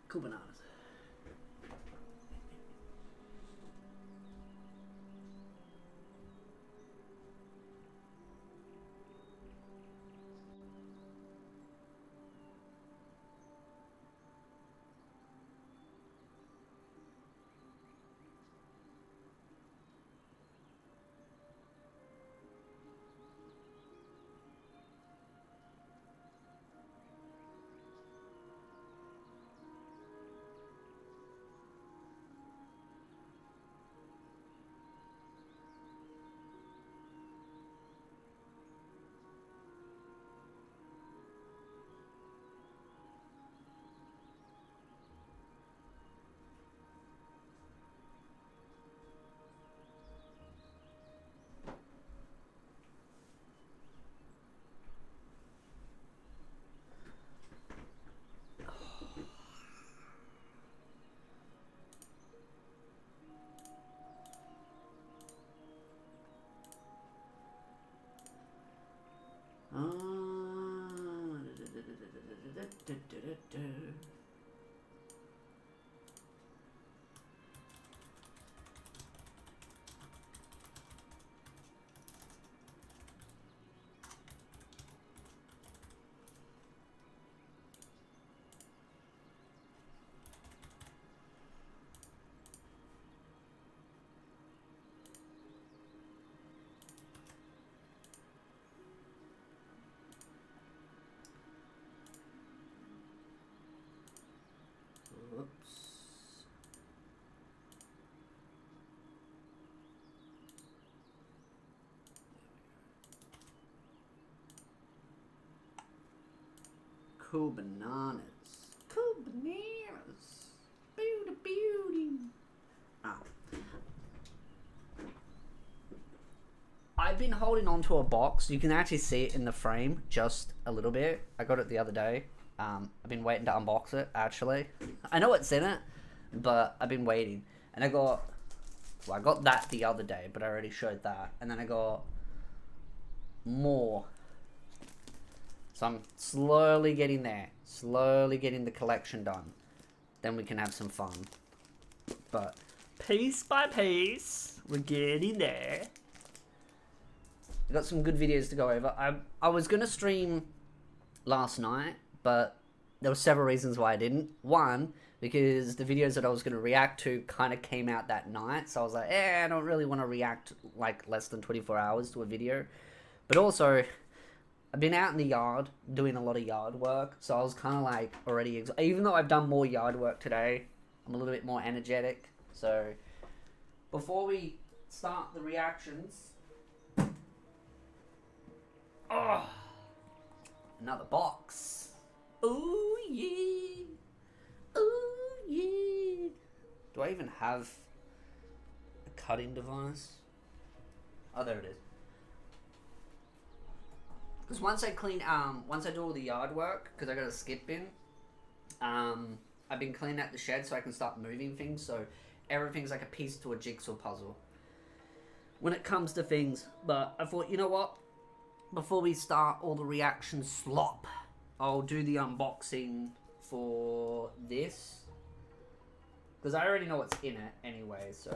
Cool bananas. Cool bananas. Cool bananas. Beauty, beauty. Ah. I've been holding on to a box. You can actually see it in the frame just a little bit. I got it the other day. I've been waiting to unbox it, actually. I know what's in it, but I've been waiting. And I got that the other day, but I already showed that. And then I got more. So I'm slowly getting there. Slowly getting the collection done. Then we can have some fun. But piece by piece, we're getting there. I got some good videos to go over. I was going to stream last night, but there were several reasons why I didn't. One, because the videos that I was going to react to kind of came out that night. So I was like, I don't really want to react like less than 24 hours to a video. But also, I've been out in the yard doing a lot of yard work, so I was kind of like already even though I've done more yard work today, I'm a little bit more energetic. So before we start the reactions, another box. Ooh yeah, ooh yeah. Do I even have a cutting device? Oh, there it is. Because once I do all the yard work, because I got a skip bin, I've been cleaning out the shed so I can start moving things, so everything's like a piece to a jigsaw puzzle when it comes to things. But I thought, you know what? Before we start all the reaction slop, I'll do the unboxing for this. Because I already know what's in it anyway, so...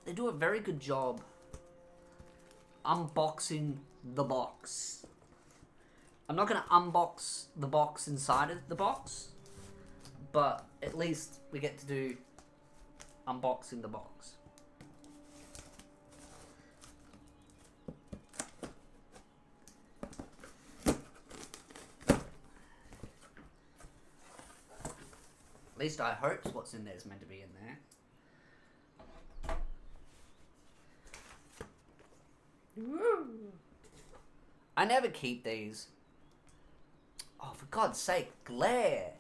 They do a very good job unboxing the box. I'm not going to unbox the box inside of the box, but at least we get to do unboxing the box. At least I hope what's in there is meant to be in there. Woo. I never keep these. Oh, for God's sake, glare.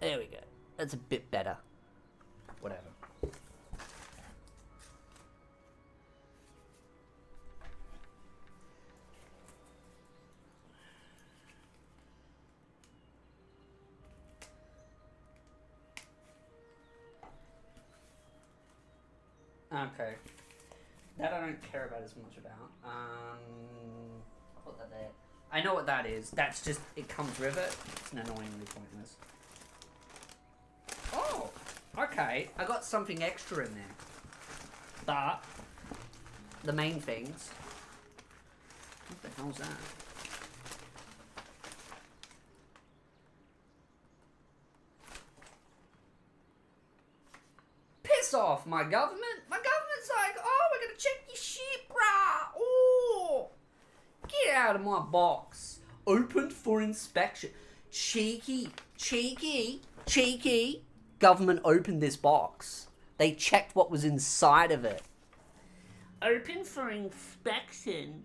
There we go. That's a bit better. Whatever. Okay. That I don't care about as much about. I'll put that there. I know what that is. That's just, it comes with it. It's annoyingly pointless. Oh! Okay. I got something extra in there. But, the main things... What the hell's that? Piss off, my government! My government's like, oh, we're gonna check your shit, brah! Oh! Get out of my box. Opened for inspection. Cheeky, cheeky, cheeky. Government opened this box. They checked what was inside of it. Open for inspection.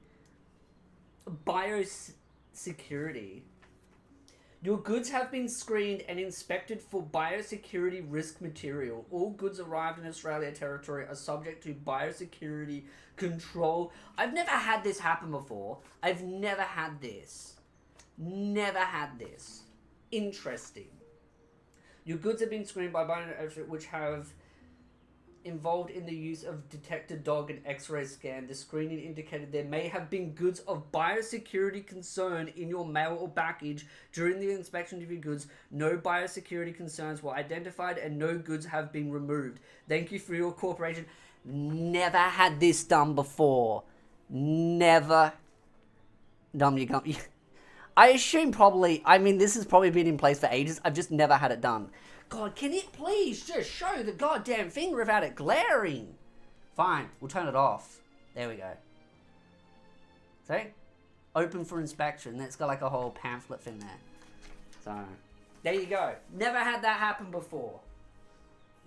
Biosecurity. Your goods have been screened and inspected for biosecurity risk material. All goods arrived in Australia territory are subject to biosecurity control. I've never had this happen before. I've never had this. Never had this. Interesting. Your goods have been screened by biosecurity which have involved in the use of detected dog and x-ray scan. The screening indicated there may have been goods of biosecurity concern in your mail or package during the inspection of your goods. No biosecurity concerns were identified and no goods have been removed. Thank you for your cooperation. Never had this done before. Never done. I assume probably, I mean, this has probably been in place for ages. I've just never had it done. God, can it please just show the goddamn thing without it glaring? Fine, we'll turn it off. There we go. See? Open for inspection. It's got like a whole pamphlet thing there. So, there you go. Never had that happen before.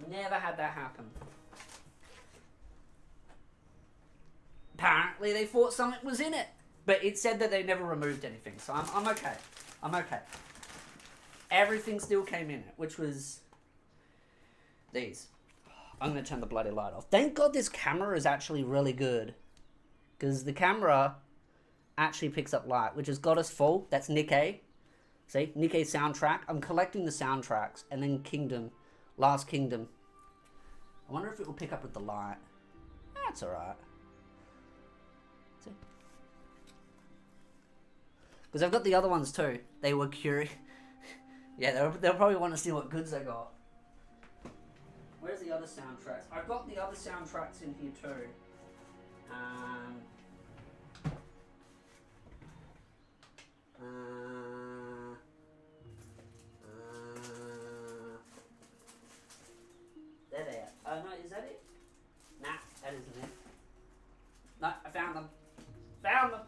Never had that happen. Apparently they thought something was in it. But it said that they never removed anything. So I'm okay. I'm okay. Everything still came in it, which was these. I'm going to turn the bloody light off. Thank God this camera is actually really good. Because the camera actually picks up light, which has got us full. That's Nikkei. See? Nikkei soundtrack. I'm collecting the soundtracks. And then Kingdom. Last Kingdom. I wonder if it will pick up with the light. That's alright. See? Because I've got the other ones too. They were curious. Yeah, they'll probably want to see what goods I got. Where's the other soundtracks? I've got the other soundtracks in here too. There they are. No, is that it? Nah, that isn't it. No, I found them. Found them!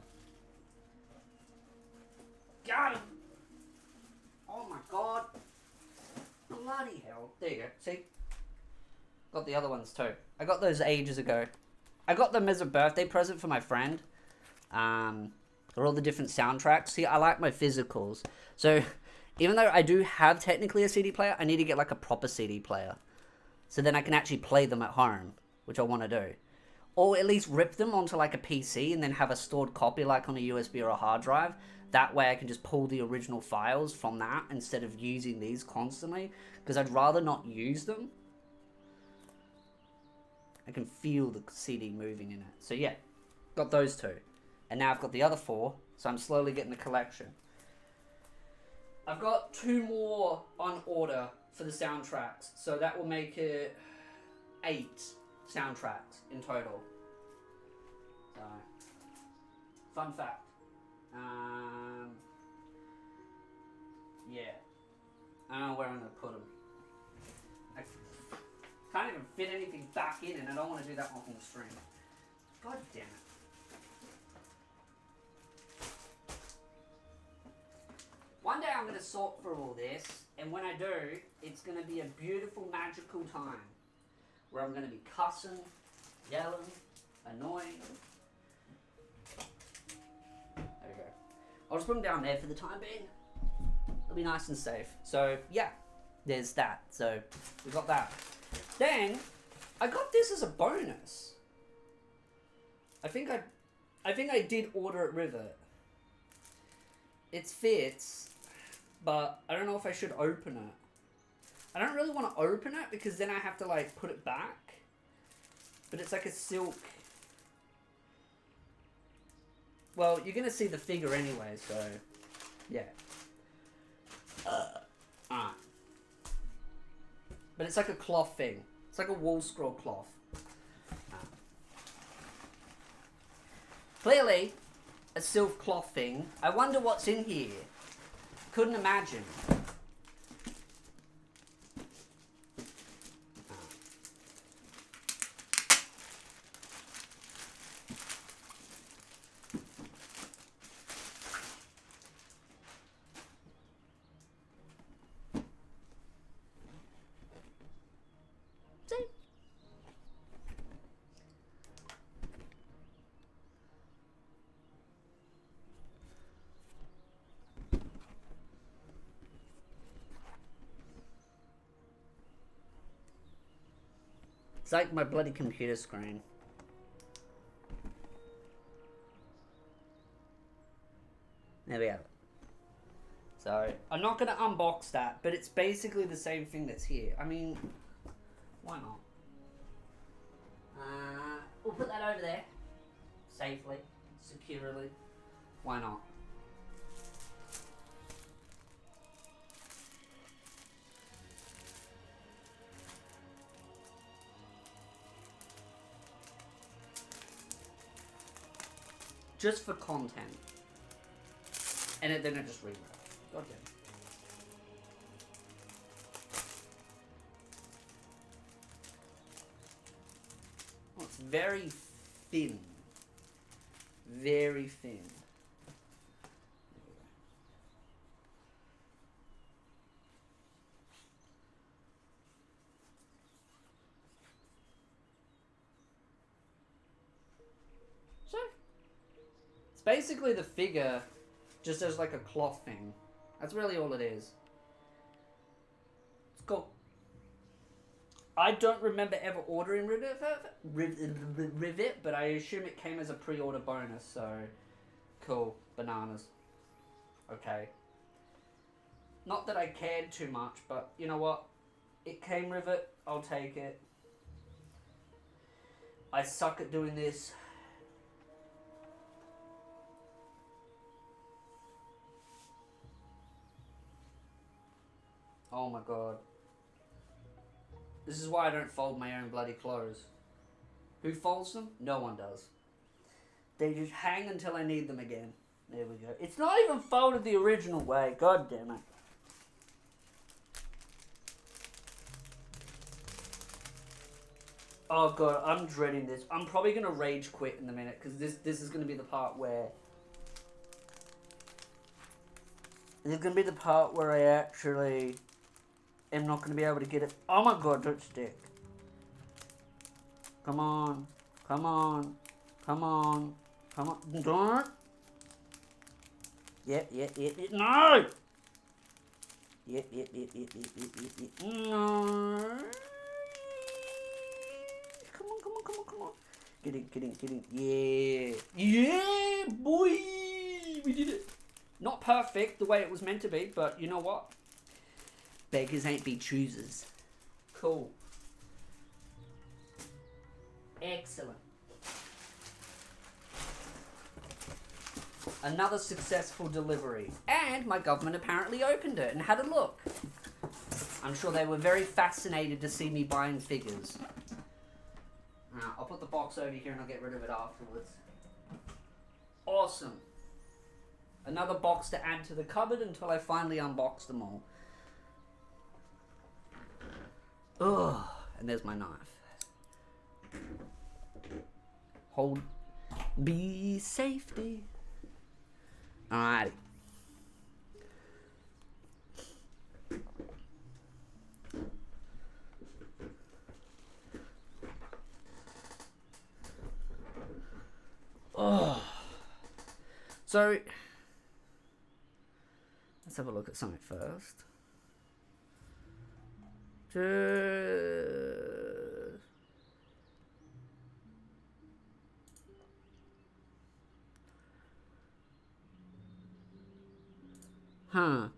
Got them! Oh my god. Bloody hell. There you go. See? Got the other ones too. I got those ages ago. I got them as a birthday present for my friend. They're all the different soundtracks. See, I like my physicals. So, even though I do have technically a CD player, I need to get like a proper CD player. So then I can actually play them at home, which I want to do. Or at least rip them onto like a PC and then have a stored copy like on a USB or a hard drive. That way I can just pull the original files from that instead of using these constantly. Because I'd rather not use them. I can feel the CD moving in it. So yeah, got those two. And now I've got the other 4. So I'm slowly getting the collection. I've got 2 more on order for the soundtracks. So that will make it 8 soundtracks in total. So, fun fact. Yeah. I don't know where I'm going to put them. I can't even fit anything back in, and I don't want to do that on stream. God damn it. One day I'm going to sort through all this, and when I do, it's going to be a beautiful, magical time. Where I'm going to be cussing, yelling, annoying. There we go. I'll just put them down there for the time being. It'll be nice and safe. So, yeah. There's that. So, we got that. Then, I got this as a bonus. I think I did order it with it. It fits, but I don't know if I should open it. I don't really want to open it because then I have to like put it back. But it's like a silk. Well, you're going to see the figure anyway, so... Yeah. Alright. But it's like a cloth thing. It's like a wall scroll cloth. Clearly, a silk cloth thing. I wonder what's in here. Couldn't imagine. It's like my bloody computer screen. There we have it. So, I'm not going to unbox that, but it's basically the same thing that's here. I mean, why not? We'll put that over there. Safely. Securely. Why not? Just for content. And then I just read it. God damn. Oh, it's very thin. Very thin. So, it's basically the figure just as like a cloth thing. That's really all it is. It's cool. I don't remember ever ordering Rivet, but I assume it came as a pre-order bonus, so cool. Bananas. Okay. Not that I cared too much, but you know what? It came Rivet, I'll take it. I suck at doing this. Oh my god. This is why I don't fold my own bloody clothes. Who folds them? No one does. They just hang until I need them again. There we go. It's not even folded the original way. God damn it. Oh god, I'm dreading this. I'm probably going to rage quit in a minute, because this is going to be the part where... This is going to be the part where I actually... I'm not going to be able to get it. Oh my god, don't stick. Come on. Come on. Come on. Come on. Don't. Yep. No! Yep. No. Come on. Get in. Yeah. Yeah, boy! We did it. Not perfect the way it was meant to be, but you know what? Beggars ain't be choosers. Cool. Excellent. Another successful delivery. And my government apparently opened it and had a look. I'm sure they were very fascinated to see me buying figures. I'll put the box over here and I'll get rid of it afterwards. Awesome. Another box to add to the cupboard until I finally unbox them all. Ugh, and there's my knife. Hold, be safety. Alrighty. Oh. So, let's have a look at something first. Huh.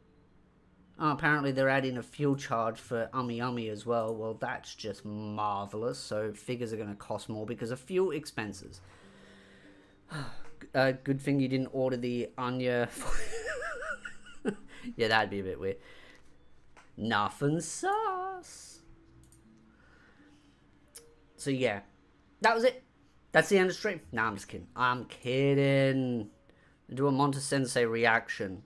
Oh, apparently they're adding a fuel charge for Ummy Ummy as well. Well, that's just marvelous. So figures are going to cost more because of fuel expenses. Good thing you didn't order the Anya. Yeah, that'd be a bit weird. Nothing sauce. So yeah, that was it. That's the end of the stream. Nah, I'm just kidding. I'm kidding. Do a Mon Sensei reaction.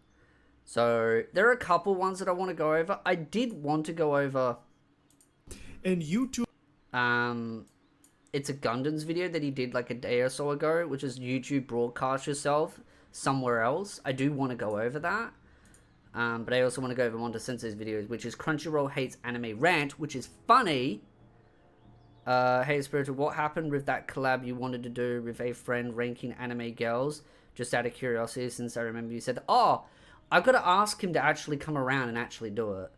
So there are a couple ones that I want to go over. I did want to go over. And YouTube. It's a Gundams video that he did like a day or so ago, which is YouTube broadcast yourself somewhere else. I do want to go over that. But I also want to go over Mon Sensei's videos, which is Crunchyroll Hates Anime Rant, which is funny. Hey Spiritual, what happened with that collab you wanted to do with a friend ranking anime girls? Just out of curiosity, since I remember you said, oh, I've got to ask him to actually come around and actually do it.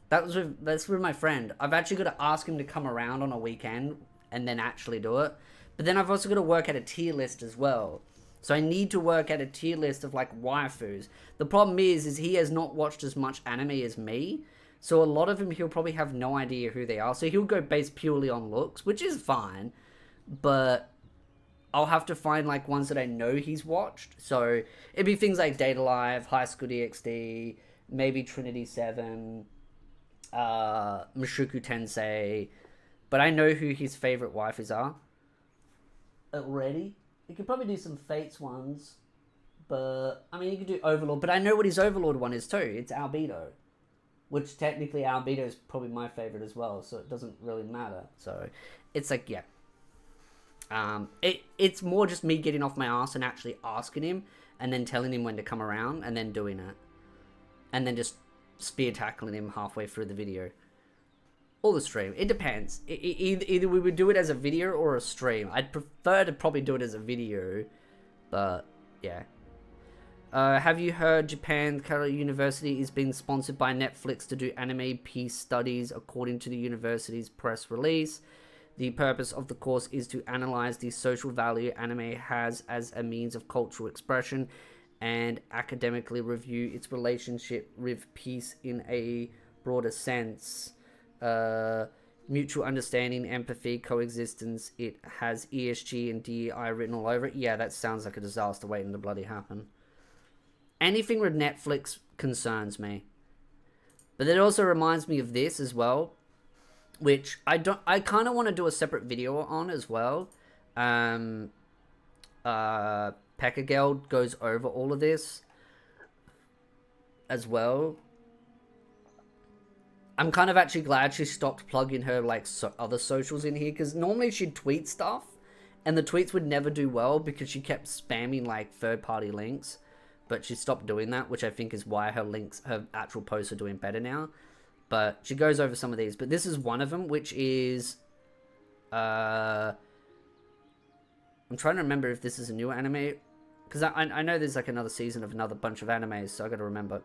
That's with my friend. I've actually got to ask him to come around on a weekend and then actually do it. But then I've also got to work at a tier list as well. So I need to work at a tier list of like waifus. The problem is he has not watched as much anime as me. So a lot of them, he'll probably have no idea who they are. So he'll go based purely on looks, which is fine. But I'll have to find like ones that I know he's watched. So it'd be things like Data Live, High School DxD, maybe Trinity 7, Mushoku Tensei. But I know who his favorite waifus are already. You could probably do some Fates ones. But, I mean, you could do Overlord. But I know what his Overlord one is too. It's Albedo. Which technically Albedo is probably my favorite as well. So it doesn't really matter. So it's like, yeah. It's more just me getting off my ass and actually asking him. And then telling him when to come around. And then doing it. And then just spear tackling him halfway through the video. Or the stream. It depends. Either we would do it as a video or a stream. I'd prefer to probably do it as a video. But, yeah. Have you heard Japan Kyoto University is being sponsored by Netflix to do anime peace studies according to the university's press release? The purpose of the course is to analyze the social value anime has as a means of cultural expression and academically review its relationship with peace in a broader sense. Mutual understanding, empathy, coexistence. It has ESG and DEI written all over it. Yeah, that sounds like a disaster waiting to bloody happen. Anything with Netflix concerns me. But it also reminds me of this as well, which I kind of want to do a separate video on as well. Pekka Girl goes over all of this as well. I'm kind of actually glad she stopped plugging her like other socials in here, because normally she'd tweet stuff and the tweets would never do well because she kept spamming like third-party links. But she stopped doing that, which I think is why her actual posts are doing better now. But she goes over some of these. But this is one of them, which is... I'm trying to remember if this is a new anime. Because I know there's like another season of another bunch of animes, so I got to remember.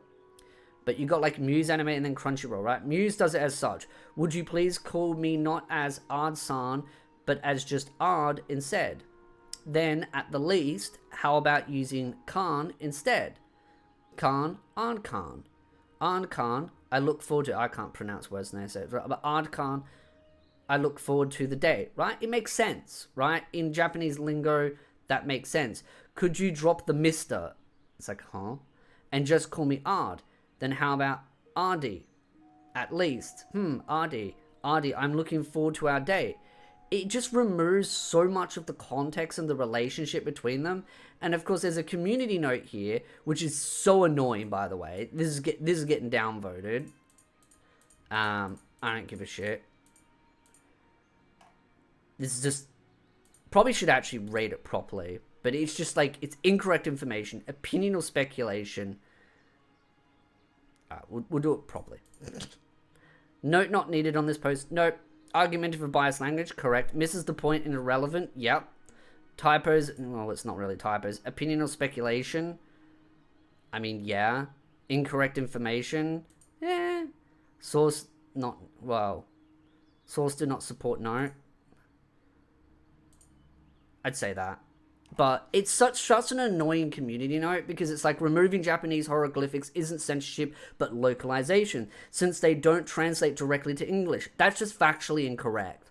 But you got like Muse anime and then Crunchyroll, right? Muse does it as such. Would you please call me not as Ard-san, but as just Ard instead? Then, at the least, how about using Khan instead? Khan, Ard Khan. Ard Khan, I look forward to... I can't pronounce words now, so... But Ard Khan, I look forward to the day, right? It makes sense, right? In Japanese lingo, that makes sense. Could you drop the Mister? It's like, huh? And just call me Ard. Then how about Ardy? At least. Ardy. Ardy, I'm looking forward to our date. It just removes so much of the context and the relationship between them. And of course, there's a community note here, which is so annoying, by the way. This is getting downvoted. I don't give a shit. This is just... Probably should actually read it properly. But it's just like, it's incorrect information, opinion or speculation. We'll do it properly. Note not needed on this post. Nope. Argumentative or biased language, correct. Misses the point and irrelevant, yep. Typos, well, it's not really typos. Opinion or speculation, I mean, yeah. Incorrect information, Source, not, well. Source do not support, no. I'd say that. But it's such an annoying community note because it's like removing Japanese hieroglyphics isn't censorship but localization since they don't translate directly to English. That's just factually incorrect.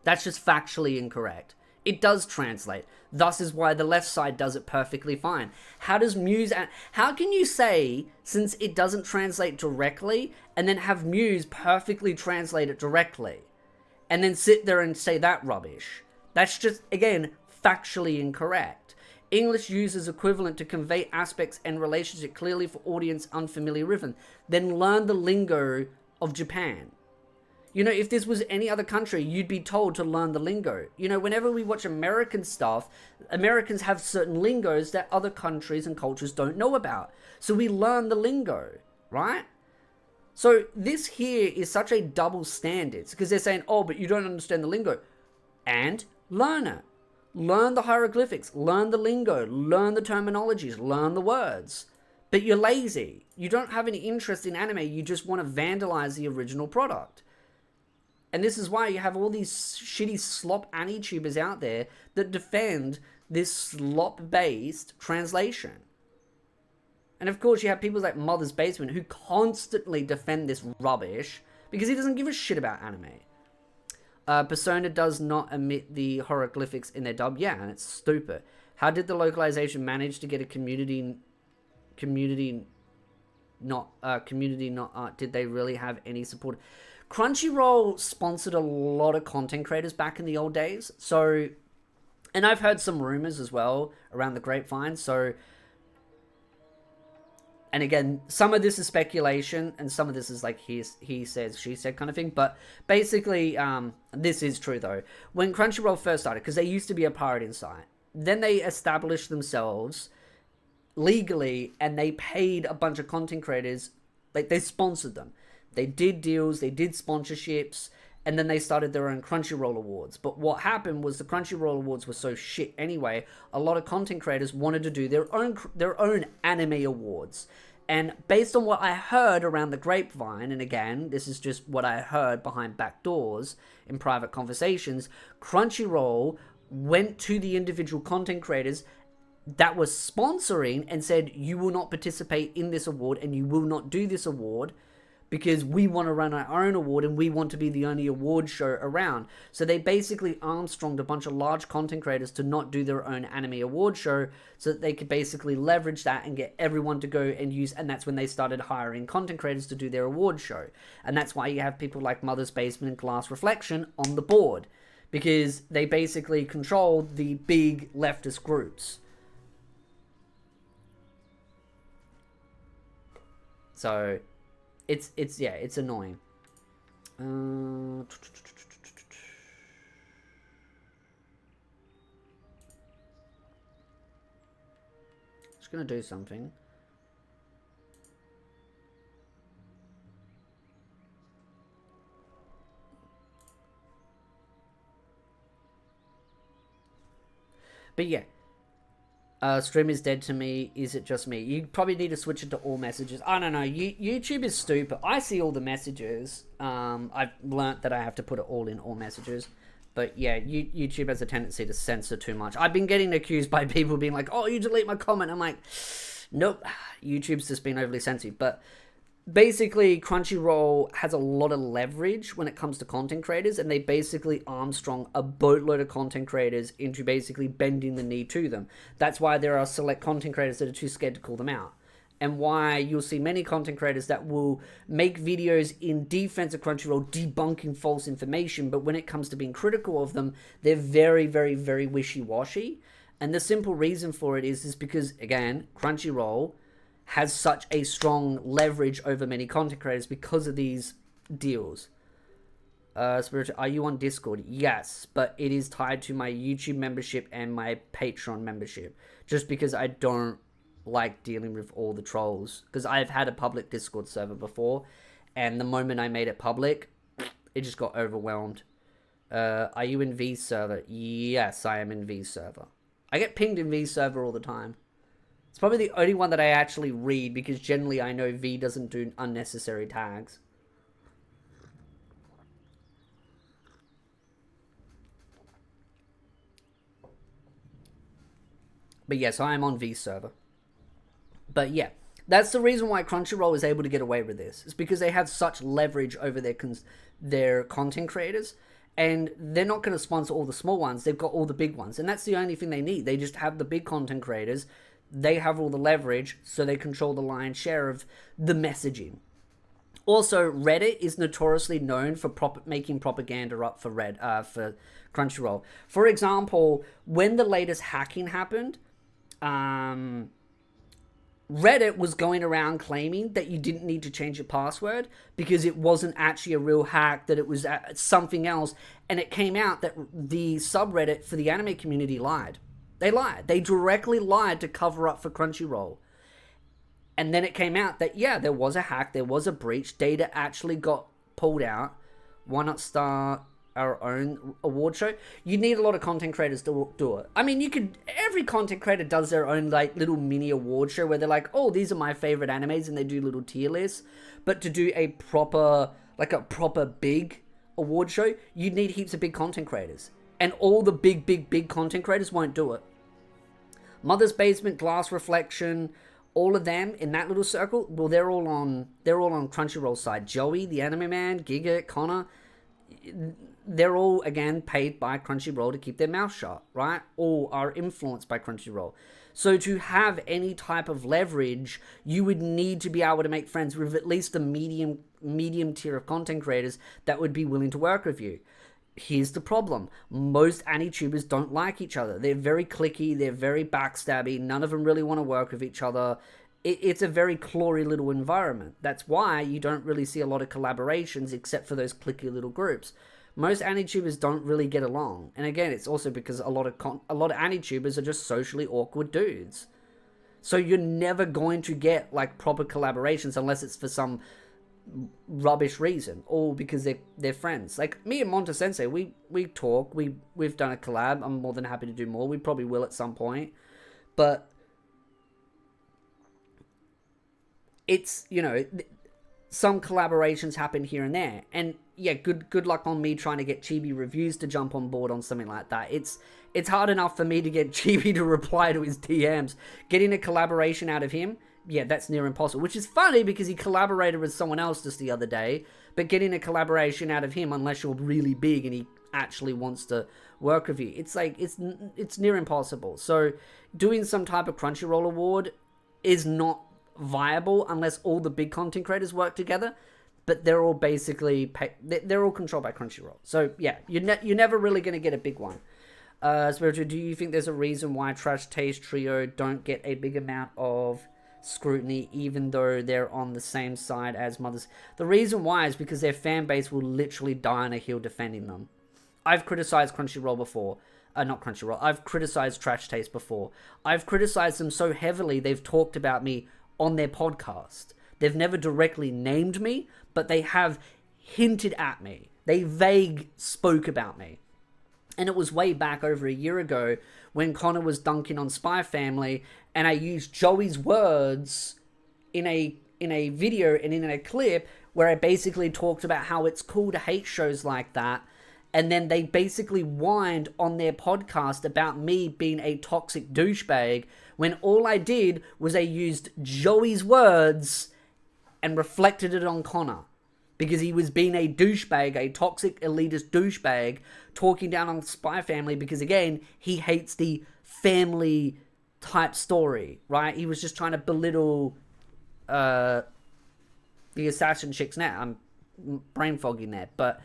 That's just factually incorrect. It does translate. Thus is why the left side does it perfectly fine. How does Muse... How can you say, since it doesn't translate directly, and then have Muse perfectly translate it directly? And then sit there and say that rubbish? That's just, again, factually incorrect. English uses equivalent to convey aspects and relationship clearly for audience unfamiliar with them. Then learn the lingo of Japan. You know, if this was any other country, you'd be told to learn the lingo. You know, whenever we watch American stuff, Americans have certain lingos that other countries and cultures don't know about. So we learn the lingo, right? So this here is such a double standard because they're saying, oh, but you don't understand the lingo. And learn it. Learn the hieroglyphics, learn the lingo, learn the terminologies, learn the words. But you're lazy. You don't have any interest in anime. You just want to vandalize the original product. And this is why you have all these shitty slop anti-tubers out there that defend this slop-based translation. And of course, you have people like Mother's Basement who constantly defend this rubbish because he doesn't give a shit about anime. Persona does not omit the hieroglyphics in their dub. Yeah, and it's stupid. How did the localization manage to get a community not did they really have any support? Crunchyroll sponsored a lot of content creators back in the old days. So, and I've heard some rumors as well around the grapevine. So, and again, some of this is speculation and some of this is like he says, she said kind of thing. But basically, this is true though. When Crunchyroll first started, because they used to be a pirating site, then they established themselves legally and they paid a bunch of content creators, like they sponsored them. They did deals, they did sponsorships, and then they started their own Crunchyroll Awards. But what happened was the Crunchyroll Awards were so shit anyway, a lot of content creators wanted to do their own anime awards. And based on what I heard around the grapevine, and again, this is just what I heard behind back doors in private conversations, Crunchyroll went to the individual content creators that were sponsoring and said, you will not participate in this award and you will not do this award because we want to run our own award and we want to be the only award show around. So they basically armstronged a bunch of large content creators to not do their own anime award show so that they could basically leverage that and get everyone to go and use, and that's when they started hiring content creators to do their award show. And that's why you have people like Mother's Basement and Glass Reflection on the board, because they basically control the big leftist groups. So it's annoying. Just gonna do something. But yeah. Stream is dead to me. Is it just me? You probably need to switch it to all messages. I don't know. YouTube is stupid. I see all the messages. I've learnt that I have to put it all in all messages. But yeah, YouTube has a tendency to censor too much. I've been getting accused by people being like, oh, you delete my comment. I'm like, nope. YouTube's just been overly sensitive. But basically, Crunchyroll has a lot of leverage when it comes to content creators, and they basically armstrong a boatload of content creators into basically bending the knee to them. That's why there are select content creators that are too scared to call them out, and why you'll see many content creators that will make videos in defense of Crunchyroll debunking false information, but when it comes to being critical of them, they're very, very, very wishy-washy. And the simple reason for it is because, again, Crunchyroll has such a strong leverage over many content creators because of these deals. Spiritual, are you on Discord? Yes, but it is tied to my YouTube membership and my Patreon membership. Just because I don't like dealing with all the trolls. Because I've had a public Discord server before, and the moment I made it public, it just got overwhelmed. Are you in V server? Yes, I am in V server. I get pinged in V server all the time. It's probably the only one that I actually read because generally I know V doesn't do unnecessary tags. But yes, I am on V server. But yeah, that's the reason why Crunchyroll is able to get away with this. It's because they have such leverage over their content creators, and they're not going to sponsor all the small ones. They've got all the big ones, and that's the only thing they need. They just have the big content creators. They have all the leverage, so they control the lion's share of the messaging. Also, Reddit is notoriously known for making propaganda up for for Crunchyroll. For example, when the latest hacking happened, Reddit was going around claiming that you didn't need to change your password because it wasn't actually a real hack, that it was something else. And it came out that the subreddit for the anime community lied. They lied. They directly lied to cover up for Crunchyroll. And then it came out that, yeah, there was a hack, there was a breach, data actually got pulled out. Why not start our own award show? You need a lot of content creators to do it. I mean, every content creator does their own like little mini award show where they're like, oh, these are my favorite animes, and they do little tier lists. But to do a proper big award show, you need heaps of big content creators. And all the big content creators won't do it. Mother's Basement, Glass Reflection, all of them in that little circle, well, they're all on Crunchyroll's side. Joey, the Anime Man, Giga, Connor, they're all, again, paid by Crunchyroll to keep their mouth shut, right? Or are influenced by Crunchyroll. So to have any type of leverage, you would need to be able to make friends with at least the medium tier of content creators that would be willing to work with you. Here's the problem. Most AniTubers don't like each other. They're very cliquey. They're very backstabby. None of them really want to work with each other. It's a very clawy little environment. That's why you don't really see a lot of collaborations except for those cliquey little groups. Most AniTubers don't really get along. And again, it's also because a lot of AniTubers are just socially awkward dudes. So you're never going to get like proper collaborations unless it's for some rubbish reason, or because they're friends. Like me and Mon Sensei, we talk, we've done a collab. I'm more than happy to do more. We probably will at some point, but it's, you know, some collaborations happen here and there, and yeah, good luck on me trying to get Chibi Reviews to jump on board on something like that. It's hard enough for me to get Chibi to reply to his DMs. Getting a collaboration out of him, yeah, that's near impossible, which is funny because he collaborated with someone else just the other day, but getting a collaboration out of him, unless you're really big and he actually wants to work with you, it's like, it's near impossible. So doing some type of Crunchyroll award is not viable unless all the big content creators work together, but they're all basically, they're all controlled by Crunchyroll. So yeah, you're never really going to get a big one. Spiritual, do you think there's a reason why Trash Taste Trio don't get a big amount of scrutiny even though they're on the same side as Mothers? The reason why is because their fan base will literally die on a hill defending them. I've criticized Crunchyroll before. Not Crunchyroll. I've criticized Trash Taste before. I've criticized them so heavily they've talked about me on their podcast. They've never directly named me, but they have hinted at me. They vague spoke about me. And it was way back over a year ago when Connor was dunking on Spy Family, and I used Joey's words in a video and in a clip where I basically talked about how it's cool to hate shows like that. And then they basically whined on their podcast about me being a toxic douchebag, when all I did was I used Joey's words and reflected it on Connor. Because he was being a douchebag, a toxic elitist douchebag, talking down on Spy Family because, again, he hates the family type story, right? He was just trying to belittle the assassin chicks. Now, I'm brain fogging there, but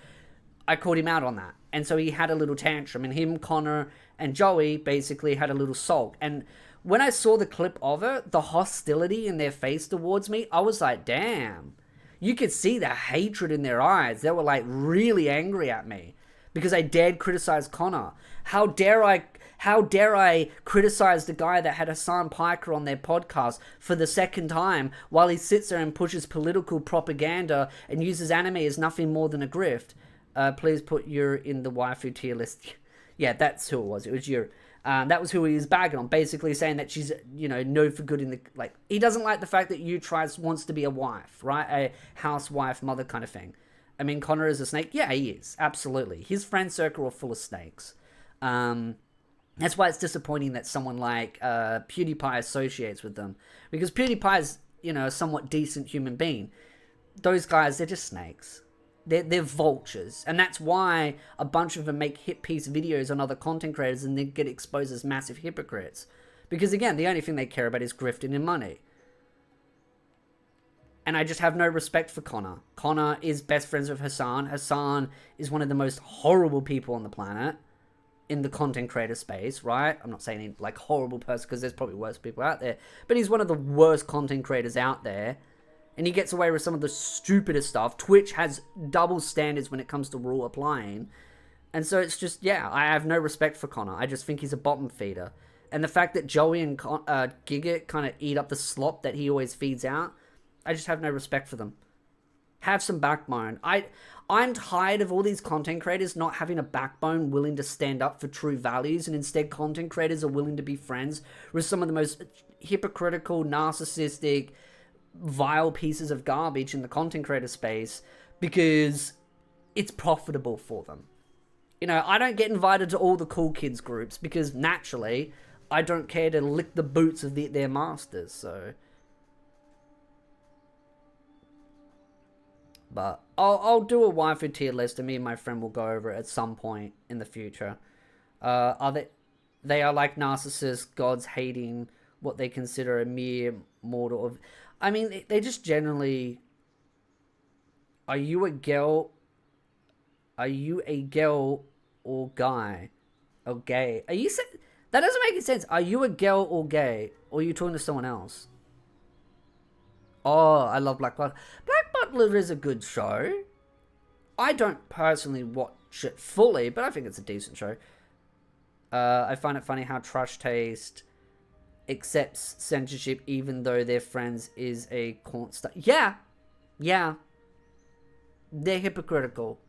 I called him out on that. And so he had a little tantrum, and him, Connor, and Joey basically had a little sulk. And when I saw the clip of it, the hostility in their face towards me, I was like, damn. You could see the hatred in their eyes. They were like really angry at me because I dared criticize Connor. How dare I criticize the guy that had Hassan Piker on their podcast for the second time while he sits there and pushes political propaganda and uses anime as nothing more than a grift? Please put your in the waifu tier list. Yeah, that's who it was. It was your. That was who he was bagging on, basically saying that she's, you know, no for good in the, like, he doesn't like the fact that Yu wants to be a wife, right? A housewife, mother kind of thing. I mean, Connor is a snake. Yeah, he is. Absolutely. His friend circle are full of snakes. That's why it's disappointing that someone like PewDiePie associates with them. Because PewDiePie is, you know, a somewhat decent human being. Those guys, they're just snakes. They're vultures. And that's why a bunch of them make hit piece videos on other content creators and they get exposed as massive hypocrites. Because again, the only thing they care about is grifting and money. And I just have no respect for Connor. Connor is best friends with Hassan. Hassan is one of the most horrible people on the planet in the content creator space, right? I'm not saying he's like horrible person because there's probably worse people out there. But he's one of the worst content creators out there. And he gets away with some of the stupidest stuff. Twitch has double standards when it comes to rule applying. And so it's just, yeah, I have no respect for Connor. I just think he's a bottom feeder. And the fact that Joey and Giga kind of eat up the slop that he always feeds out, I just have no respect for them. Have some backbone. I'm tired of all these content creators not having a backbone, willing to stand up for true values, and instead content creators are willing to be friends with some of the most hypocritical, narcissistic, vile pieces of garbage in the content creator space because it's profitable for them. You know, I don't get invited to all the cool kids groups because naturally I don't care to lick the boots of their masters, so... But I'll do a waifu tier list and me and my friend will go over it at some point in the future. They are like narcissists, gods hating what they consider a mere mortal of... I mean, they just generally... Are you a girl? Are you a girl or guy? Or gay? Are you... That doesn't make any sense. Are you a girl or gay? Or are you talking to someone else? Oh, I love Black Butler. Black Butler is a good show. I don't personally watch it fully, but I think it's a decent show. I find it funny how Trash Taste accepts censorship even though their friends is a corn star. Yeah. They're hypocritical.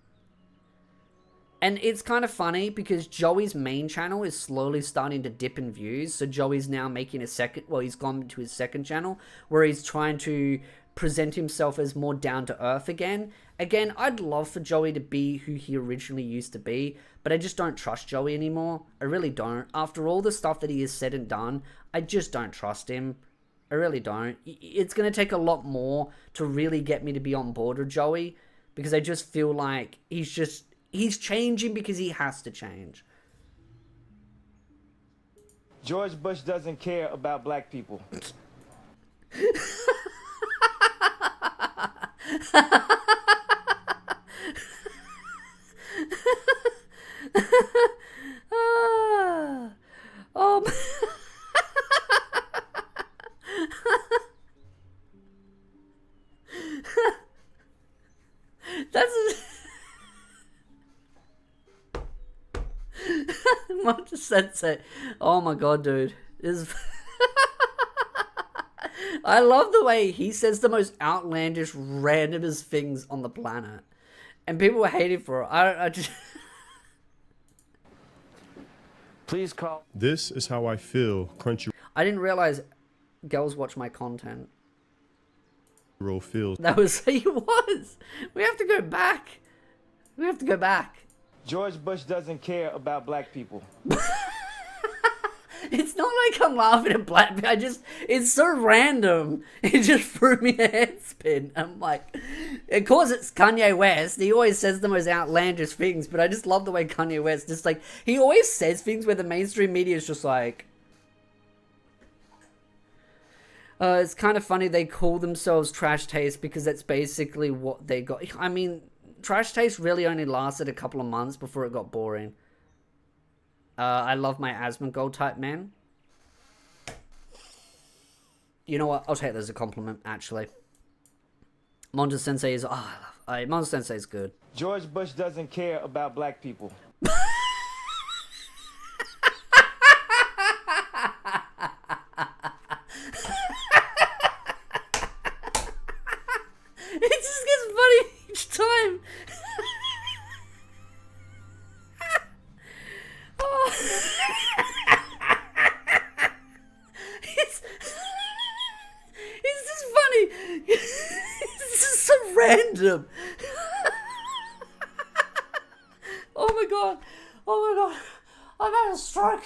And it's kind of funny because Joey's main channel is slowly starting to dip in views. So Joey's now making a second... Well, he's gone to his second channel where he's trying to present himself as more down to earth again. Again, I'd love for Joey to be who he originally used to be. But I just don't trust Joey anymore. I really don't. After all the stuff that he has said and done, I just don't trust him. I really don't. It's going to take a lot more to really get me to be on board with Joey. Because I just feel like he's changing because he has to change. George Bush doesn't care about black people. That's Mon Sensei. Oh my god, dude. I love the way he says the most outlandish, randomest things on the planet. And people hate him for it. I just... Please call. This is how I feel Crunchyroll I didn't realize girls watch my content. feels. That was... He was! We have to go back. We have to go back. George Bush doesn't care about black people. It's not like I'm laughing at black people. It's so random. It just threw me a head spin. I'm like, of course it's Kanye West. He always says the most outlandish things, but I just love the way Kanye West just like, he always says things where the mainstream media is just like, it's kind of funny they call themselves Trash Taste because that's basically what they got. I mean, Trash Taste really only lasted a couple of months before it got boring. I love my Asmongold type man. You know what? I'll take that as a compliment, actually. Mon Sensei is... Mon Sensei is good. George Bush doesn't care about black people. It just gets funny each time. It's just funny. It's just so random. Oh my god. I've had a stroke.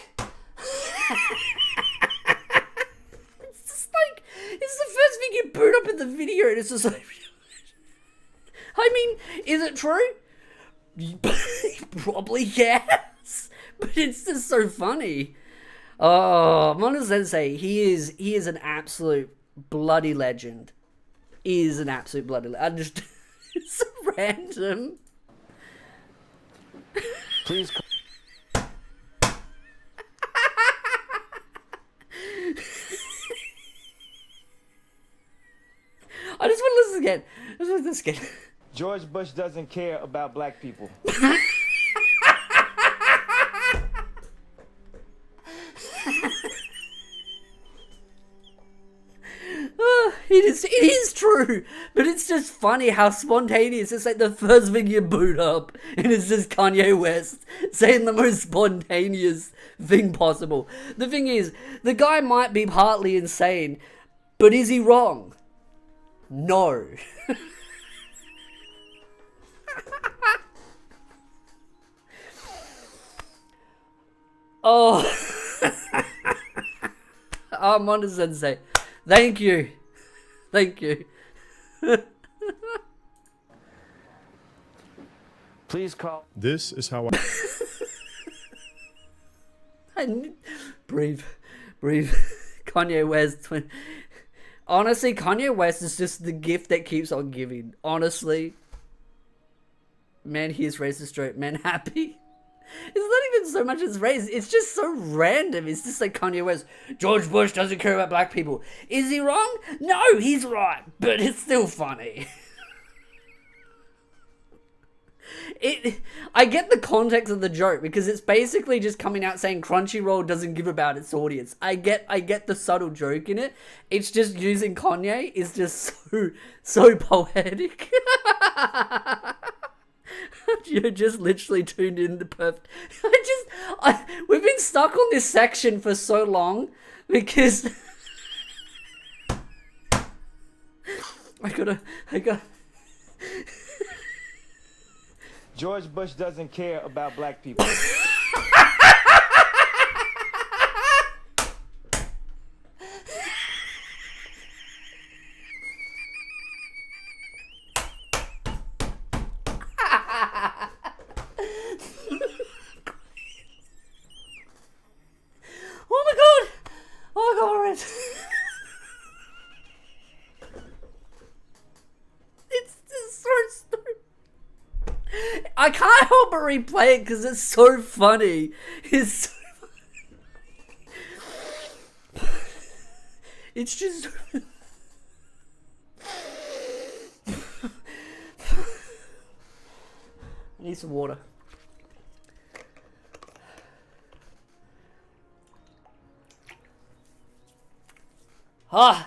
It's just like, it's the first thing you boot up in the video, and it's just like, I mean, is it true? Probably yes, but it's just so funny. Oh, Mon Sensei, he is an absolute bloody legend. He is an absolute bloody legend. I just, it's so random. Please. I just want to listen again. I just want to listen again. George Bush doesn't care about black people. It is true, but it's just funny how spontaneous. It's like the first thing you boot up, and it's just Kanye West saying the most spontaneous thing possible. The thing is, the guy might be partly insane, but is he wrong? No. Oh. Oh, Mon Sensei. Thank you. Thank you. Please call. This is how Breathe. Kanye West. Honestly, Kanye West is just the gift that keeps on giving. Honestly. Man, he's racist joke. Man, happy. It's not even so much as race. It's just so random. It's just like Kanye West. George Bush doesn't care about black people. Is he wrong? No, he's right. But it's still funny. I get the context of the joke because it's basically just coming out saying Crunchyroll doesn't give about its audience. I get the subtle joke in it. It's just using Kanye is just so poetic. You're just literally tuned in to perfect. We've been stuck on this section for so long because I got. George Bush doesn't care about black people. I can't help but replay it because it's so funny. It's so funny. It's just. I need some water. Alright.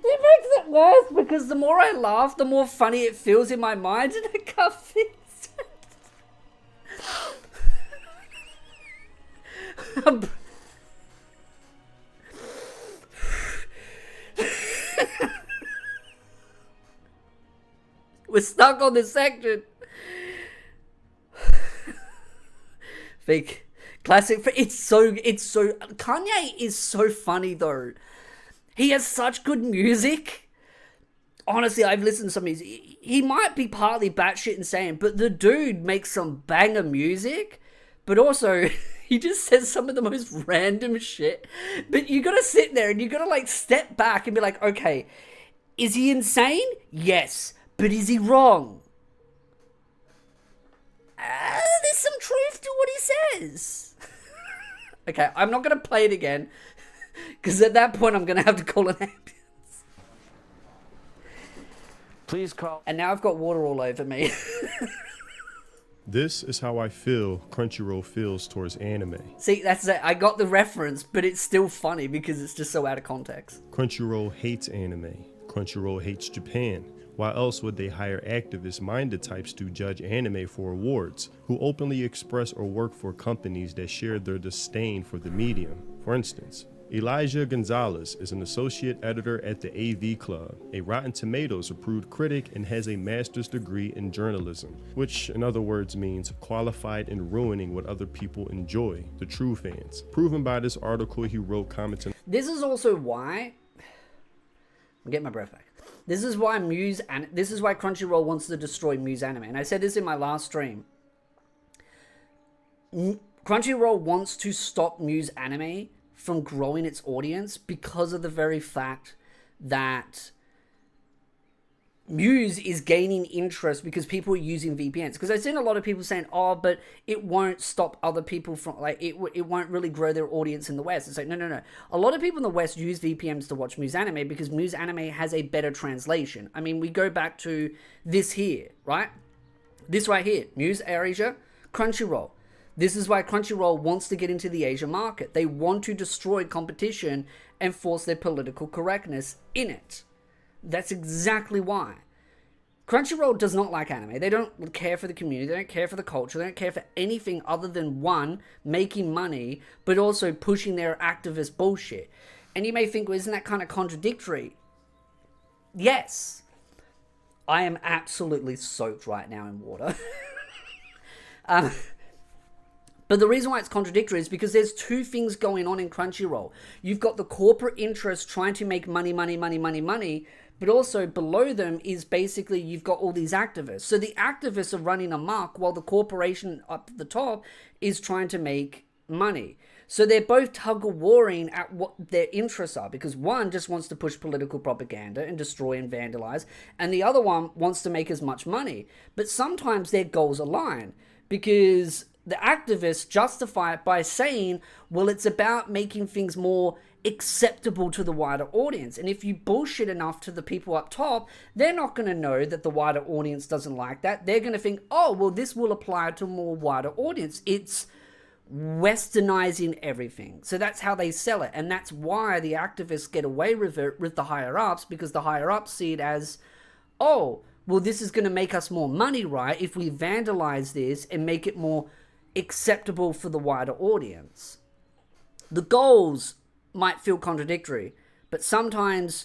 It makes it worse because the more I laugh, the more funny it feels in my mind, and I can't fix it. We're stuck on this section. Fake. Classic. It's so. Kanye is so funny though. He has such good music. Honestly, I've listened to some music. He might be partly batshit insane, but the dude makes some banger music. But also, he just says some of the most random shit. But you gotta sit there and you gotta like step back and be like, okay, is he insane? Yes. But is he wrong? There's some truth to what he says. Okay, I'm not gonna play it again. Because at that point, I'm going to have to call an ambulance. Please call. And now I've got water all over me. This is how I feel Crunchyroll feels towards anime. See, that's it. I got the reference, but it's still funny because it's just so out of context. Crunchyroll hates anime. Crunchyroll hates Japan. Why else would they hire activist-minded types to judge anime for awards, who openly express or work for companies that share their disdain for the medium? For instance, Elijah Gonzalez is an associate editor at the AV Club, a Rotten Tomatoes approved critic, and has a master's degree in journalism, which in other words means qualified in ruining what other people enjoy, the true fans. Proven by this article he wrote commenting. This is also why I'm getting my breath back. This is why Crunchyroll wants to destroy Muse Anime. And I said this in my last stream. Crunchyroll wants to stop Muse Anime from growing its audience because of the very fact that Muse is gaining interest because people are using VPNs. Because I've seen a lot of people saying, oh, but it won't stop other people from, like, it won't really grow their audience in the West. It's like, no. A lot of people in the West use VPNs to watch Muse Anime because Muse Anime has a better translation. I mean, we go back to this here, right? This right here, Muse Asia, Crunchyroll. This is why Crunchyroll wants to get into the Asia market. They want to destroy competition and force their political correctness in it. That's exactly why. Crunchyroll does not like anime. They don't care for the community. They don't care for the culture. They don't care for anything other than, one, making money, but also pushing their activist bullshit. And you may think, well, isn't that kind of contradictory? Yes. I am absolutely soaked right now in water. But the reason why it's contradictory is because there's two things going on in Crunchyroll. You've got the corporate interest trying to make money, but also below them is basically you've got all these activists. So the activists are running amok while the corporation up the top is trying to make money. So they're both tug-of-warring at what their interests are, because one just wants to push political propaganda and destroy and vandalize, and the other one wants to make as much money. But sometimes their goals align, because the activists justify it by saying, well, it's about making things more acceptable to the wider audience. And if you bullshit enough to the people up top, they're not going to know that the wider audience doesn't like that. They're going to think, oh, well, this will apply to a more wider audience. It's westernizing everything. So that's how they sell it. And that's why the activists get away with it with the higher ups, because the higher ups see it as, oh, well, this is going to make us more money, right? If we vandalize this and make it more acceptable for the wider audience. The goals might feel contradictory, but sometimes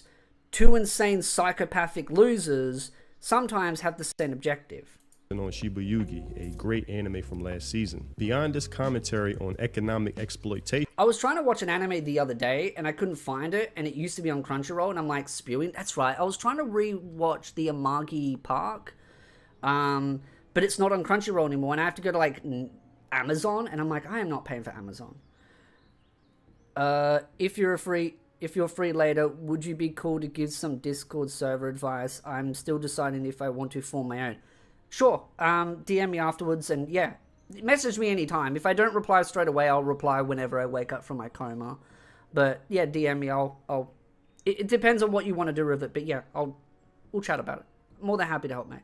two insane psychopathic losers sometimes have the same objective. On Shiba Yugi, a great anime from last season. Beyond this commentary on economic exploitation. I was trying to watch an anime the other day and I couldn't find it, and it used to be on Crunchyroll, and I'm like spewing. That's right. I was trying to re-watch the Amagi Park, but it's not on Crunchyroll anymore, and I have to go to like Amazon, and I'm like, I am not paying for Amazon. If you're free later, would you be cool to give some Discord server advice? I'm still deciding if I want to form my own. Sure. DM me afterwards, and yeah, message me anytime. If I don't reply straight away, I'll reply whenever I wake up from my coma. But yeah, DM me. It depends on what you want to do with it. But yeah, we'll chat about it. More than happy to help, mate.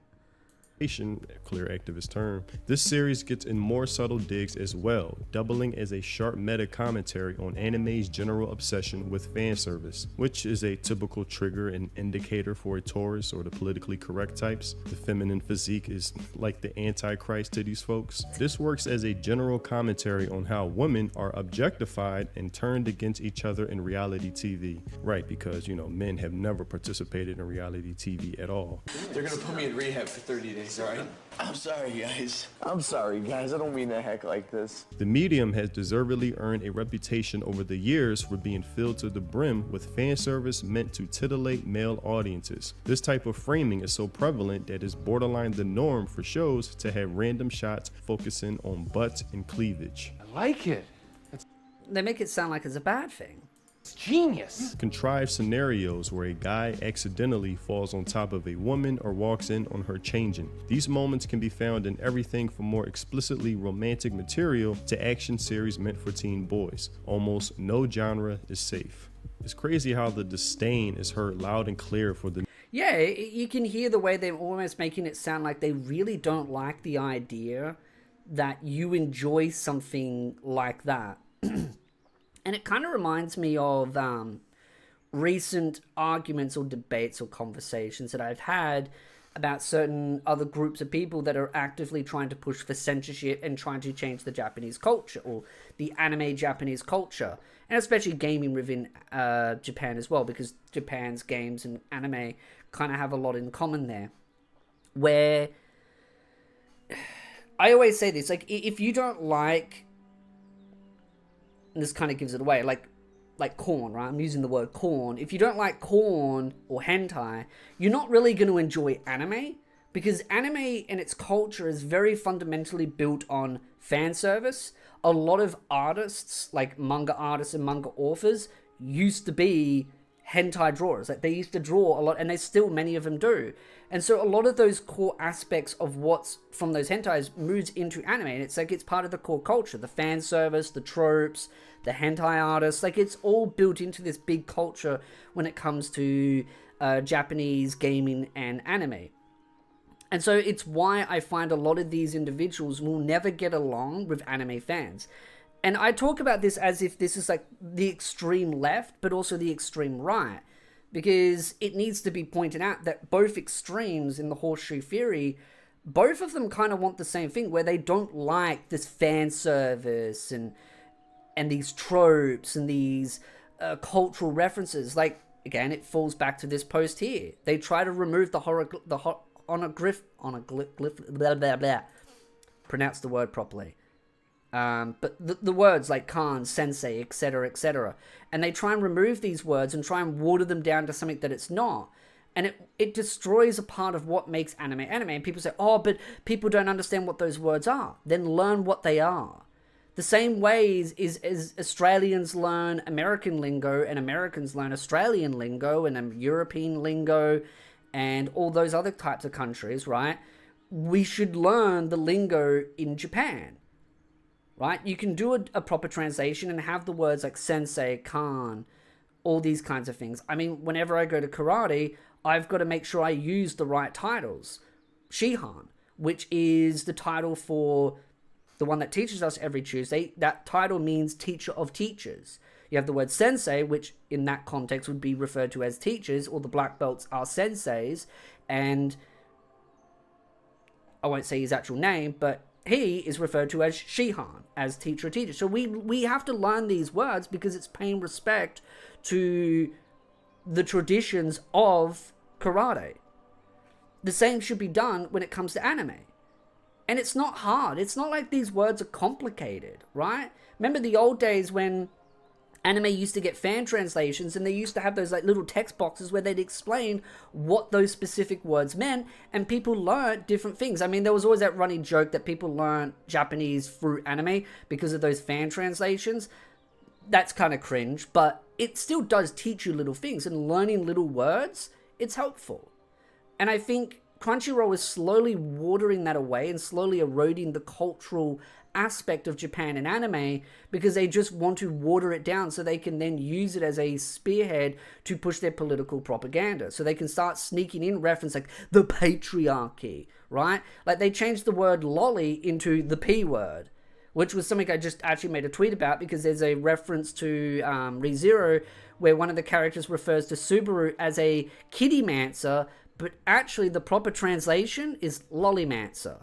Clear activist term. This series gets in more subtle digs as well, doubling as a sharp meta commentary on anime's general obsession with fan service, which is a typical trigger and indicator for a Taurus or the politically correct types. The feminine physique is like the antichrist to these folks. This works as a general commentary on how women are objectified and turned against each other in reality TV. Right, because men have never participated in reality TV at all. They're gonna put me in rehab for 30 days. All right. I'm sorry, guys. I don't mean to heck like this. The medium has deservedly earned a reputation over the years for being filled to the brim with fan service meant to titillate male audiences. This type of framing is so prevalent that it's borderline the norm for shows to have random shots focusing on butts and cleavage. I like it. They make it sound like it's a bad thing. It's genius. Contrived scenarios where a guy accidentally falls on top of a woman or walks in on her changing. These moments can be found in everything from more explicitly romantic material to action series meant for teen boys. Almost no genre is safe. It's crazy how the disdain is heard loud and clear for the... Yeah, you can hear the way they're almost making it sound like they really don't like the idea that you enjoy something like that. And it kind of reminds me of recent arguments or debates or conversations that I've had about certain other groups of people that are actively trying to push for censorship and trying to change the Japanese culture, or the anime Japanese culture, and especially gaming within Japan as well, because Japan's games and anime kind of have a lot in common there. Where I always say this, like, if you don't like, and this kind of gives it away, like corn, right? I'm using the word corn. If you don't like corn or hentai, you're not really going to enjoy anime, because anime and its culture is very fundamentally built on fan service. A lot of artists, like manga artists and manga authors, used to be hentai drawers. Like, they used to draw a lot, and they still, many of them do. And so a lot of those core aspects of what's from those hentais moves into anime, and it's like, it's part of the core culture, the fan service, the tropes, the hentai artists, like, it's all built into this big culture when it comes to Japanese gaming and anime. And so it's why I find a lot of these individuals will never get along with anime fans. And I talk about this as if this is like the extreme left, but also the extreme right, because it needs to be pointed out that both extremes in the horseshoe theory, both of them kind of want the same thing, where they don't like this fan service and these tropes and these cultural references. Like, again, it falls back to this post here. They try to remove the blah, blah, blah. Pronounce the word properly. But the words like Khan, Sensei, etc., and they try and remove these words and try and water them down to something that it's not. And it destroys a part of what makes anime anime. And people say, oh, but people don't understand what those words are. Then learn what they are. The same ways as Australians learn American lingo, and Americans learn Australian lingo, and European lingo, and all those other types of countries, right? We should learn the lingo in Japan, right? You can do a proper translation and have the words like sensei, Khan, all these kinds of things. I mean, whenever I go to karate, I've got to make sure I use the right titles. Shihan, which is the title for the one that teaches us every Tuesday. That title means teacher of teachers. You have the word sensei, which in that context would be referred to as teachers, or the black belts are senseis, and I won't say his actual name, but he is referred to as Shihan, as teacher of teachers. So we have to learn these words because it's paying respect to the traditions of karate. The same should be done when it comes to anime. And it's not hard. It's not like these words are complicated, right? Remember the old days when anime used to get fan translations, and they used to have those like little text boxes where they'd explain what those specific words meant, and people learned different things. I mean, there was always that running joke that people learned Japanese through anime because of those fan translations. That's kind of cringe, but it still does teach you little things, and learning little words, it's helpful. And I think Crunchyroll is slowly watering that away and slowly eroding the cultural aspect of Japan and anime, because they just want to water it down so they can then use it as a spearhead to push their political propaganda. So they can start sneaking in reference like the patriarchy, right? Like they changed the word lolly into the P word, which was something I just actually made a tweet about, because there's a reference to ReZero where one of the characters refers to Subaru as a kittymancer, but actually the proper translation is lollymancer.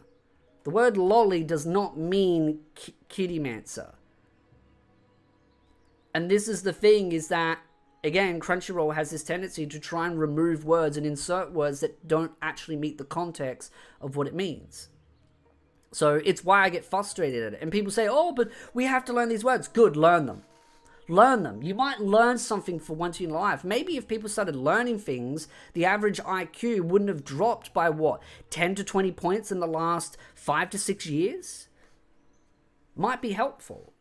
The word lolly does not mean kittymancer. And this is the thing, is that, again, Crunchyroll has this tendency to try and remove words and insert words that don't actually meet the context of what it means. So it's why I get frustrated at it. And people say, oh, but we have to learn these words. Good, learn them. Learn them. You might learn something for once in your life. Maybe if people started learning things, the average IQ wouldn't have dropped by, 10 to 20 points in the last 5 to 6 years? Might be helpful.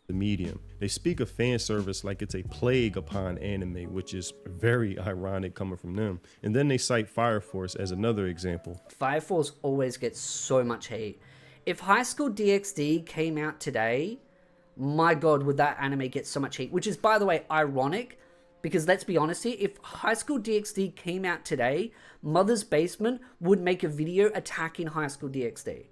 The medium. They speak of fan service like it's a plague upon anime, which is very ironic coming from them. And then they cite Fire Force as another example. Fire Force always gets so much hate. If High School DxD came out today, my god, would that anime get so much heat. Which is, by the way, ironic, because let's be honest here, if High School DxD came out today, Mother's Basement would make a video attacking High School DxD.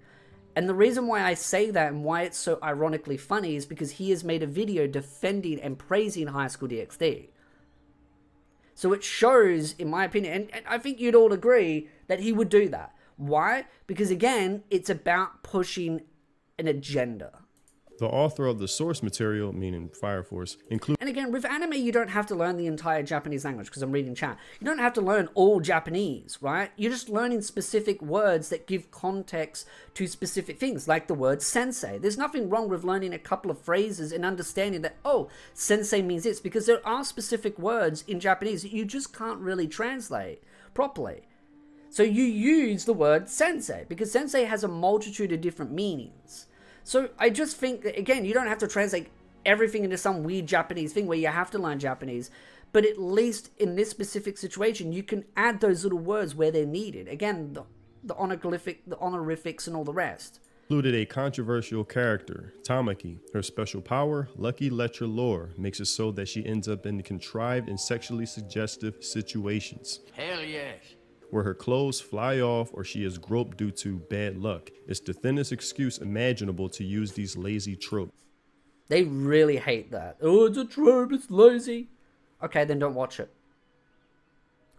And the reason why I say that and why it's so ironically funny is because he has made a video defending and praising High School DxD. So it shows, in my opinion, and I think you'd all agree, that he would do that. Why? Because again, it's about pushing an agenda. The author of the source material, meaning Fire Force, includes... And again, with anime, you don't have to learn the entire Japanese language, because I'm reading chat. You don't have to learn all Japanese, right? You're just learning specific words that give context to specific things, like the word sensei. There's nothing wrong with learning a couple of phrases and understanding that, oh, sensei means this, because there are specific words in Japanese that you just can't really translate properly. So you use the word sensei, because sensei has a multitude of different meanings. So I just think that, again, you don't have to translate everything into some weird Japanese thing where you have to learn Japanese. But at least in this specific situation, you can add those little words where they're needed. Again, the honorifics and all the rest. Included a controversial character, Tamaki. Her special power, Lucky Lecture Lore, makes it so that she ends up in contrived and sexually suggestive situations. Hell yes. Where her clothes fly off or she is groped due to bad luck. It's the thinnest excuse imaginable to use these lazy tropes. They really hate that. Oh, it's a trope, it's lazy. Okay, then don't watch it.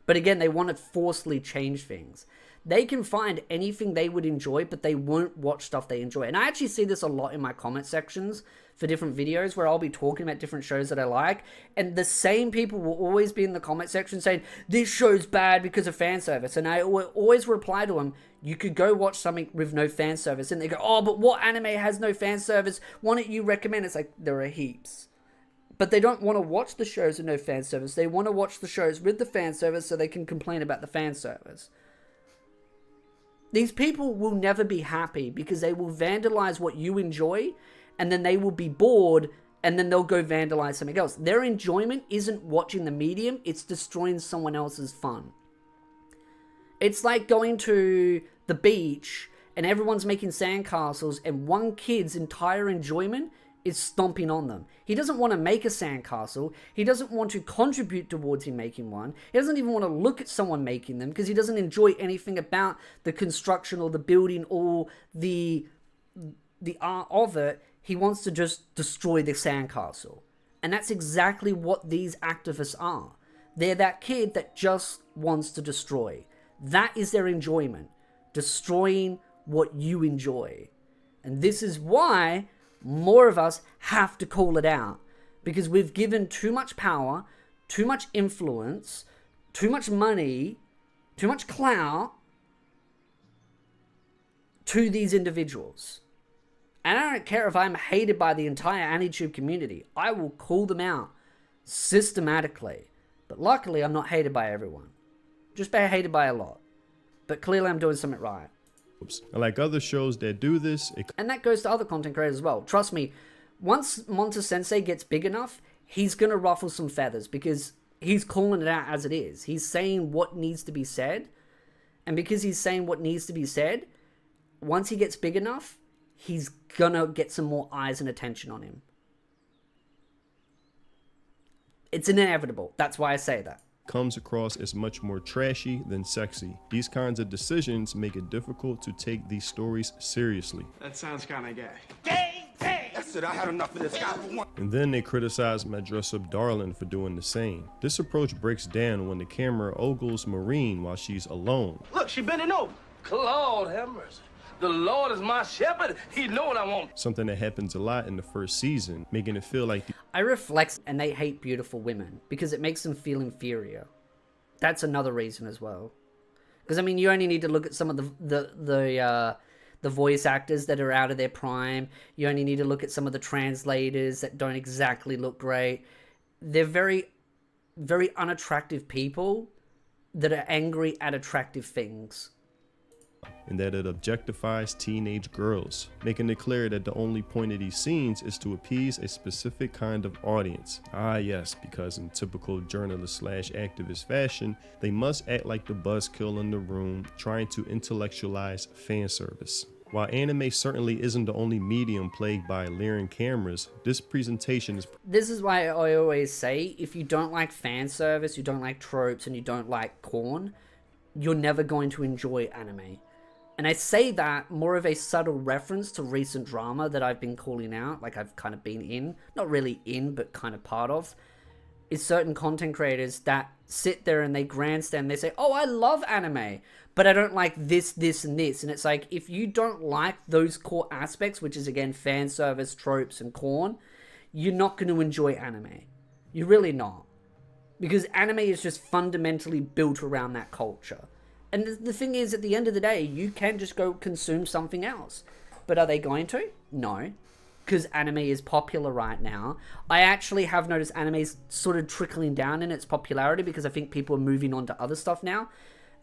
But again, they want to forcefully change things. They can find anything they would enjoy, but they won't watch stuff they enjoy. And I actually see this a lot in my comment sections for different videos where I'll be talking about different shows that I like. And the same people will always be in the comment section saying, this show's bad because of fan service. And I will always reply to them, you could go watch something with no fan service. And they go, oh, but what anime has no fan service? Why don't you recommend? It's like, there are heaps. But they don't want to watch the shows with no fan service. They want to watch the shows with the fan service so they can complain about the fan service. These people will never be happy because they will vandalize what you enjoy, and then they will be bored, and then they'll go vandalize something else. Their enjoyment isn't watching the medium, it's destroying someone else's fun. It's like going to the beach, and everyone's making sandcastles, and one kid's entire enjoyment is stomping on them. He doesn't want to make a sandcastle. He doesn't want to contribute towards him making one. He doesn't even want to look at someone making them because he doesn't enjoy anything about the construction or the building or the art of it. He wants to just destroy the sandcastle. And that's exactly what these activists are. They're that kid that just wants to destroy. That is their enjoyment. Destroying what you enjoy. And this is why more of us have to call it out, because we've given too much power, too much influence, too much money, too much clout to these individuals. And I don't care if I'm hated by the entire AniTube community. I will call them out systematically. But luckily, I'm not hated by everyone. Just hated by a lot. But clearly, I'm doing something right. And like other shows that do this, and that goes to other content creators as well. Trust me, once Mon Sensei gets big enough, he's going to ruffle some feathers because he's calling it out as it is. He's saying what needs to be said. And because he's saying what needs to be said, once he gets big enough, he's going to get some more eyes and attention on him. It's inevitable. That's why I say that. Comes across as much more trashy than sexy. These kinds of decisions make it difficult to take these stories seriously. That sounds kind of gay. Gay, gay. That's it. I had enough of this guy for one. And then they criticize my dress-up darling for doing the same. This approach breaks down when the camera ogles Marine while she's alone. Look, she bending over. Lord have mercy. The Lord is my shepherd. He know what I want. Something that happens a lot in the first season, making it feel like I reflect, and they hate beautiful women because it makes them feel inferior. That's another reason as well. Because I mean, you only need to look at some of the voice actors that are out of their prime. You only need to look at some of the translators that don't exactly look great. They're very, very unattractive people that are angry at attractive things. and that it objectifies teenage girls, making it clear that the only point of these scenes is to appease a specific kind of audience. Ah yes, because in typical journalist/activist fashion, they must act like the buzzkill in the room, trying to intellectualize fan service. While anime certainly isn't the only medium plagued by leering cameras, this presentation is... This is why I always say, if you don't like fan service, you don't like tropes, and you don't like corn, you're never going to enjoy anime. And I say that more of a subtle reference to recent drama that I've been calling out, like I've kind of been in. Not really in, but kind of part of. is certain content creators that sit there and they grandstand. They say, oh, I love anime, but I don't like this, this, and this. And it's like, if you don't like those core aspects, which is, again, fan service, tropes, and corn, you're not going to enjoy anime. You're really not. Because anime is just fundamentally built around that culture. And the thing is, at the end of the day, you can just go consume something else. But are they going to? No. Because anime is popular right now. I actually have noticed anime's sort of trickling down in its popularity because I think people are moving on to other stuff now.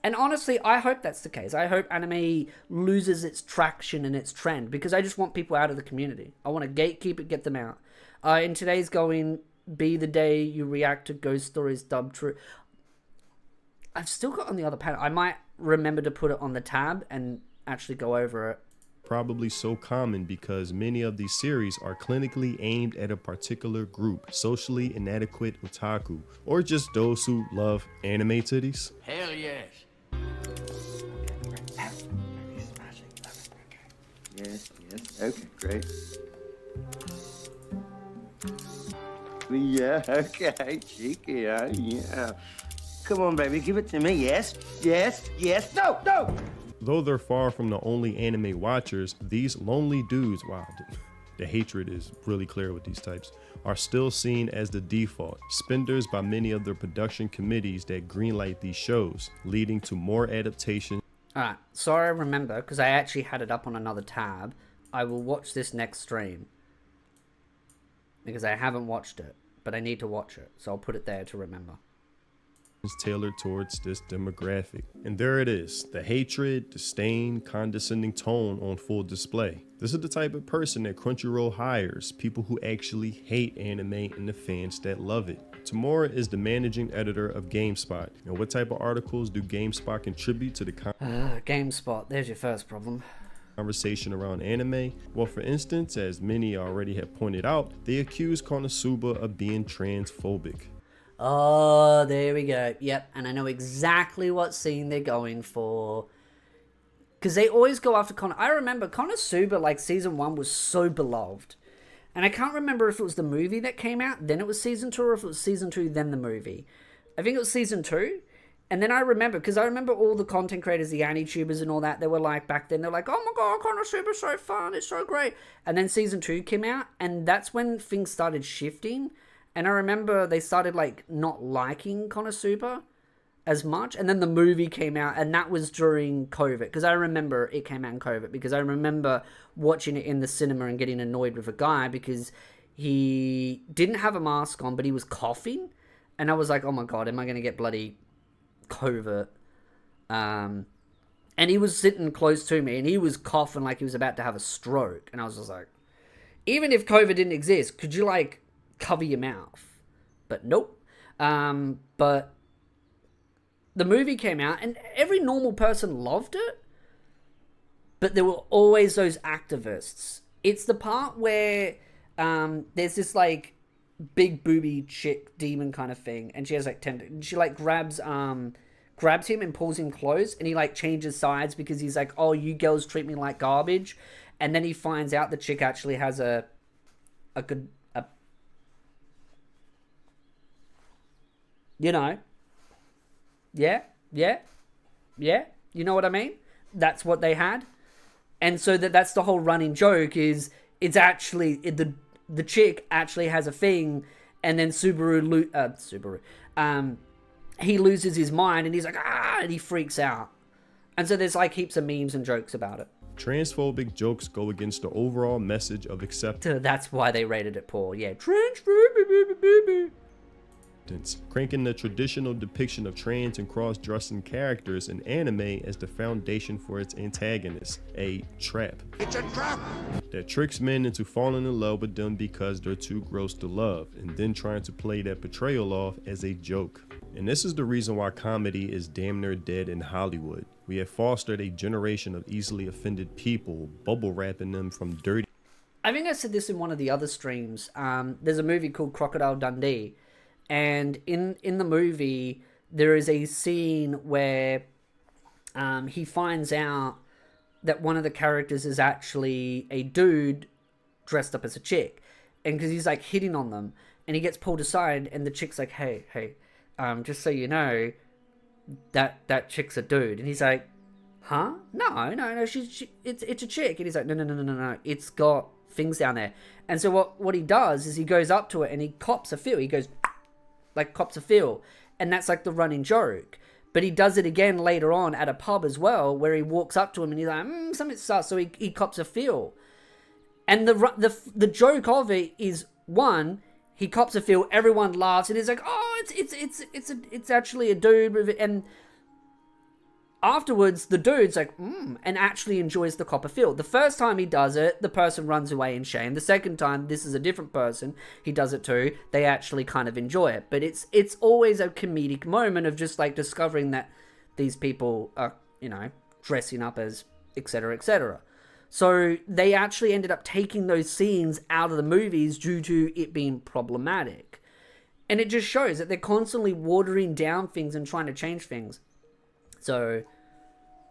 And honestly, I hope that's the case. I hope anime loses its traction and its trend because I just want people out of the community. I want to gatekeep it, get them out. In today's going, be the day you react to ghost stories dubbed true. I've still got on the other panel. I might remember to put it on the tab and actually go over it. Probably so common because many of these series are clinically aimed at a particular group, socially inadequate otaku, or just those who love anime titties. Hell yes. Yes, okay, great. Yeah, okay, cheeky, yeah. Come on, baby, give it to me. Yes, no! Though they're far from the only anime watchers, these lonely dudes, wow, the hatred is really clear with these types, are still seen as the default, spenders by many of the production committees that greenlight these shows, leading to more adaptation. Alright, so I remember, because I actually had it up on another tab, I will watch this next stream. Because I haven't watched it, but I need to watch it, so I'll put it there to remember. Tailored towards this demographic. And there it is, the hatred, disdain, condescending tone on full display. This is the type of person that Crunchyroll hires, people who actually hate anime and the fans that love it. Tamora is the managing editor of GameSpot. And what type of articles do GameSpot contribute to the GameSpot, there's your first problem. Conversation around anime? Well, for instance, as many already have pointed out, they accuse Konosuba of being transphobic. Oh, there we go. Yep, and I know exactly what scene they're going for. Because they always go after I remember Konosuba, like, season 1 was so beloved. And I can't remember if it was the movie that came out, then it was season 2, or if it was season 2, then the movie. I think it was season 2. And then I remember, because I remember all the content creators, the anti-tubers and all that, they were like, back then, they're like, oh my god, Konosuba's so fun, it's so great. And then season 2 came out, and that's when things started shifting. And I remember they started, like, not liking Konosuba as much. And then the movie came out, and that was during COVID. Because I remember it came out in COVID. Because I remember watching it in the cinema and getting annoyed with a guy because he didn't have a mask on, but he was coughing. And I was like, oh my god, am I going to get bloody COVID? And he was sitting close to me, and he was coughing like he was about to have a stroke. And I was just like, even if COVID didn't exist, could you, like, cover your mouth? But nope. But the movie came out and every normal person loved it, but there were always those activists. It's the part where there's this like big booby chick demon kind of thing, and she has like she like grabs him and pulls him close, and he like changes sides because he's like, oh, you girls treat me like garbage. And then he finds out the chick actually has a good, you know, yeah, you know what I mean? That's what they had. And so that's the whole running joke is it's actually, the chick actually has a thing, and then he loses his mind, and he's like, and he freaks out. And so there's like heaps of memes and jokes about it. Transphobic jokes go against the overall message of acceptance. That's why they rated it poor. Yeah, transphobic. Cranking the traditional depiction of trans and cross-dressing characters in anime as the foundation for its antagonist, a trap. It's a trap! That tricks men into falling in love with them because they're too gross to love, and then trying to play that betrayal off as a joke. And this is the reason why comedy is damn near dead in Hollywood. We have fostered a generation of easily offended people, bubble wrapping them from dirty. I think I said this in one of the other streams. There's a movie called Crocodile Dundee. And in the movie, there is a scene where he finds out that one of the characters is actually a dude dressed up as a chick. And because he's like hitting on them. and he gets pulled aside, and the chick's like, hey, just so you know, that chick's a dude. And he's like, huh? No, it's a chick. And he's like, no, it's got things down there. And so what he does is he goes up to it and he cops a feel. He goes, like, cops a feel. And that's like the running joke. But he does it again later on at a pub as well, where he walks up to him and he's like, something sus. So he cops a feel. And the joke of it is, one, he cops a feel, everyone laughs, and he's like, oh, it's actually a dude. And afterwards, the dude's like, and actually enjoys the copper feel. The first time he does it, the person runs away in shame. The second time, this is a different person, he does it too, they actually kind of enjoy it. But it's always a comedic moment of just like discovering that these people are, you know, dressing up as etc, etc. So they actually ended up taking those scenes out of the movies due to it being problematic. And it just shows that they're constantly watering down things and trying to change things. So,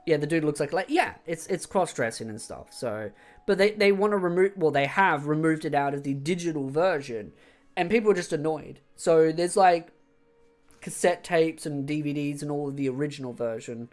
yeah, the dude looks like yeah, it's cross-dressing and stuff. So, but they want to remove, well, they have removed it out of the digital version, and people are just annoyed. So there's like cassette tapes and DVDs and all of the original version.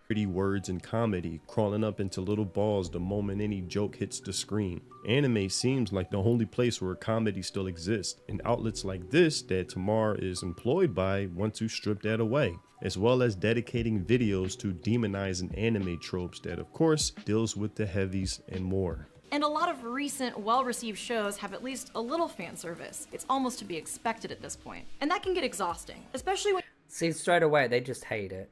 Pretty words and comedy crawling up into little balls the moment any joke hits the screen. Anime seems like the only place where comedy still exists, and outlets like this that Tamar is employed by want to strip that away, as well as dedicating videos to demonizing anime tropes that of course deals with the heavies and more. And a lot of recent, well-received shows have at least a little fan service. It's almost to be expected at this point. And that can get exhausting, especially when See, straight away, they just hate it.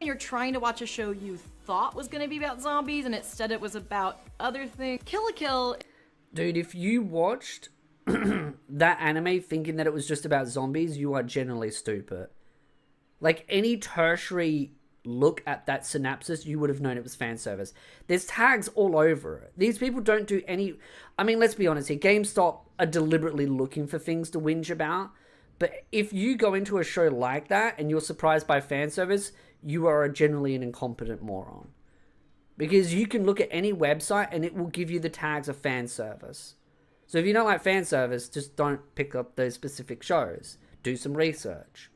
you're trying to watch a show you thought was going to be about zombies and instead it was about other things. Kill la Kill. Dude, if you watched that anime thinking that it was just about zombies, you are generally stupid. Like, any tertiary look at that synopsis, you would have known it was fan service. There's tags all over it. These people don't do any... I mean, let's be honest here. GameStop are deliberately looking for things to whinge about. But if you go into a show like that and you're surprised by fan service, you are generally an incompetent moron. Because you can look at any website and it will give you the tags of fan service. So if you don't like fan service, just don't pick up those specific shows. Do some research.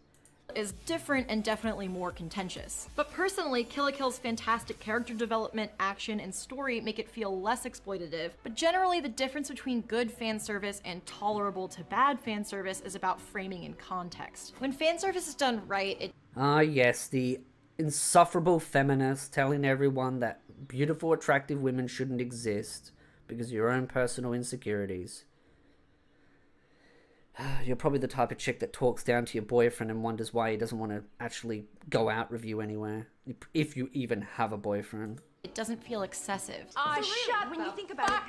Is different and definitely more contentious. But personally, Kill la Kill's fantastic character development, action, and story make it feel less exploitative, but generally the difference between good fan service and tolerable to bad fan service is about framing and context. When fan service is done right, it... Ah yes, the insufferable feminist telling everyone that beautiful, attractive women shouldn't exist because of your own personal insecurities. You're probably the type of chick that talks down to your boyfriend and wonders why he doesn't want to actually go out with you anywhere. If you even have a boyfriend. It doesn't feel excessive. Shut when you think about it.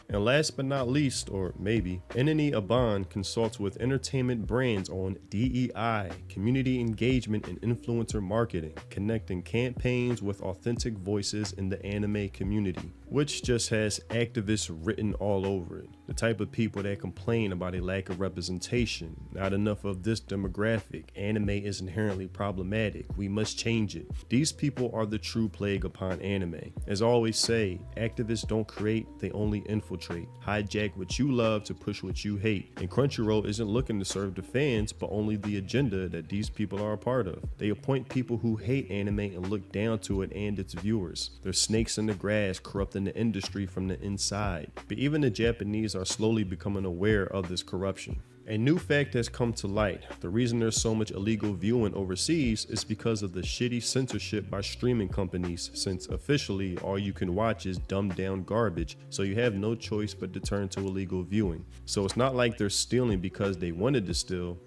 And last but not least, or maybe, Enemy Aban consults with entertainment brands on DEI, community engagement and influencer marketing, connecting campaigns with authentic voices in the anime community, which just has activists written all over it. The type of people that complain about a lack of representation, not enough of this demographic, anime is inherently problematic, we must change it. These people are the true plague upon anime. As I always say, activists don't create, they only infiltrate. Hijack what you love to push what you hate. And Crunchyroll isn't looking to serve the fans, but only the agenda that these people are a part of. They appoint people who hate anime and look down to it and its viewers. They're snakes in the grass, corrupting the industry from the inside. But even the Japanese are slowly becoming aware of this corruption. A new fact has come to light. The reason there's so much illegal viewing overseas is because of the shitty censorship by streaming companies, since officially all you can watch is dumbed down garbage, so you have no choice but to turn to illegal viewing. So it's not like they're stealing because they wanted to steal.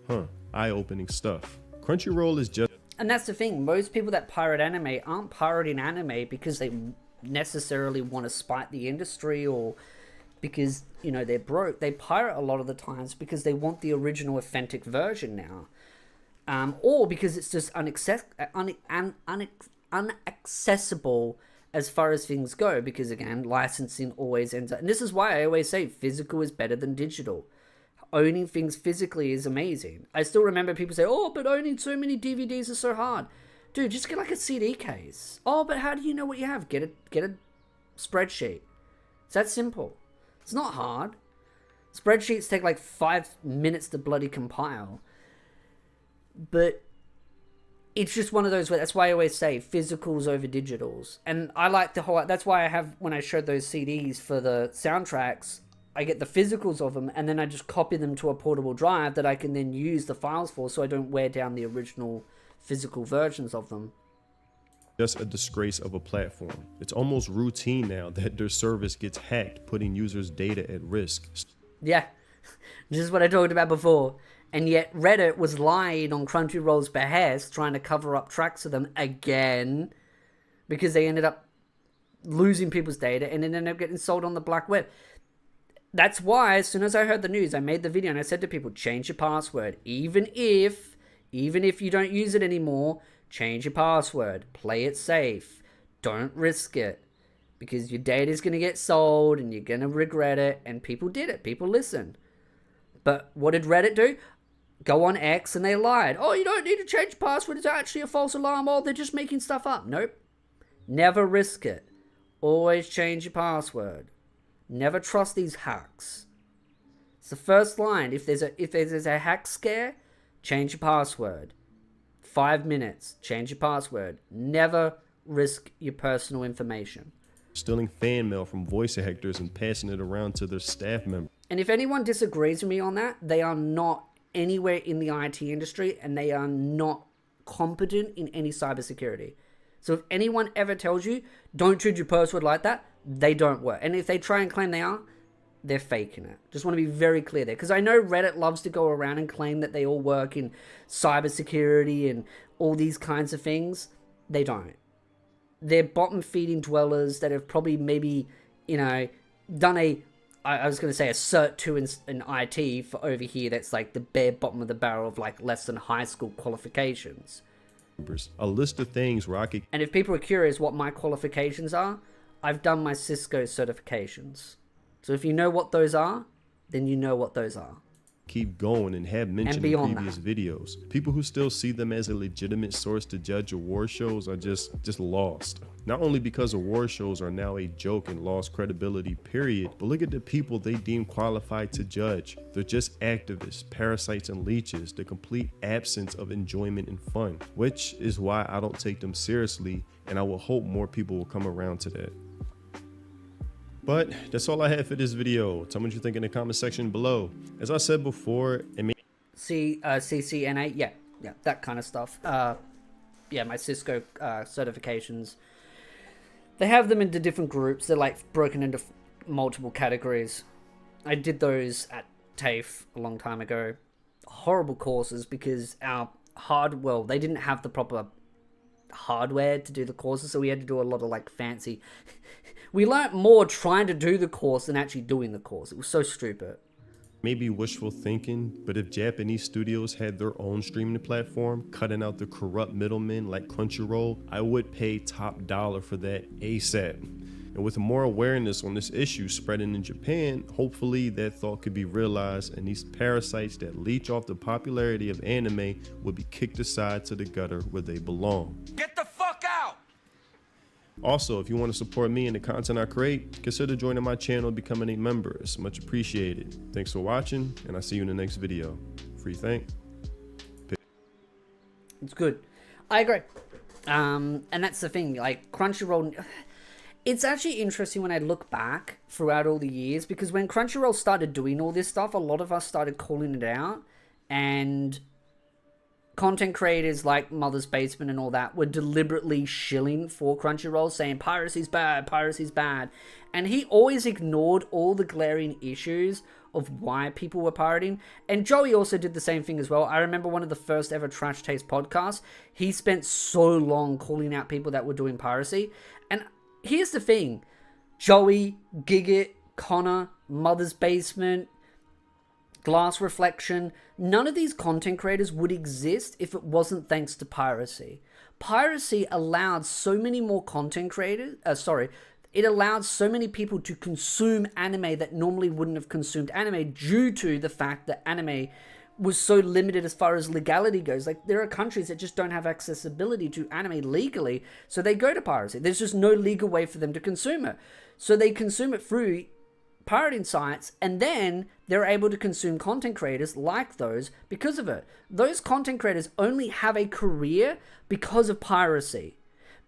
Eye-opening stuff. Crunchyroll is just... And that's the thing, most people that pirate anime aren't pirating anime because they necessarily want to spite the industry or because, you know, they're broke. They pirate a lot of the times because they want the original authentic version now. Or because it's just unaccessible as far as things go. Because, again, licensing always ends up... And this is why I always say physical is better than digital. Owning things physically is amazing. I still remember people say, oh, but owning so many DVDs is so hard. Dude, just get like a CD case. Oh, but how do you know what you have? Get a spreadsheet. It's that simple. It's not hard. Spreadsheets take like 5 minutes to bloody compile. But it's just one of those where, that's why I always say physicals over digitals. And I like the whole, that's why I have, when I showed those CDs for the soundtracks, I get the physicals of them and then I just copy them to a portable drive that I can then use the files for, so I don't wear down the original physical versions of them. Just a disgrace of a platform. It's almost routine now that their service gets hacked, putting users' data at risk. Yeah, this is what I talked about before. And yet Reddit was lying on Crunchyroll's behest, trying to cover up tracks of them again, because they ended up losing people's data and then ended up getting sold on the black web. That's why, as soon as I heard the news, I made the video and I said to people, change your password. Even if you don't use it anymore, change your password. Play it safe. Don't risk it. Because your data is going to get sold and you're going to regret it. And people did it. People listened. But what did Reddit do? Go on X and they lied. Oh, you don't need to change your password. It's actually a false alarm. Oh, they're just making stuff up. Nope. Never risk it. Always change your password. Never trust these hacks. It's the first line. If there's a hack scare, change your password. 5 minutes. Change your password. Never risk your personal information. Stealing fan mail from voice actors and passing it around to their staff members. And if anyone disagrees with me on that, they are not anywhere in the IT industry and they are not competent in any cybersecurity. So if anyone ever tells you, don't change your password like that, they don't work. And if they try and claim they are, they're faking it. Just want to be very clear there. Because I know Reddit loves to go around and claim that they all work in cybersecurity and all these kinds of things. They don't. They're bottom feeding dwellers that have probably maybe, done I was going to say a Cert 2 in IT for over here that's like the bare bottom of the barrel of like less than high school qualifications. A list of things where I could... And if people are curious what my qualifications are, I've done my Cisco certifications. So if you know what those are, then you know what those are. Keep going and have mentioned in previous videos. People who still see them as a legitimate source to judge award shows are just lost. Not only because award shows are now a joke and lost credibility, period, but look at the people they deem qualified to judge. They're just activists, parasites, and leeches, the complete absence of enjoyment and fun, which is why I don't take them seriously, and I will hope more people will come around to that. But that's all I had for this video. Tell me what you think in the comment section below. As I said before, CCNA, yeah, that kind of stuff. Yeah, my Cisco certifications. They have them into different groups. They're like broken into multiple categories. I did those at TAFE a long time ago. Horrible courses because they didn't have the proper hardware to do the courses, so we had to do a lot of like fancy... We learnt more trying to do the course than actually doing the course. It was so stupid. Maybe wishful thinking, but if Japanese studios had their own streaming platform, cutting out the corrupt middlemen like Crunchyroll, I would pay top dollar for that ASAP. And with more awareness on this issue spreading in Japan, hopefully that thought could be realized and these parasites that leech off the popularity of anime would be kicked aside to the gutter where they belong. Get the fuck out! Also, if you want to support me and the content I create, consider joining my channel and becoming a member. It's much appreciated. Thanks for watching, and I'll see you in the next video. Free think. It's good. I agree. And that's the thing, like Crunchyroll... It's actually interesting when I look back throughout all the years, because when Crunchyroll started doing all this stuff, a lot of us started calling it out, and content creators like Mother's Basement and all that were deliberately shilling for Crunchyroll, saying piracy's bad, piracy's bad. And he always ignored all the glaring issues of why people were pirating. And Joey also did the same thing as well. I remember one of the first ever Trash Taste podcasts, he spent so long calling out people that were doing piracy. And here's the thing, Joey, Gigit, Connor, Mother's Basement, Glass Reflection, none of these content creators would exist if it wasn't thanks to piracy. Piracy allowed so many more content creators, it allowed so many people to consume anime that normally wouldn't have consumed anime due to the fact that anime was so limited as far as legality goes. Like, there are countries that just don't have accessibility to anime legally, so they go to piracy. There's just no legal way for them to consume it. So they consume it through pirating sites, and then they're able to consume content creators like those because of it. Those content creators only have a career because of piracy.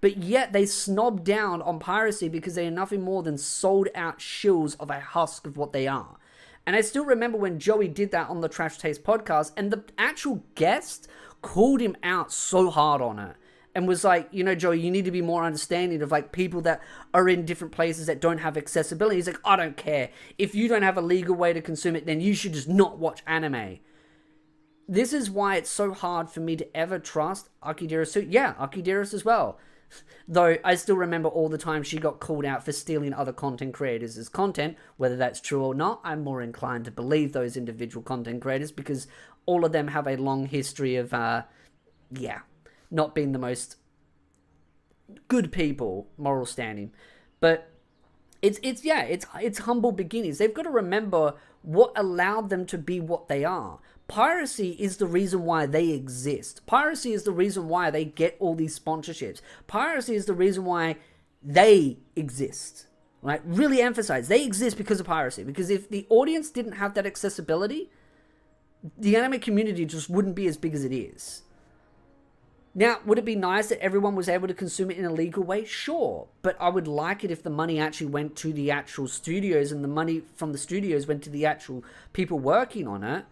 But yet they snob down on piracy because they are nothing more than sold out shills of a husk of what they are. And I still remember when Joey did that on the Trash Taste podcast, and the actual guest called him out so hard on it. And was like, you know, Joey, you need to be more understanding of like people that are in different places that don't have accessibility. He's like, I don't care. If you don't have a legal way to consume it, then you should just not watch anime. This is why it's so hard for me to ever trust Akideris. Yeah, Akideris as well. Though I still remember all the time she got called out for stealing other content creators' content. Whether that's true or not, I'm more inclined to believe those individual content creators because all of them have a long history of, not being the most good people, moral standing. But it's humble beginnings. They've got to remember what allowed them to be what they are. Piracy is the reason why they exist. Piracy is the reason why they get all these sponsorships. Piracy is the reason why they exist. Right? Really emphasize, they exist because of piracy. Because if the audience didn't have that accessibility, the anime community just wouldn't be as big as it is. Now, would it be nice that everyone was able to consume it in a legal way? Sure. But I would like it if the money actually went to the actual studios and the money from the studios went to the actual people working on it.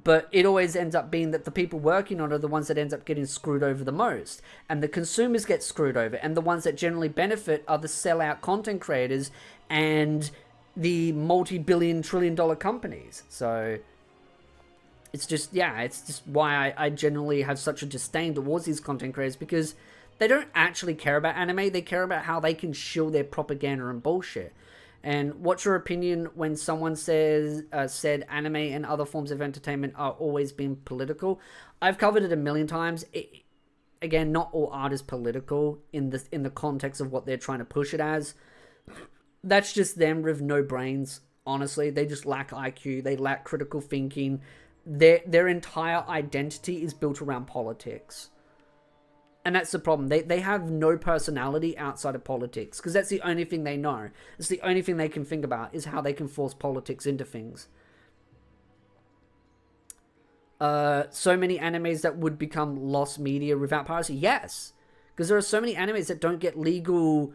But it always ends up being that the people working on it are the ones that ends up getting screwed over the most. And the consumers get screwed over. And the ones that generally benefit are the sellout content creators and the multi-billion, trillion-dollar companies. So it's just why I generally have such a disdain towards these content creators, because they don't actually care about anime. They care about how they can shill their propaganda and bullshit. And what's your opinion when someone said anime and other forms of entertainment are always being political? I've covered it a million times. Again, not all art is political in the context of what they're trying to push it as. That's just them with no brains, honestly. They just lack IQ. They lack critical thinking. Their entire identity is built around politics. And that's the problem. They have no personality outside of politics, because that's the only thing they know. It's the only thing they can think about is how they can force politics into things. So many animes that would become lost media without piracy. Yes, because there are so many animes that don't get legal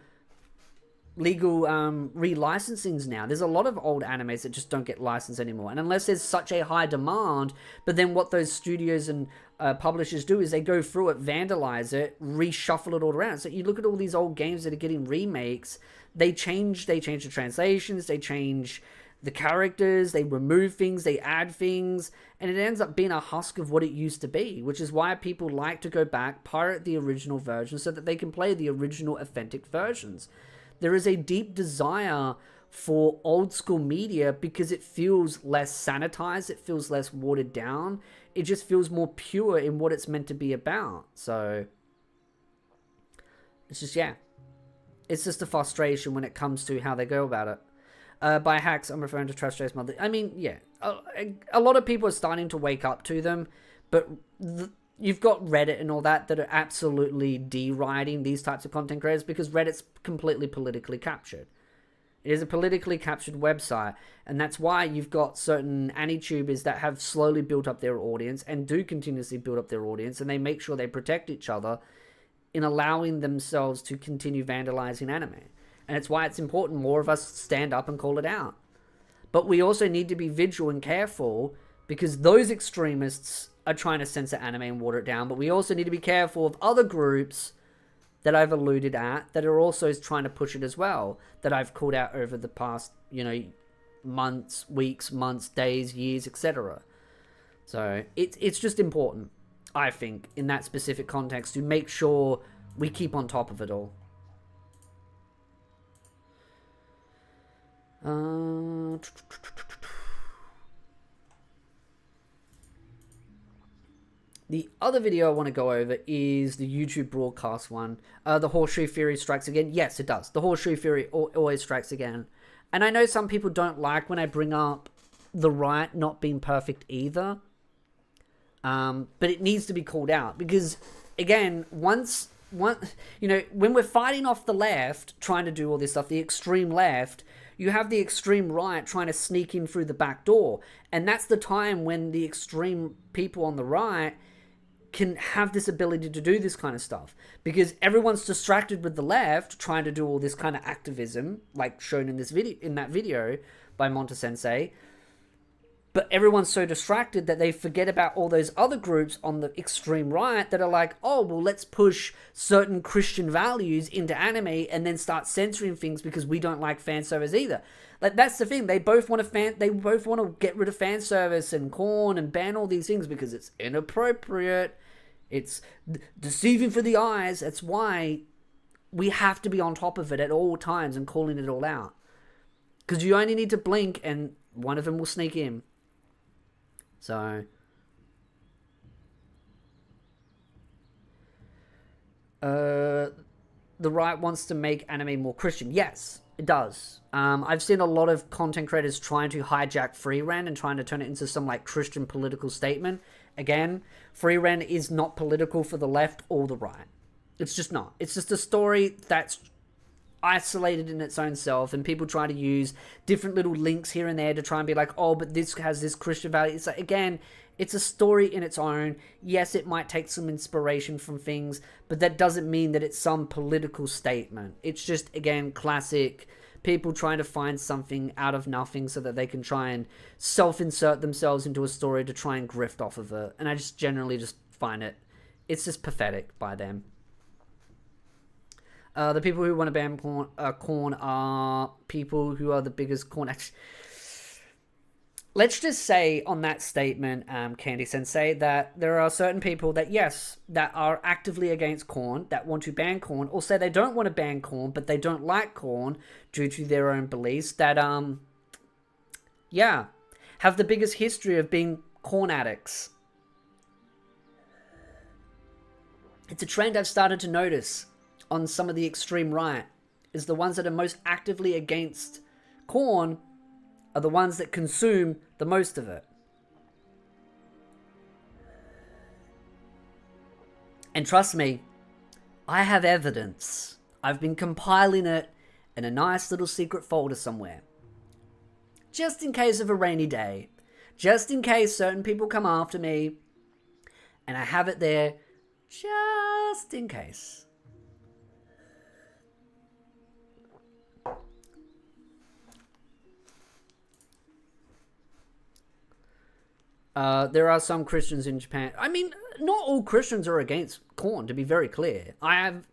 relicensings now. There's a lot of old animes that just don't get licensed anymore, and unless there's such a high demand. But then what those studios and publishers do is they go through it, vandalize it, reshuffle it all around. So you look at all these old games that are getting remakes, they change the translations, they change the characters, they remove things, they add things, and it ends up being a husk of what it used to be, which is why people like to go back, pirate the original version so that they can play the original authentic versions. There is a deep desire for old school media because it feels less sanitized, it feels less watered down, it just feels more pure in what it's meant to be about. So it's just, it's just a frustration when it comes to how they go about it. By hacks, I'm referring to Trash Jay's mother. I mean, a lot of people are starting to wake up to them, but you've got Reddit and all that are absolutely deriding these types of content creators because Reddit's completely politically captured. It is a politically captured website, and that's why you've got certain anti-tubers that have slowly built up their audience and do continuously build up their audience, and they make sure they protect each other in allowing themselves to continue vandalizing anime. And it's why it's important more of us stand up and call it out. But we also need to be vigilant and careful, because those extremists are trying to censor anime and water it down. But we also need to be careful of other groups that I've alluded at that are also trying to push it as well, that I've called out over the past, months, weeks, months, days, years, etc. So it's just important, I think, in that specific context, to make sure we keep on top of it all. The other video I want to go over is the YouTube broadcast one. The horseshoe theory strikes again. Yes, it does. The horseshoe theory always strikes again. And I know some people don't like when I bring up the right not being perfect either. But it needs to be called out. Because, again, when we're fighting off the left, trying to do all this stuff, the extreme left, you have the extreme right trying to sneak in through the back door. And that's the time when the extreme people on the right can have this ability to do this kind of stuff, because everyone's distracted with the left trying to do all this kind of activism, like shown in this video, in that video by Mon Sensei. But everyone's so distracted that they forget about all those other groups on the extreme right that are like, oh, well, let's push certain Christian values into anime and then start censoring things because we don't like fan service either. Like, that's the thing. They both want to get rid of fan service and corn and ban all these things because it's inappropriate. It's deceiving for the eyes. That's why we have to be on top of it at all times and calling it all out. Because you only need to blink and one of them will sneak in. So, the right wants to make anime more Christian. Yes, it does. I've seen a lot of content creators trying to hijack Free Ren and trying to turn it into some like Christian political statement. Again, Free Ren is not political for the left or the right. It's just not. It's just a story that's isolated in its own self, and people try to use different little links here and there to try and be like, oh, but this has this Christian value. It's like, again, it's a story in its own. Yes, it might take some inspiration from things, but that doesn't mean that it's some political statement. It's just, again, classic people trying to find something out of nothing so that they can try and self-insert themselves into a story to try and grift off of it. And I just generally just find it's just pathetic by them. The people who want to ban corn are people who are the biggest corn. Let's just say on that statement, Candy Sensei, that there are certain people that, yes, that are actively against corn, that want to ban corn, or say they don't want to ban corn, but they don't like corn due to their own beliefs, that, yeah, have the biggest history of being corn addicts. It's a trend I've started to notice on some of the extreme right, is the ones that are most actively against corn are the ones that consume the most of it. And trust me, I have evidence. I've been compiling it in a nice little secret folder somewhere. Just in case of a rainy day. Just in case certain people come after me. And I have it there just in case. There are some Christians in Japan. I mean, not all Christians are against corn, to be very clear. I have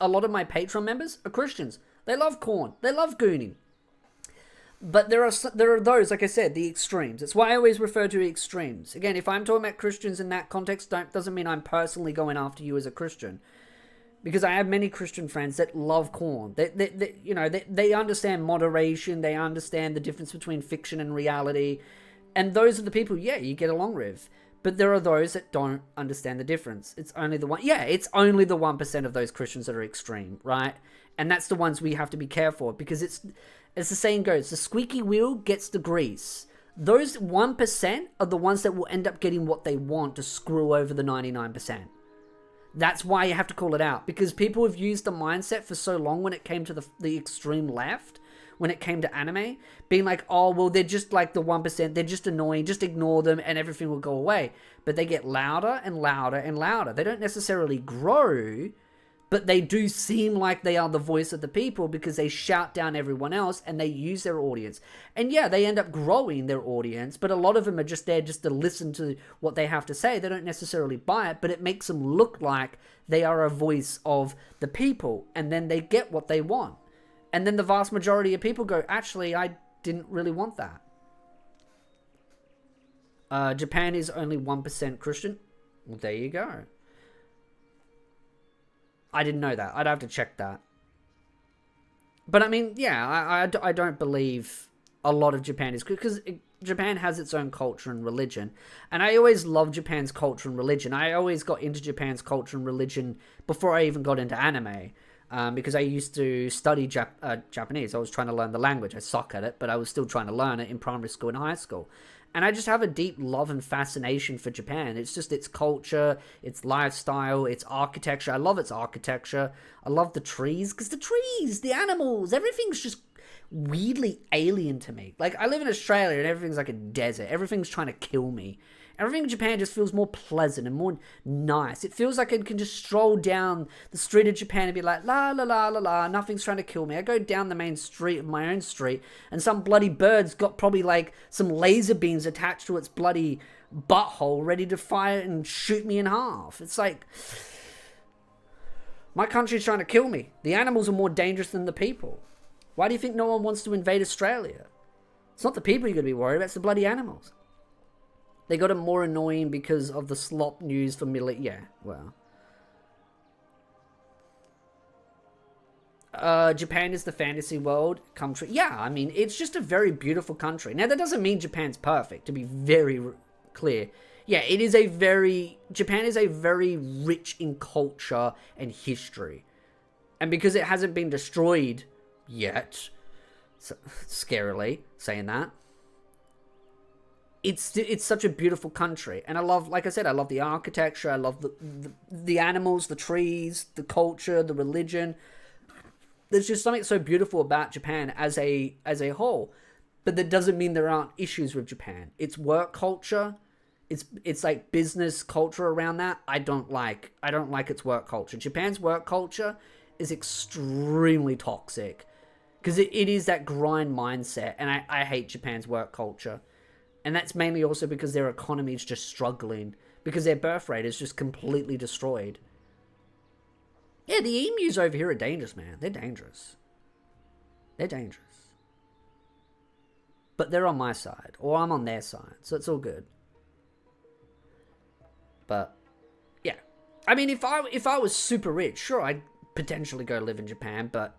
a lot of my Patreon members are Christians. They love corn. They love gooning. But there are those, like I said, the extremes. That's why I always refer to extremes. Again, if I'm talking about Christians in that context, doesn't mean I'm personally going after you as a Christian. Because I have many Christian friends that love corn. They understand moderation. They understand the difference between fiction and reality. And those are the people, yeah, you get along with. But there are those that don't understand the difference. It's only the 1% of those Christians that are extreme, right? And that's the ones we have to be careful of, because it's, as the saying goes, the squeaky wheel gets the grease. Those 1% are the ones that will end up getting what they want to screw over the 99%. That's why you have to call it out, because people have used the mindset for so long when it came to the extreme left, when it came to anime, being like, oh, well, they're just like the 1%, they're just annoying, just ignore them and everything will go away. But they get louder and louder and louder. They don't necessarily grow, but they do seem like they are the voice of the people because they shout down everyone else and they use their audience. And yeah, they end up growing their audience, but a lot of them are just there just to listen to what they have to say. They don't necessarily buy it, but it makes them look like they are a voice of the people, and then they get what they want. And then the vast majority of people go, actually, I didn't really want that. Japan is only 1% Christian. Well, there you go. I didn't know that. I'd have to check that. But I mean, yeah, I don't believe a lot of Japan is, because Japan has its own culture and religion. And I always loved Japan's culture and religion. I always got into Japan's culture and religion before I even got into anime. Because I used to study Japanese. I was trying to learn the language. I suck at it, but I was still trying to learn it in primary school and high school. And I just have a deep love and fascination for Japan. It's just its culture, its lifestyle, its architecture. I love its architecture. I love the trees, because the trees, the animals, everything's just weirdly alien to me. Like, I live in Australia and everything's like a desert. Everything's trying to kill me. Everything in Japan just feels more pleasant and more nice. It feels like I can just stroll down the street of Japan and be like, la la la la la, nothing's trying to kill me. I go down the main street of my own street and some bloody bird's got probably like some laser beams attached to its bloody butthole ready to fire and shoot me in half. It's like, my country's trying to kill me. The animals are more dangerous than the people. Why do you think no one wants to invade Australia? It's not the people you're going to be worried about, it's the bloody animals. They got it more annoying because of the slop news for Middle East. Yeah, well. Japan is the fantasy world country. Yeah, I mean, it's just a very beautiful country. Now, that doesn't mean Japan's perfect, to be very clear. Yeah, it is a very... Japan is a very rich in culture and history. And because it hasn't been destroyed yet, so, scarily saying that, it's such a beautiful country, and I love, like I said, I love the architecture, I love the animals, the trees, the culture, the religion. There's just something so beautiful about Japan as a whole, but that doesn't mean there aren't issues with Japan. It's work culture, it's like business culture around that. I don't like its work culture. Japan's work culture is extremely toxic because it is that grind mindset, and I hate Japan's work culture. And that's mainly also because their economy is just struggling. Because their birth rate is just completely destroyed. Yeah, the emus over here are dangerous, man. They're dangerous. They're dangerous. But they're on my side. Or I'm on their side. So it's all good. But, yeah. I mean, if I was super rich, sure, I'd potentially go live in Japan. But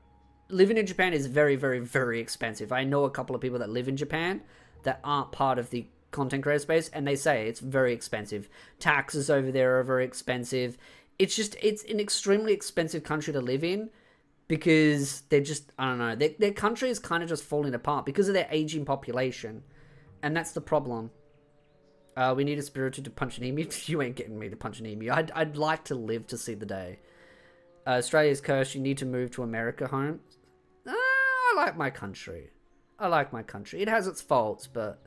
living in Japan is very, very, very expensive. I know a couple of people that live in Japan that aren't part of the content creator space, and they say it's very expensive. Taxes over there are very expensive. It's an extremely expensive country to live in because they're just, I don't know, their country is kind of just falling apart because of their aging population, and that's the problem. We need a spirited to punch an emu. You ain't getting me to punch an emu. I'd like to live to see the day. Australia's cursed. You need to move to America home. I like my country. I like my country. It has its faults, but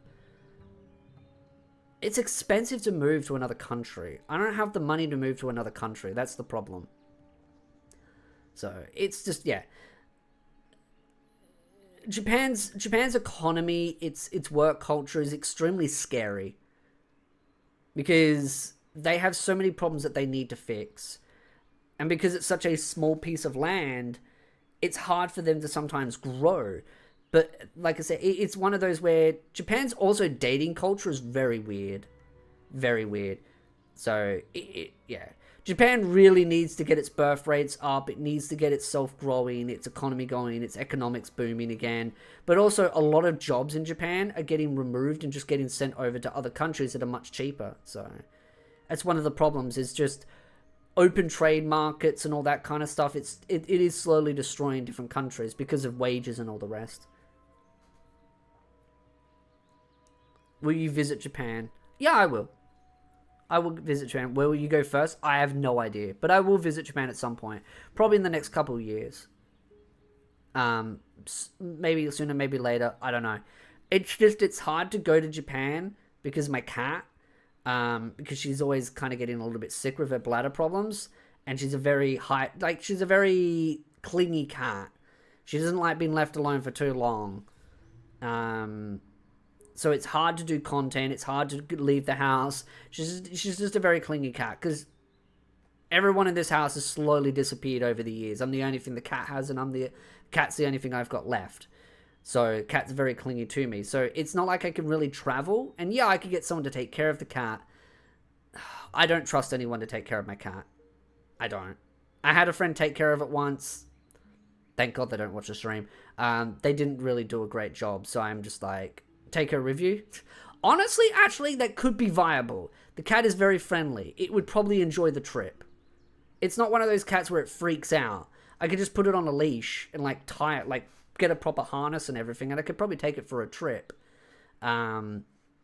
it's expensive to move to another country. I don't have the money to move to another country. That's the problem. So, it's just, yeah. Japan's economy, its work culture is extremely scary. Because they have so many problems that they need to fix. And because it's such a small piece of land, it's hard for them to sometimes grow. But, like I said, it's one of those where Japan's also dating culture is very weird. Very weird. So, yeah. Japan really needs to get its birth rates up. It needs to get itself growing, its economy going, its economics booming again. But also, a lot of jobs in Japan are getting removed and just getting sent over to other countries that are much cheaper. So, that's one of the problems, is just open trade markets and all that kind of stuff. It is slowly destroying different countries because of wages and all the rest. Will you visit Japan? Yeah, I will. I will visit Japan. Where will you go first? I have no idea. But I will visit Japan at some point. Probably in the next couple of years. Maybe sooner, maybe later. I don't know. It's hard to go to Japan because of my cat. Because she's always kind of getting a little bit sick with her bladder problems. And she's a very she's a very clingy cat. She doesn't like being left alone for too long. So it's hard to do content. It's hard to leave the house. She's just a very clingy cat. Because everyone in this house has slowly disappeared over the years. I'm the only thing the cat has, and cat's the only thing I've got left. So cat's very clingy to me. So it's not like I can really travel. And yeah, I could get someone to take care of the cat. I don't trust anyone to take care of my cat. I don't. I had a friend take care of it once. Thank God they don't watch the stream. They didn't really do a great job. So I'm just like, take a review. Honestly, actually, that could be viable. The cat is very friendly. It would probably enjoy the trip. It's not one of those cats where it freaks out. I could just put it on a leash and like tie it, like get a proper harness and everything, and I could probably take it for a trip.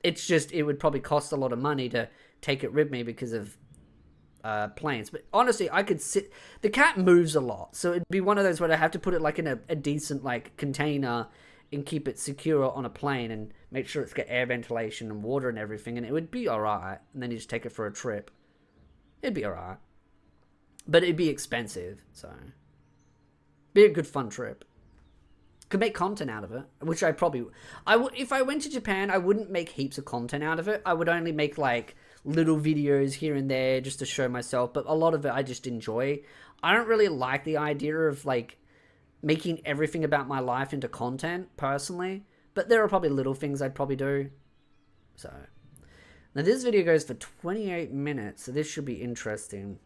It's just, it would probably cost a lot of money to take it with me because of planes. But honestly, I could sit... The cat moves a lot, so it'd be one of those where I have to put it like in a decent like container and keep it secure on a plane and make sure it's got air ventilation and water and everything, and it would be alright. And then you just take it for a trip. It'd be alright. But it'd be expensive, so... Be a good fun trip. Could make content out of it, which I probably... if I went to Japan, I wouldn't make heaps of content out of it. I would only make like little videos here and there just to show myself, but a lot of it I just enjoy. I don't really like the idea of like making everything about my life into content personally, but there are probably little things I'd probably do. So now this video goes for 28 minutes, so this should be interesting.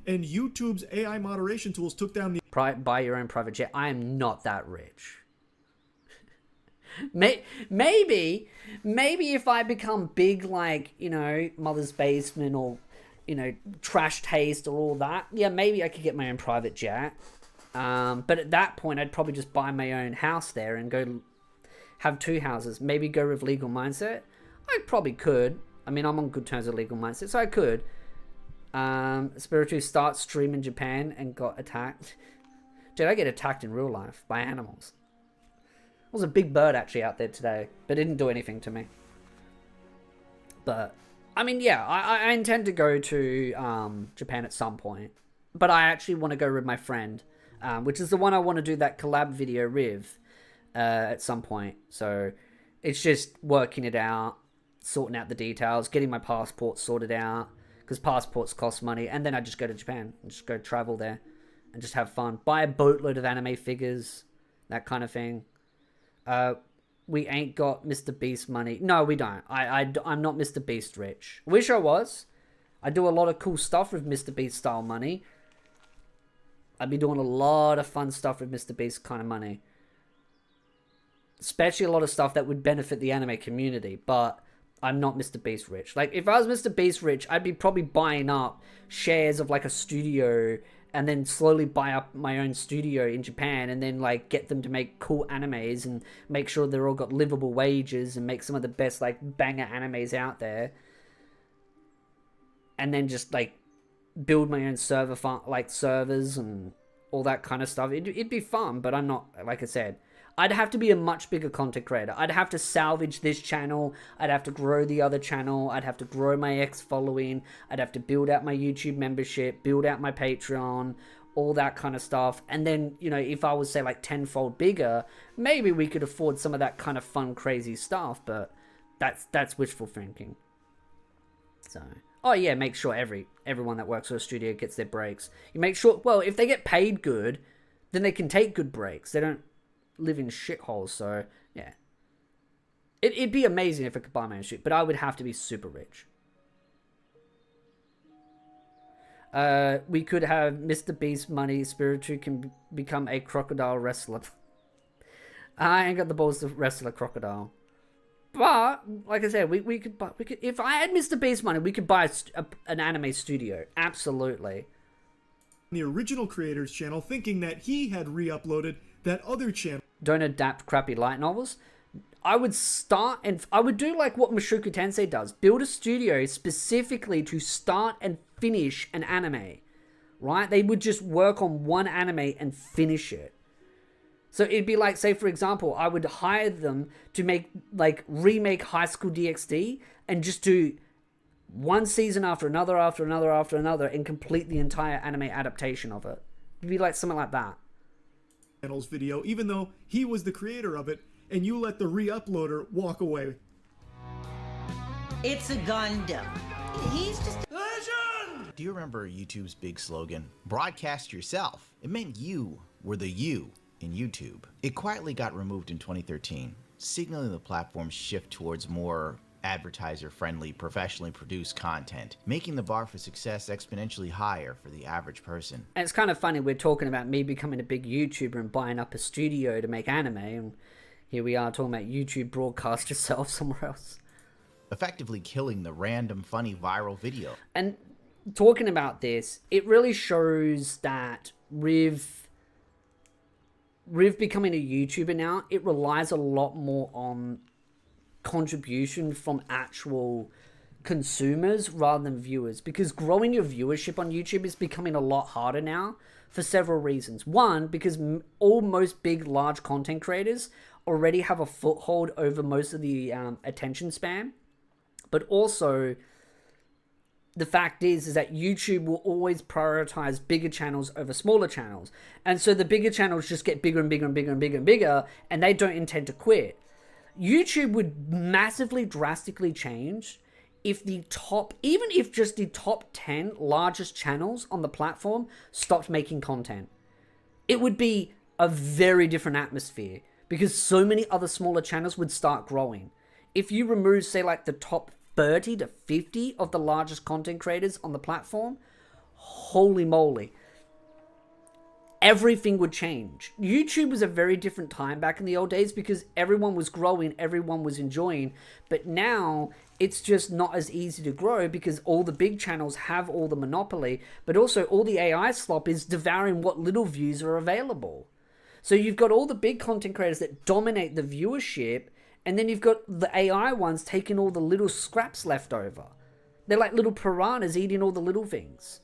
And YouTube's AI moderation tools took down the... Buy your own private jet. I am not that rich. Maybe if I become big, like, you know, Mother's Basement or, you know, Trash Taste or all that, yeah, maybe I could get my own private jet. But at that point, I'd probably just buy my own house there and go have 2 houses. Maybe go with Legal Mindset. I probably could. I mean, I'm on good terms with Legal Mindset, so I could. Spiritu starts stream in Japan and got attacked. Dude, I get attacked in real life by animals. There was a big bird actually out there today, but it didn't do anything to me. But, I mean, yeah, I intend to go to Japan at some point. But I actually want to go with my friend, which is the one I want to do that collab video with at some point. So, it's just working it out, sorting out the details, getting my passport sorted out. Because passports cost money, and then I just go to Japan and just go travel there and just have fun. Buy a boatload of anime figures, that kind of thing. We ain't got Mr. Beast money. No, we don't. I'm not Mr. Beast rich. Wish I was. I do a lot of cool stuff with Mr. Beast style money. I'd be doing a lot of fun stuff with Mr. Beast kind of money. Especially a lot of stuff that would benefit the anime community, but... I'm not Mr. Beast rich. Like, if I was Mr. Beast rich, I'd be probably buying up shares of, like, a studio and then slowly buy up my own studio in Japan and then, like, get them to make cool animes and make sure they're all got livable wages and make some of the best, like, banger animes out there. And then just, like, build my own servers and all that kind of stuff. It'd be fun, but I'm not, like I said... I'd have to be a much bigger content creator. I'd have to salvage this channel. I'd have to grow the other channel. I'd have to grow my X following. I'd have to build out my YouTube membership, build out my Patreon, all that kind of stuff. And then, you know, if I was, say, like, tenfold bigger, maybe we could afford some of that kind of fun, crazy stuff. But that's wishful thinking. So, oh yeah, make sure everyone that works for a studio gets their breaks. You make sure, well, if they get paid good, then they can take good breaks. They don't live in shitholes, so yeah. It'd be amazing if I could buy my own shit, but I would have to be super rich. We could have Mr. Beast money. Spiritu can become a crocodile wrestler. I ain't got the balls to wrestle a crocodile. But, like I said, we could if I had Mr. Beast money, we could buy an anime studio. Absolutely. The original creator's channel, thinking that he had re-uploaded that other channel. Don't adapt crappy light novels. I would start and I would do like what Mushoku Tensei does. Build a studio specifically to start and finish an anime. Right? They would just work on one anime and finish it. So it'd be like, say for example, I would hire them to remake High School DxD and just do one season after another and complete the entire anime adaptation of it. It'd be like something like that. Channel's video, even though he was the creator of it, and you let the re-uploader walk away. It's a Gundam. He's just legend! Do you remember YouTube's big slogan? Broadcast yourself. It meant you were the you in YouTube. It quietly got removed in 2013, signaling the platform's shift towards more advertiser-friendly, professionally produced content, making the bar for success exponentially higher for the average person. And it's kind of funny, we're talking about me becoming a big YouTuber and buying up a studio to make anime, and here we are talking about YouTube broadcast yourself somewhere else. Effectively killing the random funny viral video. And talking about this, it really shows that Riv becoming a YouTuber now, it relies a lot more on contribution from actual consumers rather than viewers, because growing your viewership on YouTube is becoming a lot harder now for several reasons. One, because most big, large content creators already have a foothold over most of the attention span. But also, the fact is that YouTube will always prioritize bigger channels over smaller channels. And so the bigger channels just get bigger and bigger and bigger and bigger and bigger, and they don't intend to quit. YouTube would massively, drastically change if even if just the top 10 largest channels on the platform stopped making content. It would be a very different atmosphere, because so many other smaller channels would start growing. If you remove, say, like the top 30 to 50 of the largest content creators on the platform, holy moly, everything would change. YouTube was a very different time back in the old days, because everyone was growing, everyone was enjoying. But now it's just not as easy to grow, because all the big channels have all the monopoly, but also all the AI slop is devouring what little views are available. So you've got all the big content creators that dominate the viewership, and then you've got the AI ones taking all the little scraps left over. They're like little piranhas eating all the little things.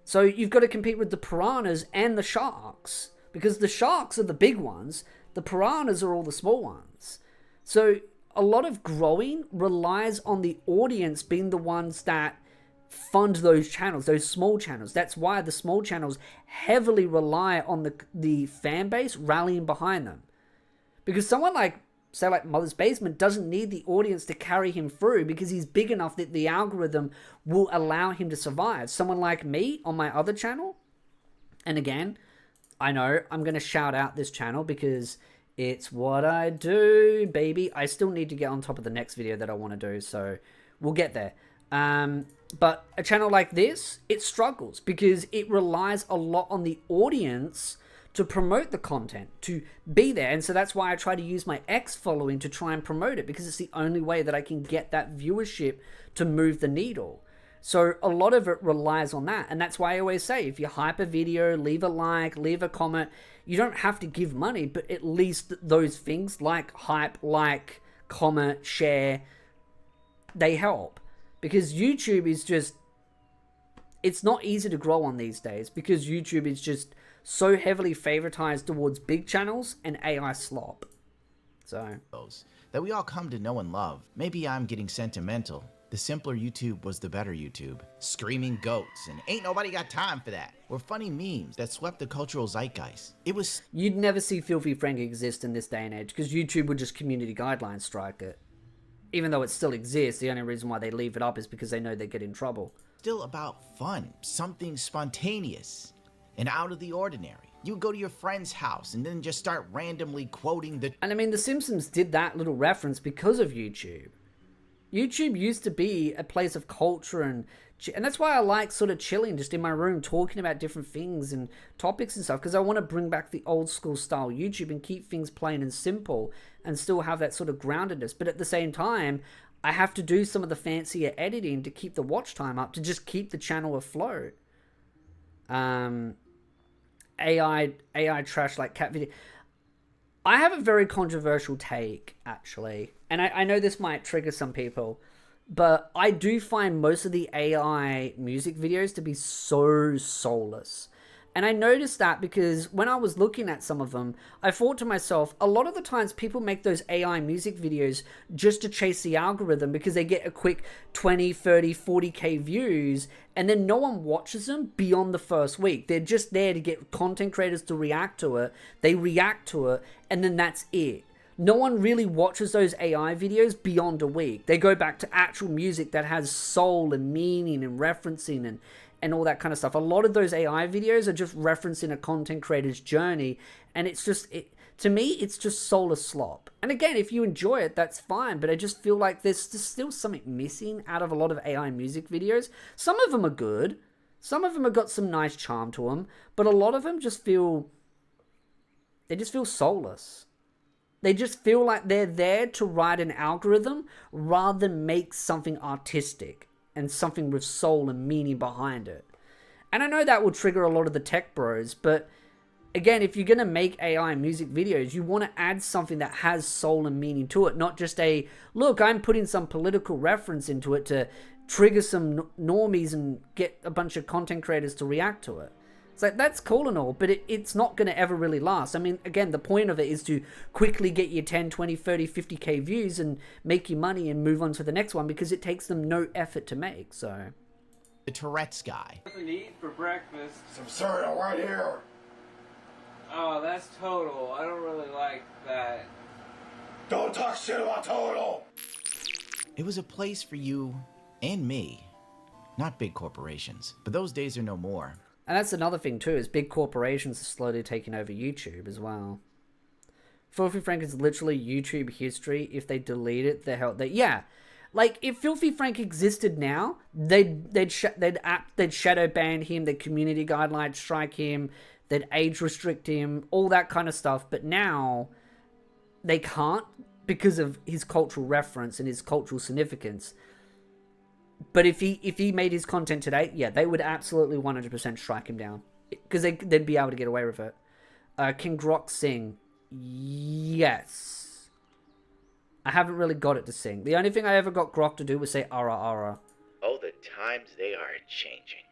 So you've got to compete with the piranhas and the sharks, because the sharks are the big ones, the piranhas are all the small ones. So a lot of growing relies on the audience being the ones that fund those channels, those small channels. That's why the small channels heavily rely on the fan base rallying behind them. Because someone like, say, like Mother's Basement doesn't need the audience to carry him through, because he's big enough that the algorithm will allow him to survive. Someone like me on my other channel, and again, I know I'm going to shout out this channel because it's what I do, baby. I still need to get on top of the next video that I want to do, so we'll get there. But a channel like this, it struggles because it relies a lot on the audience to promote the content, to be there. And so that's why I try to use my X following to try and promote it, because it's the only way that I can get that viewership to move the needle. So a lot of it relies on that. And that's why I always say, if you hype a video, leave a like, leave a comment. You don't have to give money, but at least those things like hype, like, comment, share, they help. Because YouTube is just, it's not easy to grow on these days, because YouTube is just so heavily favoritized towards big channels and AI slop. So that we all come to know and love. Maybe I'm getting sentimental. The simpler YouTube was the better YouTube. Screaming goats and ain't nobody got time for that. Or funny memes that swept the cultural zeitgeist. It was... You'd never see Filthy Frank exist in this day and age, because YouTube would just community guidelines strike it. Even though it still exists, the only reason why they leave it up is because they know they get in trouble. Still about fun, something spontaneous and out of the ordinary. You go to your friend's house and then just start randomly quoting the... And I mean, The Simpsons did that little reference because of YouTube. YouTube used to be a place of culture, and that's why I like sort of chilling just in my room, talking about different things and topics and stuff, because I want to bring back the old school style YouTube and keep things plain and simple and still have that sort of groundedness. But at the same time, I have to do some of the fancier editing to keep the watch time up, to just keep the channel afloat. AI trash like cat video. I have a very controversial take, actually, and I know this might trigger some people, but I do find most of the AI music videos to be so soulless. And I noticed that because when I was looking at some of them, I thought to myself, a lot of the times people make those AI music videos just to chase the algorithm, because they get a quick 20, 30, 40k views, and then no one watches them beyond the first week. They're just there to get content creators to react to it. They react to it, and then that's it. No one really watches those AI videos beyond a week. They go back to actual music that has soul and meaning and referencing and all that kind of stuff. A lot of those AI videos are just referencing a content creator's journey, and it's just, to me, it's just soulless slop. And again, if you enjoy it, that's fine, but I just feel like there's just still something missing out of a lot of AI music videos. Some of them are good, some of them have got some nice charm to them, but a lot of them just feel, they just feel soulless. They just feel like they're there to ride an algorithm rather than make something artistic and something with soul and meaning behind it. And I know that will trigger a lot of the tech bros, but again, if you're going to make AI music videos, you want to add something that has soul and meaning to it, not just a, look, I'm putting some political reference into it to trigger some normies and get a bunch of content creators to react to it. It's like, that's cool and all, but it's not going to ever really last. I mean, again, the point of it is to quickly get your 10, 20, 30, 50k views and make your money and move on to the next one, because it takes them no effort to make, so. The Tourette's guy. Something to eat for breakfast. Some cereal right here. Oh, that's Total. I don't really like that. Don't talk shit about Total. It was a place for you and me. Not big corporations, but those days are no more. And that's another thing too, is big corporations are slowly taking over YouTube as well. Filthy Frank is literally YouTube history. If they delete it, yeah. Like, if Filthy Frank existed now, they'd shadow ban him, they'd community guidelines strike him, they'd age restrict him, all that kind of stuff. But now they can't, because of his cultural reference and his cultural significance. But if he made his content today, yeah, they would absolutely 100% strike him down, because they'd be able to get away with it. Can Grok sing? Yes. I haven't really got it to sing. The only thing I ever got Grok to do was say ara ara. Oh, the times they are changing.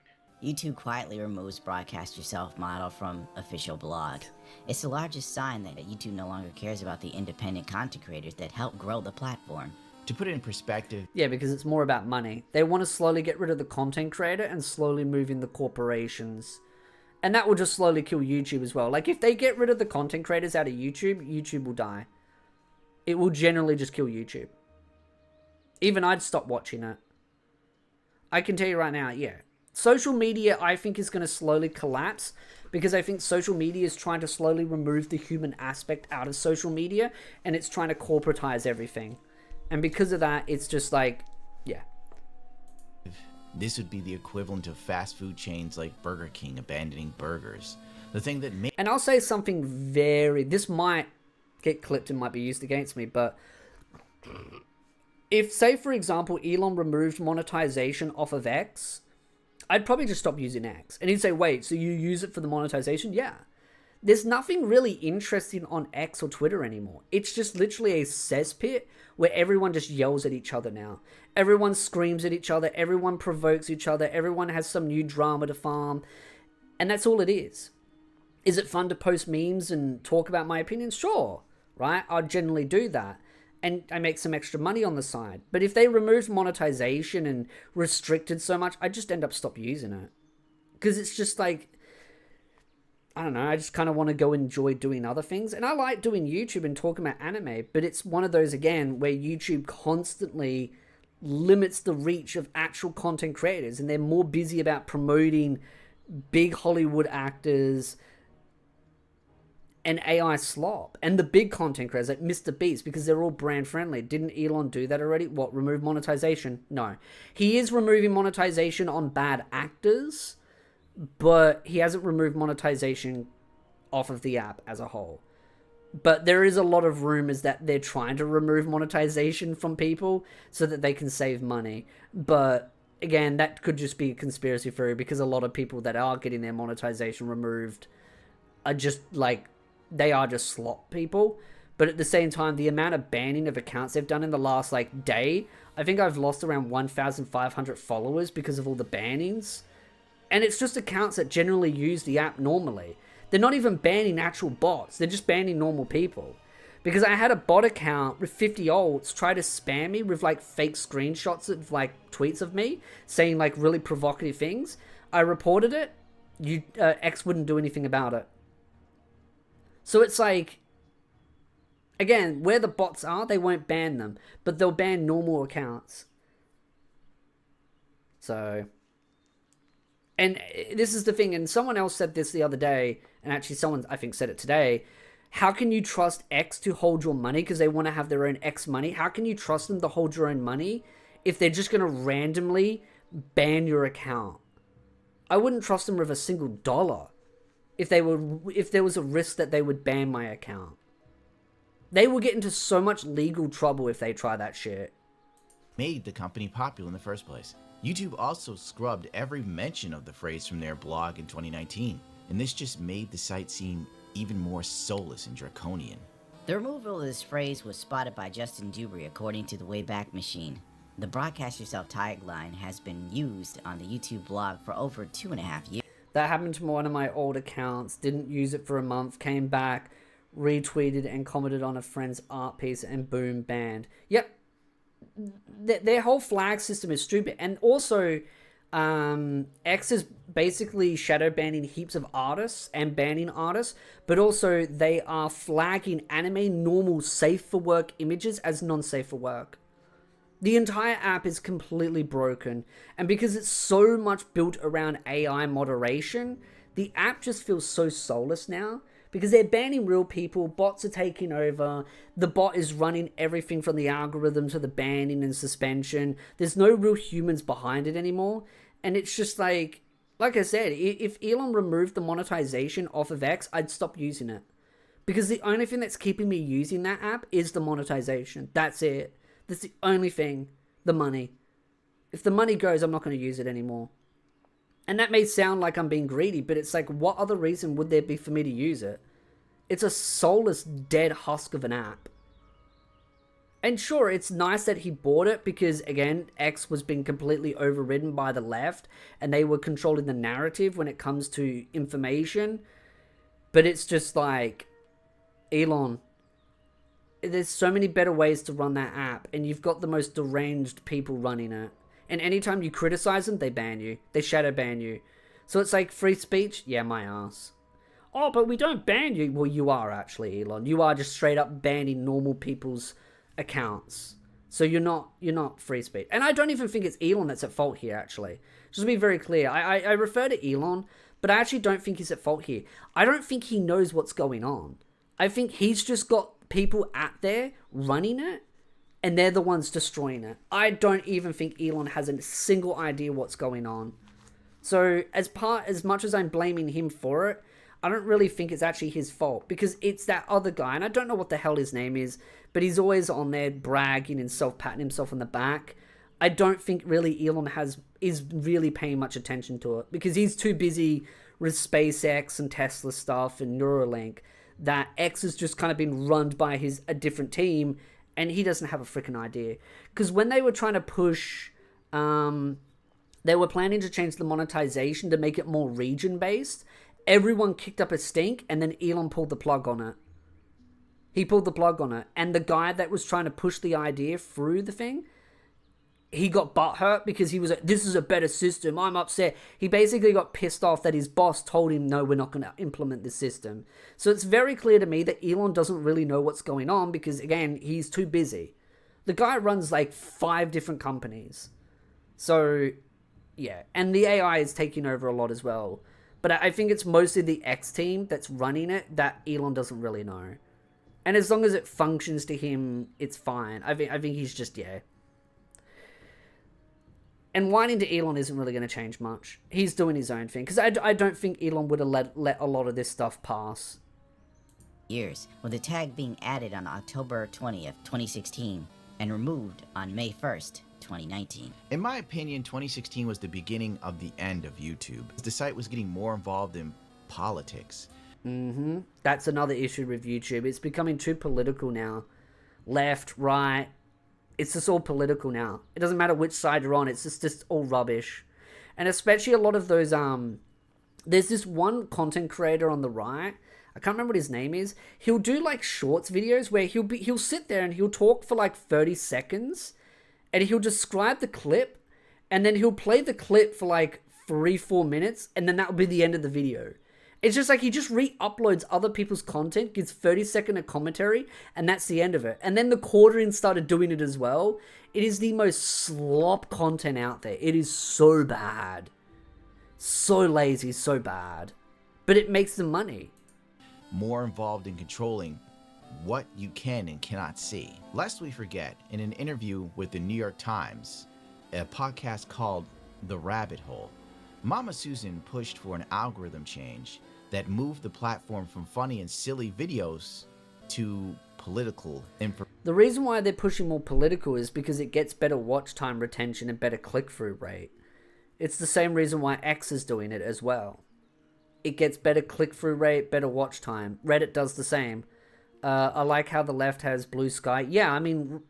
YouTube quietly removes Broadcast Yourself model from official blog. It's the largest sign that YouTube no longer cares about the independent content creators that help grow the platform. To put it in perspective... Yeah, because it's more about money. They want to slowly get rid of the content creator and slowly move in the corporations. And that will just slowly kill YouTube as well. Like, if they get rid of the content creators out of YouTube, YouTube will die. It will generally just kill YouTube. Even I'd stop watching it. I can tell you right now, yeah. Social media, I think, is going to slowly collapse, because I think social media is trying to slowly remove the human aspect out of social media, and it's trying to corporatize everything. And because of that, it's just like, yeah. This would be the equivalent of fast food chains like Burger King abandoning burgers. The thing that made... And I'll say something this might get clipped and might be used against me, but if, say, for example, Elon removed monetization off of X, I'd probably just stop using X. And he'd say, wait, so you use it for the monetization? Yeah. There's nothing really interesting on X or Twitter anymore. It's just literally a cesspit where everyone just yells at each other now. Everyone screams at each other. Everyone provokes each other. Everyone has some new drama to farm. And that's all it is. Is it fun to post memes and talk about my opinions? Sure, right? I'll generally do that. And I make some extra money on the side. But if they removed monetization and restricted so much, I'd just end up stop using it. Because it's just like... I don't know, I just kind of want to go enjoy doing other things. And I like doing YouTube and talking about anime, but it's one of those, again, where YouTube constantly limits the reach of actual content creators, and they're more busy about promoting big Hollywood actors and AI slop, and the big content creators like Mr. Beast, because they're all brand friendly. Didn't Elon do that already? What, remove monetization? No. He is removing monetization on bad actors, but he hasn't removed monetization off of the app as a whole. But there is a lot of rumors that they're trying to remove monetization from people so that they can save money. But again, that could just be a conspiracy theory, because a lot of people that are getting their monetization removed are just like, they are just slop people. But at the same time, the amount of banning of accounts they've done in the last like day, I think I've lost around 1,500 followers because of all the bannings. And it's just accounts that generally use the app normally. They're not even banning actual bots. They're just banning normal people. Because I had a bot account with 50 alts try to spam me with like fake screenshots of like tweets of me saying like really provocative things. I reported it. X wouldn't do anything about it. So it's like, again, where the bots are, they won't ban them. But they'll ban normal accounts. So... And this is the thing, and someone else said this the other day, and actually someone, I think, said it today. How can you trust X to hold your money because they want to have their own X money? How can you trust them to hold your own money if they're just going to randomly ban your account? I wouldn't trust them with a single dollar if there was a risk that they would ban my account. They will get into so much legal trouble if they try that shit. Made the company popular in the first place. YouTube also scrubbed every mention of the phrase from their blog in 2019. and this just made the site seem even more soulless and draconian. The removal of this phrase was spotted by Justin Dubry, according to the Wayback Machine. The Broadcast Yourself tagline has been used on the YouTube blog for over 2.5 years. That happened to one of my old accounts. Didn't use it for a month. Came back, retweeted and commented on a friend's art piece, and boom, banned. Yep. Their whole flag system is stupid. And also, X is basically shadow banning heaps of artists and banning artists, but also they are flagging anime normal safe for work images as non-safe for work. The entire app is completely broken, and because it's so much built around AI moderation, the app just feels so soulless now, because they're banning real people, bots are taking over, the bot is running everything from the algorithm to the banning and suspension, there's no real humans behind it anymore, and it's just like I said, if Elon removed the monetization off of X, I'd stop using it. Because the only thing that's keeping me using that app is the monetization, that's it. That's the only thing, the money. If the money goes, I'm not going to use it anymore. And that may sound like I'm being greedy, but it's like, what other reason would there be for me to use it? It's a soulless, dead husk of an app. And sure, it's nice that he bought it because, again, X was being completely overridden by the left and they were controlling the narrative when it comes to information. But it's just like, Elon, there's so many better ways to run that app, and you've got the most deranged people running it. And anytime you criticize them, they ban you. They shadow ban you. So it's like, free speech? Yeah, my ass. Oh, but we don't ban you. Well, you are actually, Elon. You are just straight up banning normal people's accounts. So you're not free speech. And I don't even think it's Elon that's at fault here, actually. Just to be very clear, I refer to Elon, but I actually don't think he's at fault here. I don't think he knows what's going on. I think he's just got people out there running it, and they're the ones destroying it. I don't even think Elon has a single idea what's going on. So as much as I'm blaming him for it, I don't really think it's actually his fault, because it's that other guy, and I don't know what the hell his name is, but he's always on there bragging and patting himself on the back. I don't think really Elon is really paying much attention to it, because he's too busy with SpaceX and Tesla stuff and Neuralink, that X has just kind of been run by a different team, and he doesn't have a freaking idea. Because when they were trying to push, they were planning to change the monetization to make it more region-based, everyone kicked up a stink, and then Elon pulled the plug on it. He pulled the plug on it, and the guy that was trying to push the idea through the thing, he got butthurt because he was like, this is a better system, I'm upset. He basically got pissed off that his boss told him, no, we're not going to implement this system. So it's very clear to me that Elon doesn't really know what's going on because, again, he's too busy. The guy runs like 5 different companies. So, yeah. And the AI is taking over a lot as well. But I think it's mostly the X team that's running it that Elon doesn't really know. And as long as it functions to him, it's fine. I think he's just, yeah. And whining to Elon isn't really going to change much. He's doing his own thing. Because I don't think Elon would have let a lot of this stuff pass. Years, with the tag being added on October 20th, 2016, and removed on May 1st, 2019. In my opinion, 2016 was the beginning of the end of YouTube. The site was getting more involved in politics. That's another issue with YouTube. It's becoming too political now. Left, right. It's just all political now. It doesn't matter which side you're on. It's just all rubbish. And especially a lot of those, there's this one content creator on the right. I can't remember what his name is. He'll do like shorts videos where he'll sit there and he'll talk for like 30 seconds and he'll describe the clip and then he'll play the clip for like 3-4 minutes and then that'll be the end of the video. It's just like he just re-uploads other people's content, gives 30-second of commentary, and that's the end of it. And then the quartering started doing it as well. It is the most slop content out there. It is so bad. So lazy, so bad. But it makes them money. More involved in controlling what you can and cannot see. Lest we forget, in an interview with the New York Times, a podcast called The Rabbit Hole, Mama Susan pushed for an algorithm change that moved the platform from funny and silly videos to political information. The reason why they're pushing more political is because it gets better watch time retention and better click-through rate. It's the same reason why X is doing it as well. it gets better click-through rate, better watch time. Reddit does the same. I like how the left has Blue Sky. Yeah, I mean,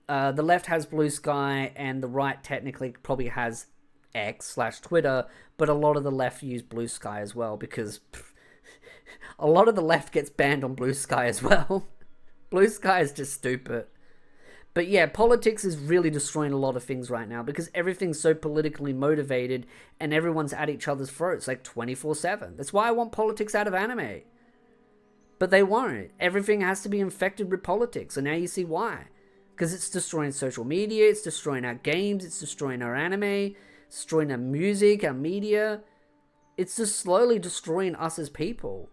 the left has Blue Sky, and the right technically probably has X/Twitter, but a lot of the left use Blue Sky as well, because a lot of the left gets banned on Blue Sky as well. Blue Sky is just stupid. But yeah, politics is really destroying a lot of things right now, because everything's so politically motivated and everyone's at each other's throats like 24/7. That's why I want politics out of anime. But they won't. Everything has to be infected with politics, and now you see why. Because it's destroying social media, it's destroying our games, it's destroying our anime, it's destroying our music, our media. It's just slowly destroying us as people.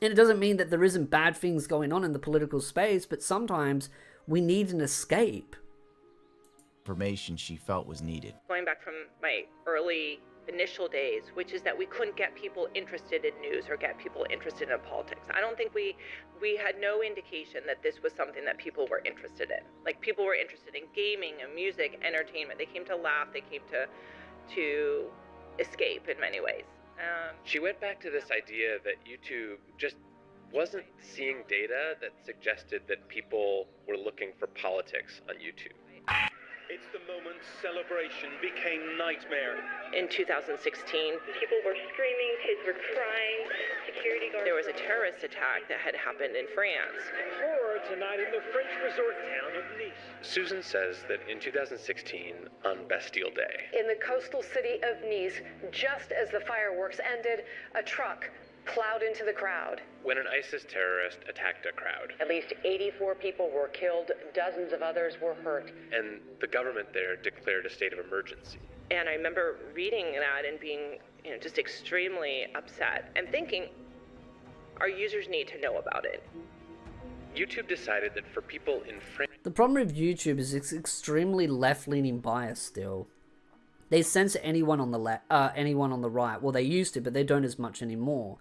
And it doesn't mean that there isn't bad things going on in the political space, but sometimes we need an escape. Information she felt was needed. Going back from my early initial days, which is that we couldn't get people interested in news or get people interested in politics. I don't think we had no indication that this was something that people were interested in. Like, people were interested in gaming and music, entertainment. They came to laugh, they came to escape in many ways. She went back to this idea that YouTube just wasn't seeing data that suggested that people were looking for politics on YouTube. It's the moment celebration became nightmare. In 2016, people were screaming, kids were crying, security guards. There was a terrorist attack that had happened in France. Horror tonight in the French resort town of Nice. Susan says that in 2016, on Bastille Day, in the coastal city of Nice, just as the fireworks ended, a truck plowed into the crowd. when an ISIS terrorist attacked a crowd. At least 84 people were killed, dozens of others were hurt. And the government there declared a state of emergency. And I remember reading that and being, just extremely upset and thinking, our users need to know about it. YouTube decided that for people in France... The problem with YouTube is it's extremely left-leaning bias still. They censor anyone on the anyone on the right. Well, they used to, but they don't as much anymore.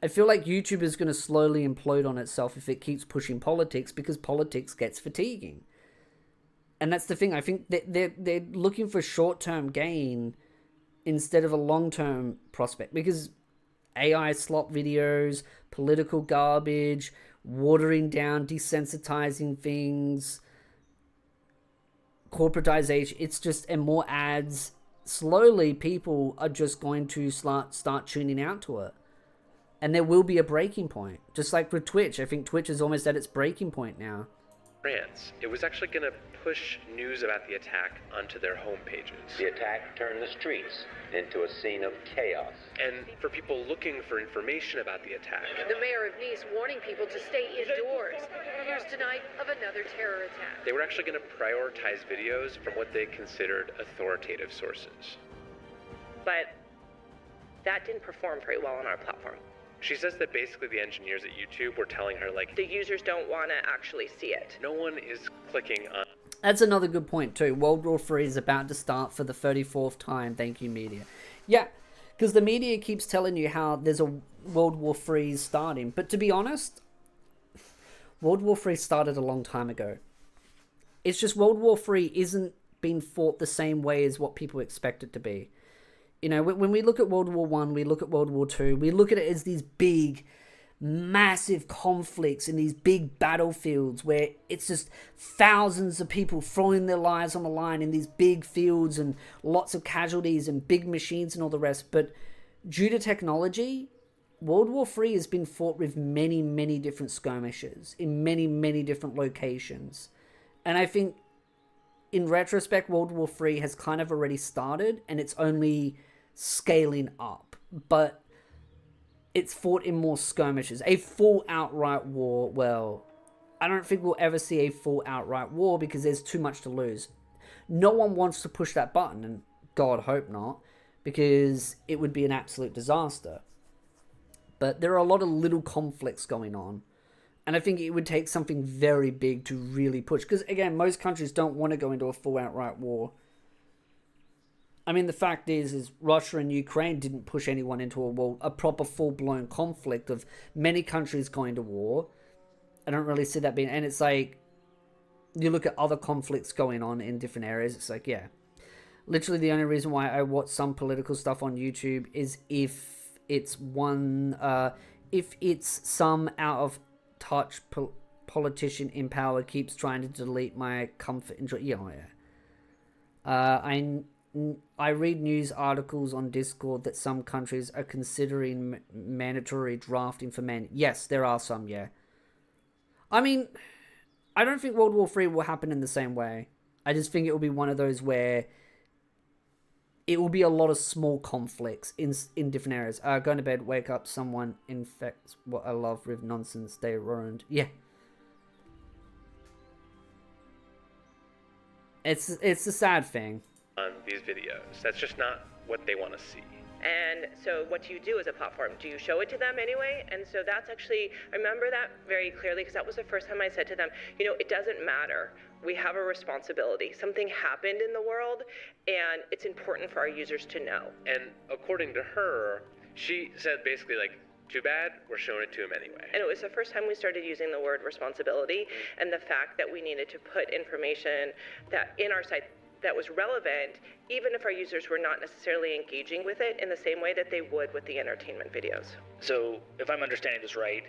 I feel like YouTube is going to slowly implode on itself if it keeps pushing politics, because politics gets fatiguing. And that's the thing. I think they're looking for short-term gain instead of a long-term prospect, because AI slop videos, political garbage, watering down, desensitizing things, corporatization, it's just, and more ads, slowly people are just going to start tuning out to it. And there will be a breaking point. Just like with Twitch. I think Twitch is almost at its breaking point now. France, it was actually going to push news about the attack onto their homepages. The attack turned the streets into a scene of chaos. And for people looking for information about the attack, the mayor of Nice warning people to stay indoors. Here's tonight of another terror attack. they were actually going to prioritize videos from what they considered authoritative sources. But that didn't perform very well on our platform. She says that basically the engineers at YouTube were telling her, like, the users don't want to actually see it. No one is clicking on... That's another good point too. World War III is about to start for the 34th time. Thank you, media. Yeah, because the media keeps telling you how there's a World War III starting. But to be honest, World War III started a long time ago. It's just World War III isn't being fought the same way as what people expect it to be. You know, when we look at World War I, we look at World War II, we look at it as these big, massive conflicts in these big battlefields where it's just thousands of people throwing their lives on the line in these big fields and lots of casualties and big machines and all the rest. But due to technology, World War III has been fought with many, many different skirmishes in many, many different locations. And I think, in retrospect, World War III has kind of already started and it's only scaling up, but it's fought in more skirmishes. A full outright war, well, I don't think we'll ever see a full outright war because there's too much to lose. No one wants to push that button, and God hope not, because it would be an absolute disaster. But there are a lot of little conflicts going on, and I think it would take something very big to really push, because again, most countries don't want to go into a full outright war. I mean, the fact is Russia and Ukraine didn't push anyone into a proper full-blown conflict of many countries going to war. I don't really see that being... And it's like, you look at other conflicts going on in different areas, it's like, yeah. Literally the only reason why I watch some political stuff on YouTube is if it's some out of touch politician in power keeps trying to delete my comfort and joy. I read news articles on Discord that some countries are considering mandatory drafting for men. Yes, there are some, yeah. I mean, I don't think World War III will happen in the same way. I just think it will be one of those where it will be a lot of small conflicts in different areas. Going to bed, wake up, someone infects what I love with nonsense they ruined. Yeah. It's a sad thing. On these videos. That's just not what they want to see. And so what do you do as a platform? Do you show it to them anyway? And so that's actually, I remember that very clearly because that was the first time I said to them, you know, it doesn't matter. We have a responsibility. Something happened in the world and it's important for our users to know. And according to her, she said basically like, too bad, we're showing it to him anyway. And it was the first time we started using the word responsibility and the fact that we needed to put information that in our site that was relevant, even if our users were not necessarily engaging with it in the same way that they would with the entertainment videos. So, if I'm understanding this right,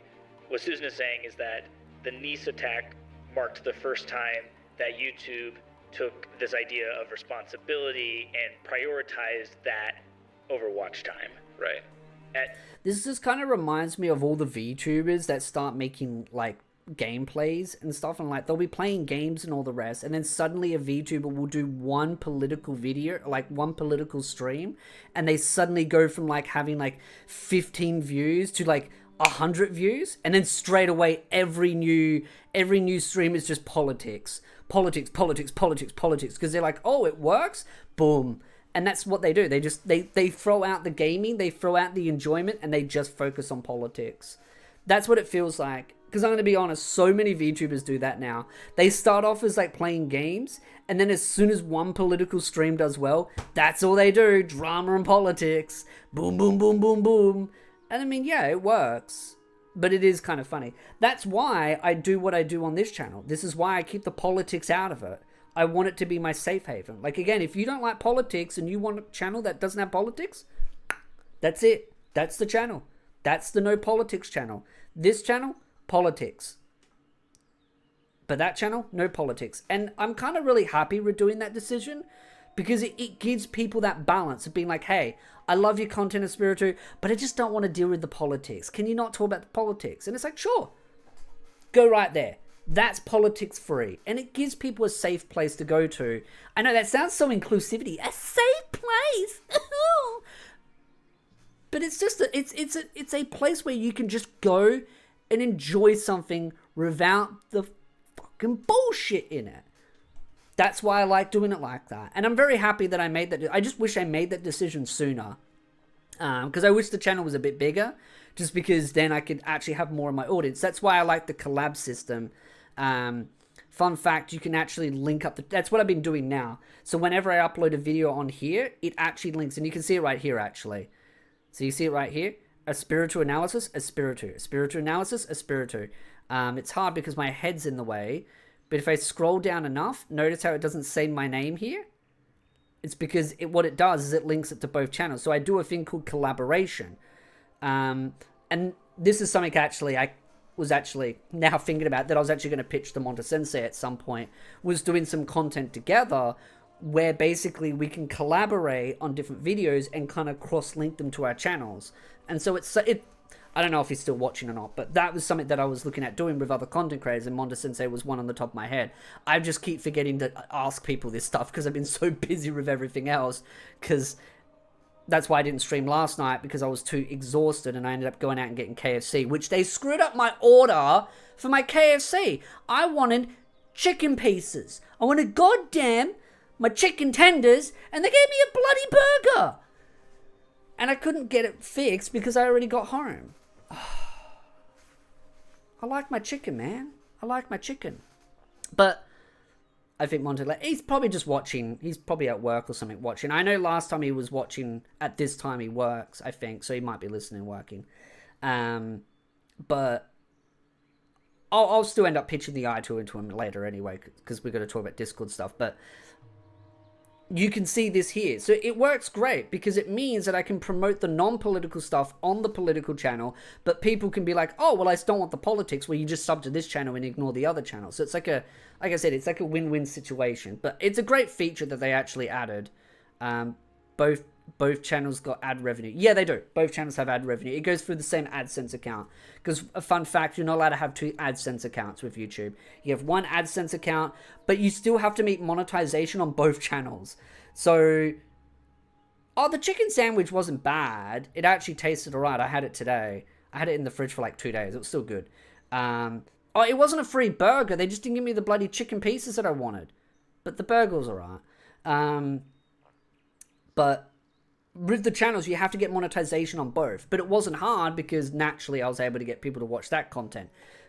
what Susan is saying is that the Nice attack marked the first time that YouTube took this idea of responsibility and prioritized that over watch time. Right. This just kind of reminds me of all the VTubers that start making, like, gameplays and stuff, and like they'll be playing games and all the rest, and then suddenly a VTuber will do one political video, like one political stream, and they suddenly go from like having like 15 views to like 100 views, and then straight away every new stream is just politics, because they're like, oh, it works, boom. And that's what they do. They just they throw out the gaming, they throw out the enjoyment, and they just focus on politics. That's what it feels like. Because I'm going to be honest, so many VTubers do that now. They start off as like playing games, and then as soon as one political stream does well, that's all they do. Drama and politics. Boom, boom, boom, boom, boom. And I mean, yeah, it works. But it is kind of funny. That's why I do what I do on this channel. This is why I keep the politics out of it. I want it to be my safe haven. Like, again, if you don't like politics and you want a channel that doesn't have politics, that's it. That's the channel. That's the no politics channel. This channel, politics. But that channel, no politics. And I'm kind of really happy with doing that decision because it gives people that balance of being like, hey, I love your content, Espiritu, but I just don't want to deal with the politics. Can you not talk about the politics? And it's like, sure, go right there. That's politics free. And it gives people a safe place to go to. I know that sounds so inclusivity. A safe place. But it's just it's a place where you can just go and enjoy something without the fucking bullshit in it. That's why I like doing it like that. And I'm very happy that I made that. I just wish I made that decision sooner. Because I wish the channel was a bit bigger. Just because then I could actually have more of my audience. That's why I like the collab system. Fun fact, you can actually link up. That's what I've been doing now. So whenever I upload a video on here, it actually links. And you can see it right here, actually. So you see it right here. Espiritu analysis, Espiritu. Espiritu analysis, Espiritu. It's hard because my head's in the way. But if I scroll down enough, notice how it doesn't say my name here? It's because what it does is it links it to both channels. So I do a thing called collaboration. And this is something actually I was actually now thinking about that I was actually going to pitch to Mon Sensei at some point, was doing some content together where basically we can collaborate on different videos and kind of cross-link them to our channels. And so I don't know if he's still watching or not, but that was something that I was looking at doing with other content creators, and Mon Sensei was one on the top of my head. I just keep forgetting to ask people this stuff because I've been so busy with everything else, because that's why I didn't stream last night, because I was too exhausted and I ended up going out and getting KFC, which they screwed up my order for my KFC. I wanted chicken pieces. I wanted goddamn my chicken tenders, and they gave me a bloody burger. And I couldn't get it fixed because I already got home. I like my chicken, man. I like my chicken. But I think Monte, he's probably just watching. He's probably at work or something watching. I know last time he was watching, at this time he works, I think. So he might be listening, working. But I'll still end up pitching the I2 into him later anyway, because we're going to talk about Discord stuff. But you can see this here. So it works great because it means that I can promote the non-political stuff on the political channel, but people can be like, oh, well, I don't want the politics, where you just sub to this channel and ignore the other channel. So it's like like I said, it's like a win-win situation. But it's a great feature that they actually added. Both channels got ad revenue. Yeah, they do. Both channels have ad revenue. It goes through the same AdSense account. Because, a fun fact, you're not allowed to have 2 AdSense accounts with YouTube. You have 1 AdSense account, but you still have to meet monetization on both channels. So, the chicken sandwich wasn't bad. It actually tasted alright. I had it today. I had it in the fridge for like 2 days. It was still good. It wasn't a free burger. They just didn't give me the bloody chicken pieces that I wanted. But the burger was alright. But with the channels, you have to get monetization on both. But it wasn't hard because naturally I was able to get people to watch that content.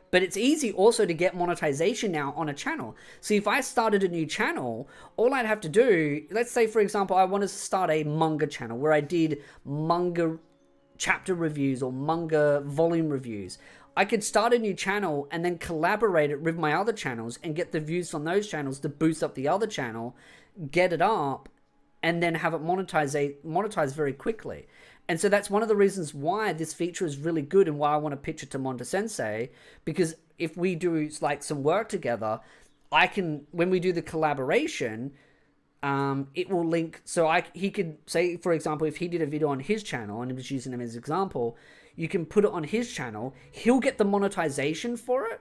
But it's easy also to get monetization now on a channel. So if I started a new channel, all I'd have to do, let's say, for example, I wanted to start a manga channel where I did manga chapter reviews or manga volume reviews. I could start a new channel and then collaborate it with my other channels and get the views from those channels to boost up the other channel, get it up, and then have it monetize very quickly. And so that's one of the reasons why this feature is really good and why I want to pitch it to Mon Sensei, because if we do like some work together, I can, when we do the collaboration, it will link. So he could say, for example, if he did a video on his channel and he was using him as an example, you can put it on his channel. He'll get the monetization for it,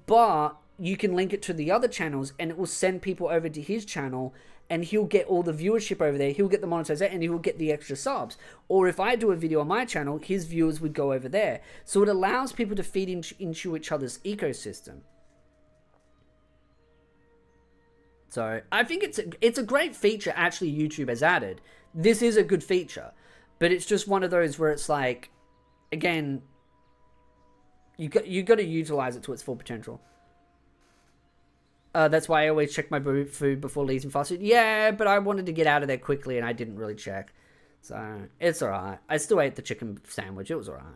but you can link it to the other channels and it will send people over to his channel and he'll get all the viewership over there. He'll get the monetization and he'll get the extra subs. Or if I do a video on my channel, his viewers would go over there. So it allows people to feed into each other's ecosystem. So I think it's a great feature actually YouTube has added. This is a good feature, but it's just one of those where it's like, again, you got to utilize it to its full potential. That's why I always check my food before eating fast food. Yeah, but I wanted to get out of there quickly and I didn't really check. So, it's alright. I still ate the chicken sandwich. It was alright.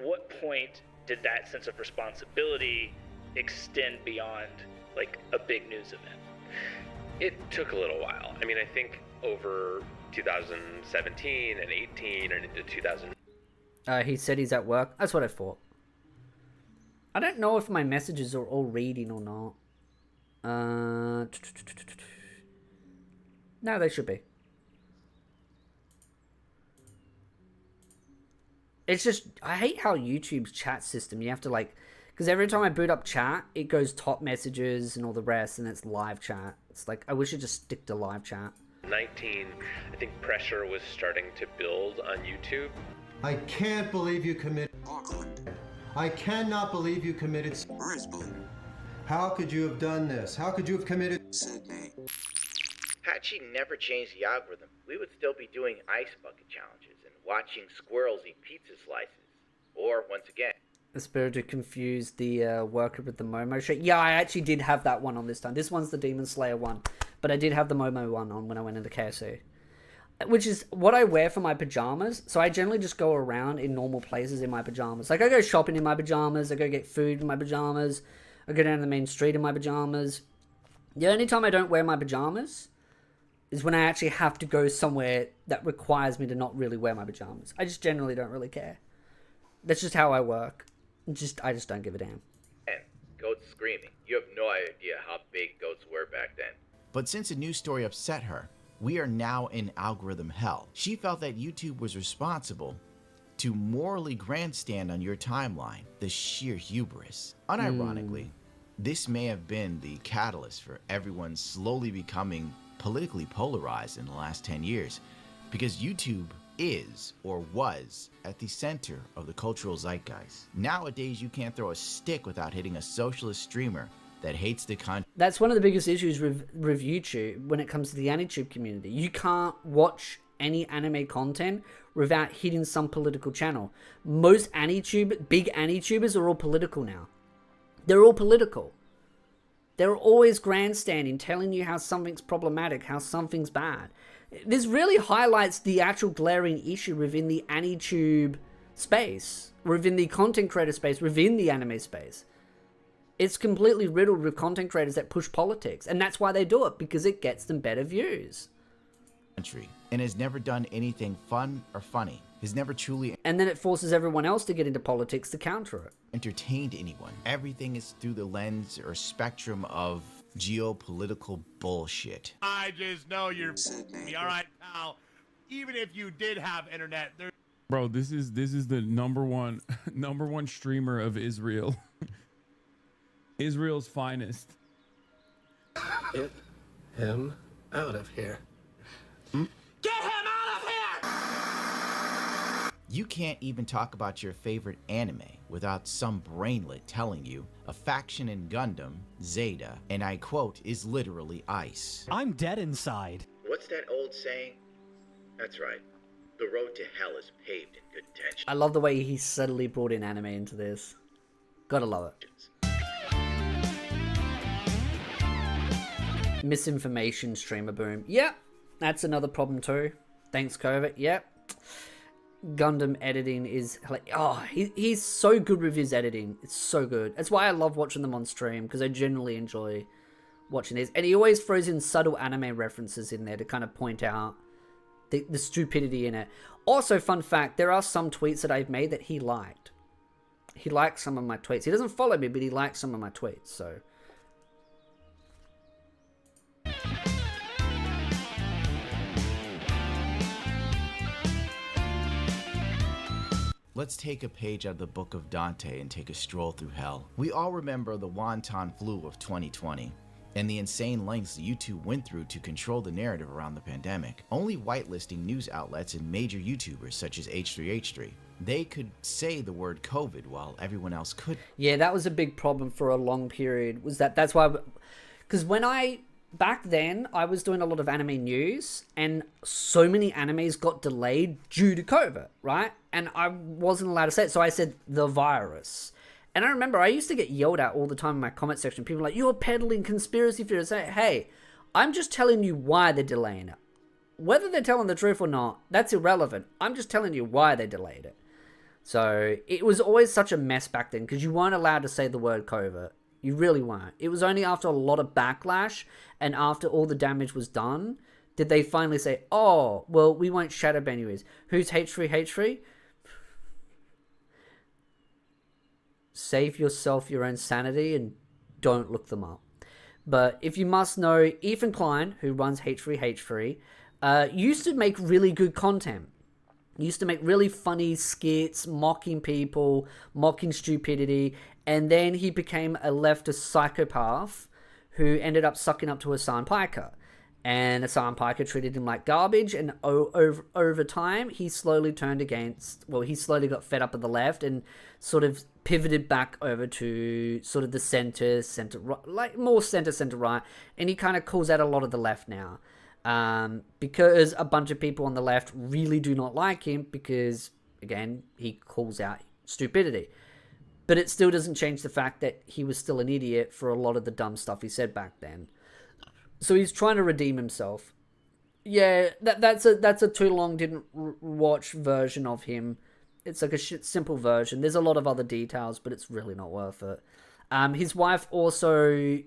What point did that sense of responsibility extend beyond, like, a big news event? It took a little while. I mean, I think over 2017 and 18 and into 2000. He said he's at work. That's what I thought. I don't know if my messages are all reading or not. No, they should be. It's just, I hate how YouTube's chat system, you have to like, because every time I boot up chat, it goes top messages and all the rest, and it's live chat. It's like, I wish it just stick to live chat. 19, I think pressure was starting to build on YouTube. I can't believe you committed. I cannot believe you committed. How could you have done this? How could you have committed? Had she never changed the algorithm, we would still be doing ice bucket challenges and watching squirrels eat pizza slices. Or, once again, the spirit to confuse the worker with the Momo shit. Yeah, I actually did have that one on this time. This one's the Demon Slayer one, but I did have the Momo one on when I went into KFC. Which is what I wear for my pajamas. So I generally just go around in normal places in my pajamas. Like I go shopping in my pajamas, I go get food in my pajamas, I go down the main street in my pajamas. The only time I don't wear my pajamas is when I actually have to go somewhere that requires me to not really wear my pajamas. I just generally don't really care. That's just how I work. I just don't give a damn. goats screaming. You have no idea how big goats were back then. But since a news story upset her, we are now in algorithm hell. She felt that YouTube was responsible to morally grandstand on your timeline, the sheer hubris. Unironically, this may have been the catalyst for everyone slowly becoming politically polarized in the last 10 years, because YouTube is or was at the center of the cultural zeitgeist. Nowadays, you can't throw a stick without hitting a socialist streamer that hates the content. That's one of the biggest issues with YouTube when it comes to the AniTube community. You can't watch any anime content without hitting some political channel. Most big AniTubers are all political now. They're all political. They're always grandstanding, telling you how something's problematic, how something's bad. This really highlights the actual glaring issue within the AniTube space, within the content creator space, within the anime space. It's completely riddled with content creators that push politics, and that's why they do it, because it gets them better views. Country, and has never done anything fun or funny. Has never truly And then it forces everyone else to get into politics to counter it. entertained anyone. Everything is through the lens or spectrum of geopolitical bullshit. I just know you're me, all right, pal. Even if you did have internet, there. Bro, this is the number one streamer of Israel. Israel's finest. Get him out of here. Get him out of here! You can't even talk about your favorite anime without some brainlet telling you a faction in Gundam, Zeta, and I quote, is literally ice. I'm dead inside. What's that old saying? That's right. The road to hell is paved in good intentions. I love the way he subtly brought in anime into this. Gotta love it. Misinformation streamer boom. Yep, that's another problem too. Thanks, COVID. Yep. Gundam editing is like, oh, he's so good with his editing. It's so good. That's why I love watching them on stream, because I generally enjoy watching this. And he always throws in subtle anime references in there to kind of point out the stupidity in it. Also, fun fact, there are some tweets that I've made that he liked. He likes some of my tweets. He doesn't follow me, but he likes some of my tweets, so... Let's take a page out of the book of Dante and take a stroll through hell. We all remember the wonton flu of 2020 and the insane lengths YouTube went through to control the narrative around the pandemic. Only whitelisting news outlets and major YouTubers such as H3H3. They could say the word COVID while everyone else couldn't. Yeah, that was a big problem for a long period. That's why, because back then, I was doing a lot of anime news, and so many animes got delayed due to COVID, right? And I wasn't allowed to say it, so I said the virus. And I remember I used to get yelled at all the time in my comment section. People were like, you're peddling conspiracy theories. Hey, I'm just telling you why they're delaying it. Whether they're telling the truth or not, that's irrelevant. I'm just telling you why they delayed it. So it was always such a mess back then, because you weren't allowed to say the word COVID. You really weren't. It was only after a lot of backlash and after all the damage was done did they finally say, oh, well, we won't shadow ban you. Who's H3H3? Save yourself your own sanity and don't look them up. But if you must know, Ethan Klein, who runs H3H3, used to make really good content. Used to make really funny skits, mocking people, mocking stupidity, and then he became a leftist psychopath who ended up sucking up to Hassan Piker. And Hassan Piker treated him like garbage, and over time, he slowly turned against, well, he slowly got fed up with the left and sort of pivoted back over to sort of the center right, like more center right, and he kind of calls out a lot of the left now. Because a bunch of people on the left really do not like him because, again, he calls out stupidity. But it still doesn't change the fact that he was still an idiot for a lot of the dumb stuff he said back then. So he's trying to redeem himself. Yeah, that's a too long didn't watch version of him. It's like a simple version. There's a lot of other details, but it's really not worth it. His wife also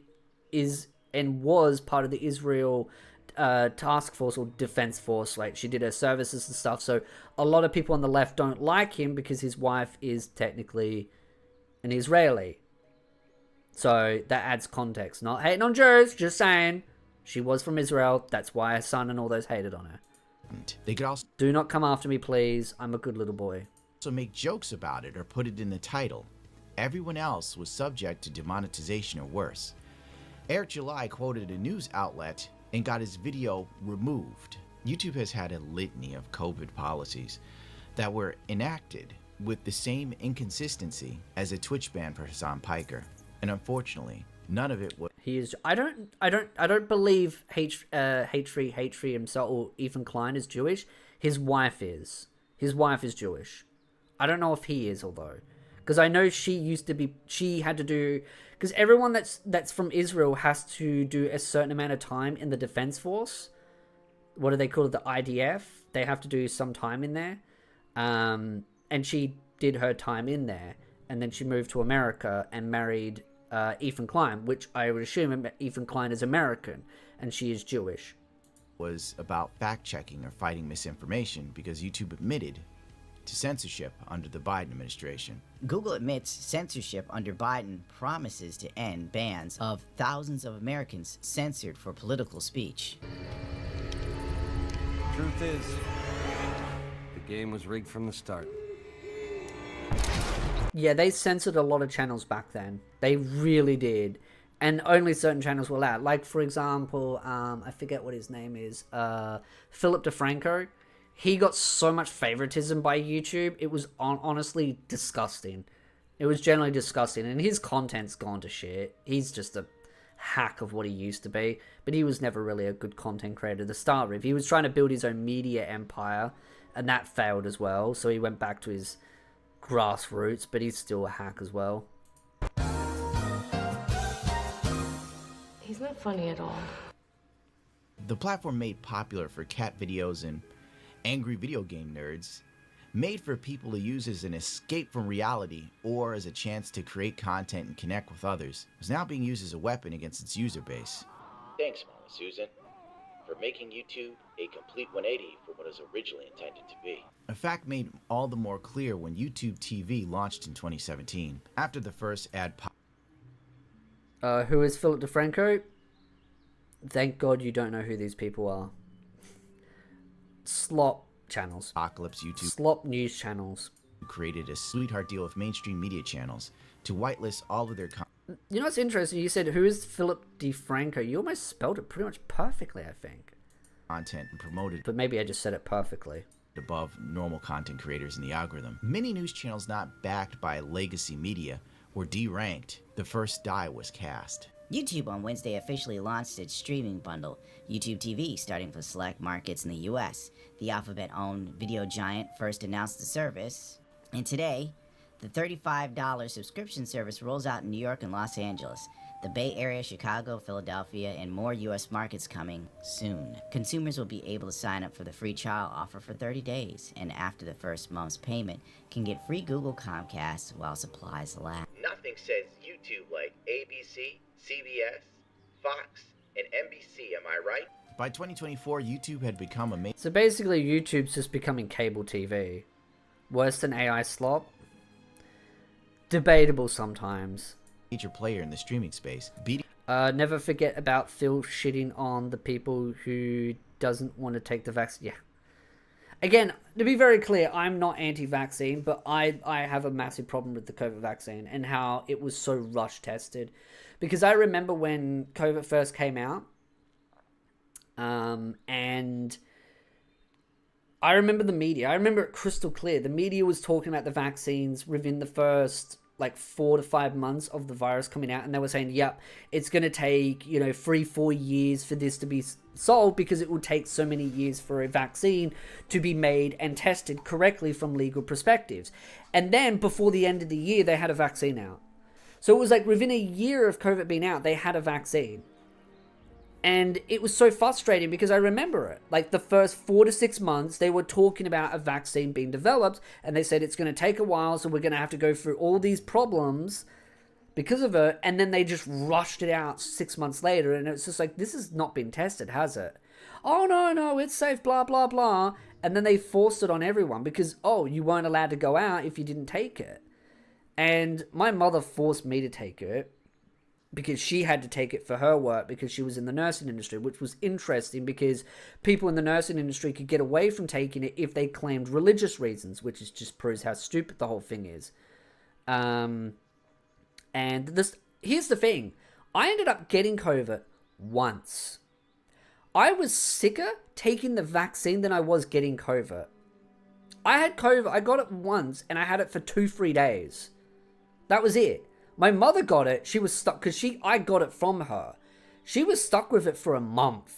is and was part of the Israel task force or defense force. Like, she did her services and stuff. So a lot of people on the left don't like him because his wife is technically an Israeli. So that adds context. Not hating on Jews, just saying she was from Israel. That's why her son and all those hated on her. They could also do not come after me, please. I'm a good little boy. So make jokes about it or put it in the title. Everyone else was subject to demonetization or worse. Eric July quoted a news outlet and got his video removed. YouTube has had a litany of COVID policies that were enacted with the same inconsistency as a Twitch ban for Hassan Piker, and unfortunately, none of it was. He is. I don't believe H3 himself or Ethan Klein is Jewish. His wife is. His wife is Jewish. I don't know if he is, although, because I know she used to be. She had to do, because everyone that's from Israel has to do a certain amount of time in the defense force. What do they call it? The IDF. They have to do some time in there. And she did her time in there, and then she moved to America and married Ethan Klein, which I would assume Ethan Klein is American and she is Jewish. Was about fact-checking or fighting misinformation because YouTube admitted to censorship under the Biden administration. Google admits censorship under Biden promises to end bans of thousands of Americans censored for political speech. Truth is, the game was rigged from the start. Yeah, they censored a lot of channels back then. They really did. And only certain channels were allowed. Like, for example, I forget what his name is. Philip DeFranco. He got so much favoritism by YouTube. It was honestly disgusting. It was generally disgusting. And his content's gone to shit. He's just a hack of what he used to be. But he was never really a good content creator to start with. He was trying to build his own media empire. And that failed as well. So he went back to his grassroots. But he's still a hack as well. He's not funny at all. The platform made popular for cat videos and angry video game nerds, made for people to use as an escape from reality or as a chance to create content and connect with others, is now being used as a weapon against its user base. Thanks, Mama Susan, for making YouTube a complete 180 for what it was originally intended to be. A fact made all the more clear when YouTube TV launched in 2017. After the first ad pop. Who is Philip DeFranco? Thank God you don't know who these people are. Slop channels. Apocalypse YouTube. Slop news channels. Created a sweetheart deal with mainstream media channels to whitelist all of their content. You know what's interesting? You said, who is Philip DeFranco? You almost spelled it pretty much perfectly, I think. Content and promoted. But maybe I just said it perfectly. Above normal content creators in the algorithm. Many news channels not backed by legacy media were deranked. The first die was cast. YouTube on Wednesday officially launched its streaming bundle, YouTube TV, starting for select markets in the US. The Alphabet-owned video giant first announced the service, and today, the $35 subscription service rolls out in New York and Los Angeles, the Bay Area, Chicago, Philadelphia, and more US markets coming soon. Consumers will be able to sign up for the free trial offer for 30 days, and after the first month's payment, can get free Google Comcast while supplies last. Nothing says YouTube like ABC, CBS, Fox, and NBC, am I right? By 2024, YouTube had become a major... So basically, YouTube's just becoming cable TV. Worse than AI slop? Debatable sometimes. Major player in the streaming space. Never forget about Phil shitting on the people who doesn't want to take the vaccine. Yeah. Again, to be very clear, I'm not anti-vaccine, but I have a massive problem with the COVID vaccine and how it was so rush tested. Because I remember when COVID first came out, and I remember the media. I remember it crystal clear. The media was talking about the vaccines within the first, 4 to 5 months of the virus coming out, and they were saying, yep, it's going to take, 3-4 years for this to be solved because it will take so many years for a vaccine to be made and tested correctly from legal perspectives. And then before the end of the year, they had a vaccine out. So it was within a year of COVID being out, they had a vaccine. And it was so frustrating because I remember it. The first 4 to 6 months, they were talking about a vaccine being developed. And they said it's going to take a while, so we're going to have to go through all these problems because of it. And then they just rushed it out 6 months later. And it's just this has not been tested, has it? Oh, no, it's safe, blah, blah, blah. And then they forced it on everyone because, you weren't allowed to go out if you didn't take it. And my mother forced me to take it because she had to take it for her work because she was in the nursing industry, which was interesting because people in the nursing industry could get away from taking it if they claimed religious reasons, which just proves how stupid the whole thing is. And here's the thing. I ended up getting COVID once. I was sicker taking the vaccine than I was getting COVID. I had COVID, I got it once, and I had it for 2-3 days. That was it. My mother got it. She was stuck because I got it from her. She was stuck with it for a month.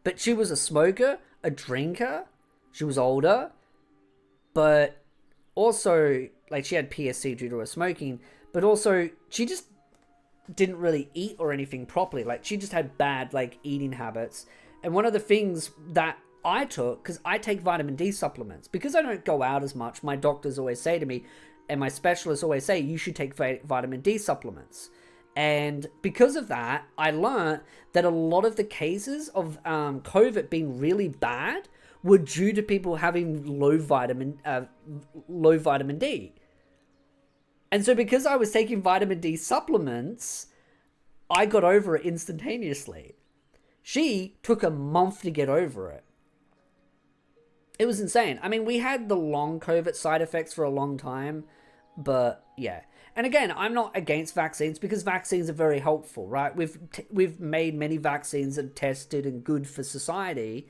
But she was a smoker, a drinker. She was older. But also, she had PSC due to her smoking. But also, she just didn't really eat or anything properly. She just had bad, eating habits. And one of the things that I took, because I take vitamin D supplements. Because I don't go out as much, my doctors always say to me, and my specialists always say, you should take vitamin D supplements. And because of that, I learned that a lot of the cases of COVID being really bad were due to people having low vitamin D. And so because I was taking vitamin D supplements, I got over it instantaneously. She took a month to get over it. It was insane. I mean, we had the long COVID side effects for a long time, but yeah. And again, I'm not against vaccines because vaccines are very helpful, right? We've made many vaccines and tested and good for society,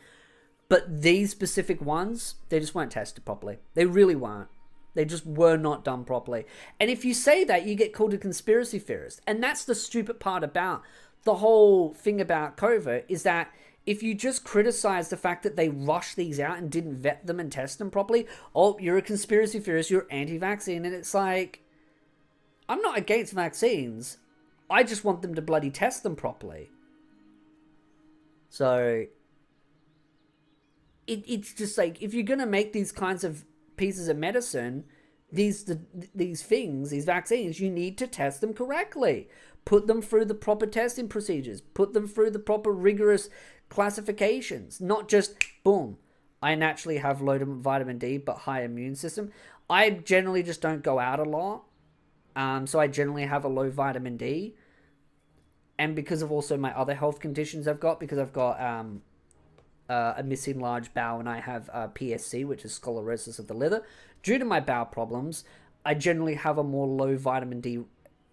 but these specific ones, they just weren't tested properly. They really weren't. They just were not done properly. And if you say that, you get called a conspiracy theorist. And that's the stupid part about the whole thing about COVID, is that if you just criticize the fact that they rushed these out and didn't vet them and test them properly, oh, you're a conspiracy theorist, you're anti-vaccine. And it's like, I'm not against vaccines. I just want them to bloody test them properly. So it's just like, if you're going to make these kinds of pieces of medicine, these things, these vaccines, you need to test them correctly. Put them through the proper testing procedures. Put them through the proper rigorous classifications. Not just, boom, I naturally have low vitamin D but high immune system. I generally just don't go out a lot. So I generally have a low vitamin D. And because of also my other health conditions I've got, because I've got a missing large bowel and I have PSC, which is sclerosis of the liver, due to my bowel problems, I generally have a more low vitamin D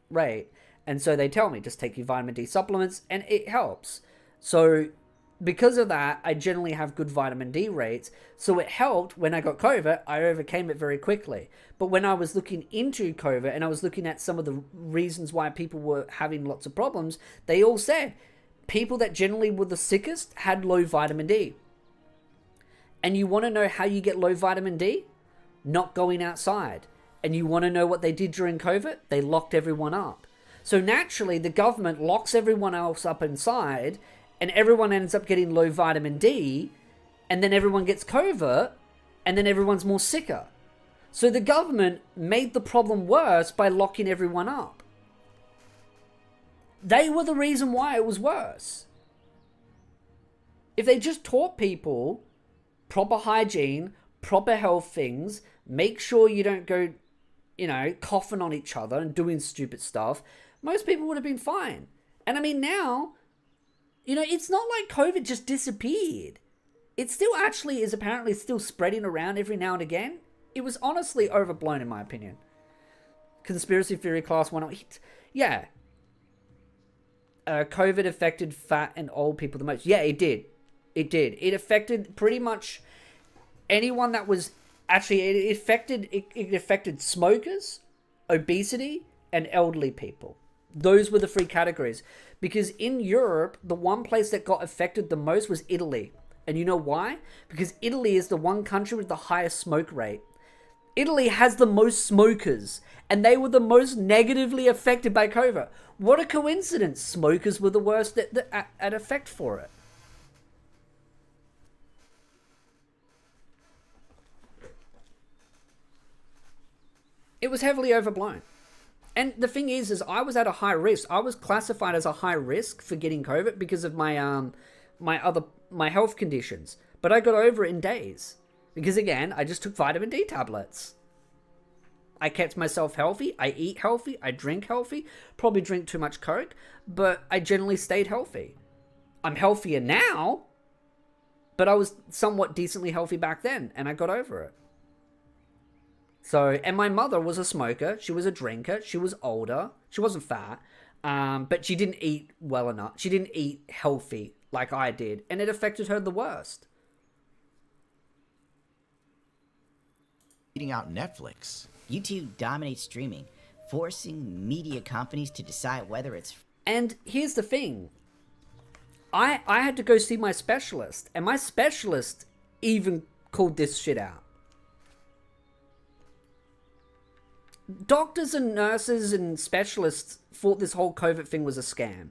rate. And so they tell me, just take your vitamin D supplements, and it helps. So because of that, I generally have good vitamin D rates. So it helped when I got COVID. I overcame it very quickly. But when I was looking into COVID and I was looking at some of the reasons why people were having lots of problems, they all said people that generally were the sickest had low vitamin D. And you want to know how you get low vitamin D? Not going outside. And you want to know what they did during COVID? They locked everyone up. So naturally, the government locks everyone else up inside, and everyone ends up getting low vitamin D, and then everyone gets COVID, and then everyone's more sicker. So the government made the problem worse by locking everyone up. They were the reason why it was worse. If they just taught people proper hygiene, proper health things, make sure you don't go, coughing on each other and doing stupid stuff, most people would have been fine. And I mean, now, it's not like COVID just disappeared. It still actually is apparently still spreading around every now and again. It was honestly overblown in my opinion. Conspiracy theory class 1. Yeah. COVID affected fat and old people the most. Yeah, it did. It did. It affected pretty much anyone that was... Actually, it affected smokers, obesity, and elderly people. Those were the 3 categories. Because in Europe, the one place that got affected the most was Italy. And you know why? Because Italy is the one country with the highest smoke rate. Italy has the most smokers. And they were the most negatively affected by COVID. What a coincidence. Smokers were the worst at effect for it. It was heavily overblown. And the thing is I was at a high risk. I was classified as a high risk for getting COVID because of my my health conditions. But I got over it in days. Because again, I just took vitamin D tablets. I kept myself healthy. I eat healthy. I drink healthy. Probably drink too much Coke. But I generally stayed healthy. I'm healthier now. But I was somewhat decently healthy back then. And I got over it. So, and my mother was a smoker. She was a drinker. She was older. She wasn't fat. But she didn't eat well enough. She didn't eat healthy like I did. And it affected her the worst. Eating out Netflix. YouTube dominates streaming, forcing media companies to decide whether it's... And here's the thing. I had to go see my specialist. And my specialist even called this shit out. Doctors and nurses and specialists thought this whole COVID thing was a scam.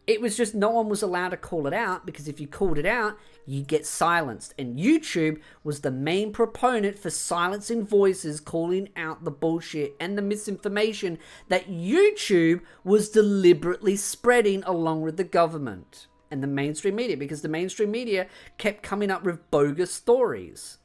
It was just no one was allowed to call it out, because if you called it out, you get silenced. And YouTube was the main proponent for silencing voices calling out the bullshit and the misinformation that YouTube was deliberately spreading along with the government and the mainstream media, because the mainstream media kept coming up with bogus stories.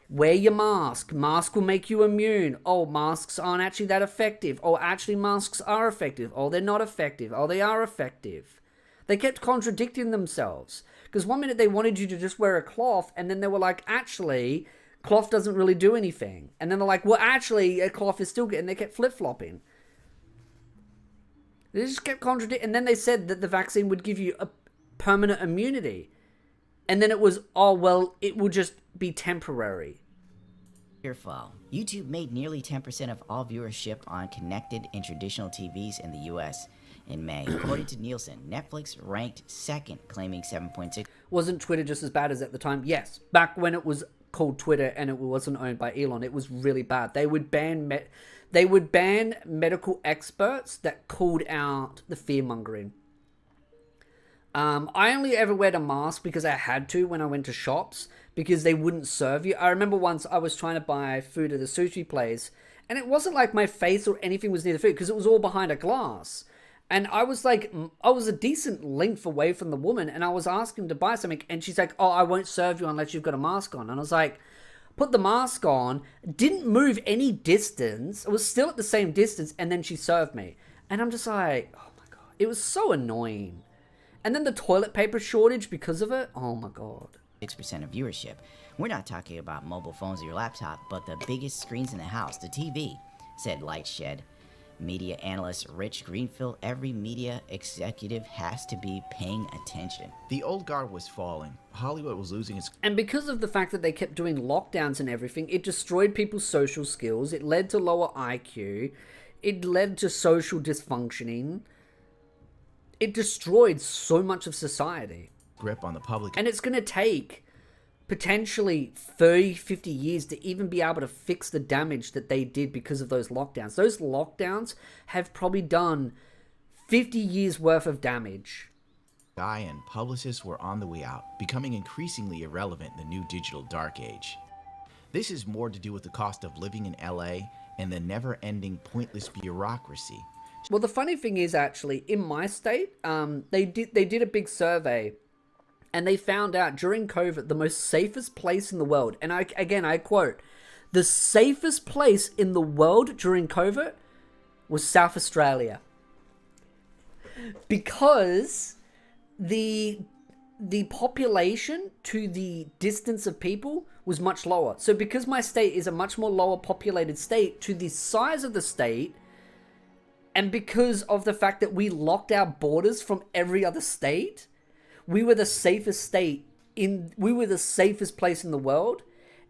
Wear your mask. Mask will make you immune. Oh, masks aren't actually that effective. Oh, actually masks are effective. Oh, they're not effective. Oh, they are effective. They kept contradicting themselves. Because one minute they wanted you to just wear a cloth, and then they were like, actually, cloth doesn't really do anything. And then they're like, well, actually, a cloth is still good. And they kept flip-flopping. They just kept contradicting. And then they said that the vaccine would give you a permanent immunity. And then it was, oh, well, it will just be temporary. Fall. YouTube made nearly 10% of all viewership on connected and traditional TVs in the US in May. According to Nielsen, Netflix ranked second, claiming 7.6. Wasn't Twitter just as bad as at the time? Yes. Back when it was called Twitter and it wasn't owned by Elon, it was really bad. They would ban medical experts that called out the fear-mongering. I only ever wear a mask because I had to when I went to shops, because they wouldn't serve you. I remember once I was trying to buy food at a sushi place, and it wasn't like my face or anything was near the food, because it was all behind a glass. And I was like, I was a decent length away from the woman, and I was asking to buy something, and she's like, oh, I won't serve you unless you've got a mask on. And I was like, put the mask on, didn't move any distance, it was still at the same distance, and then she served me. And I'm just like, oh my God, it was so annoying. And then the toilet paper shortage because of it. Oh my God. 6% of viewership. We're not talking about mobile phones or your laptop, but the biggest screens in the house, the TV, said Lightshed. Media analyst Rich Greenfield, every media executive has to be paying attention. The old guard was falling. Hollywood was losing its... And because of the fact that they kept doing lockdowns and everything, it destroyed people's social skills. It led to lower IQ. It led to social dysfunctioning. It destroyed so much of society. Grip on the public. And it's going to take potentially 30, 50 years to even be able to fix the damage that they did because of those lockdowns. Those lockdowns have probably done 50 years worth of damage. Guy and publicists were on the way out, becoming increasingly irrelevant in the new digital dark age. This is more to do with the cost of living in LA and the never-ending pointless bureaucracy. Well, the funny thing is, actually, in my state, they did a big survey, and they found out during COVID the most safest place in the world, and I quote, the safest place in the world during COVID was South Australia, because the population to the distance of people was much lower. So because my state is a much more lower populated state to the size of the state, and because of the fact that we locked our borders from every other state, we were the safest we were the safest place in the world,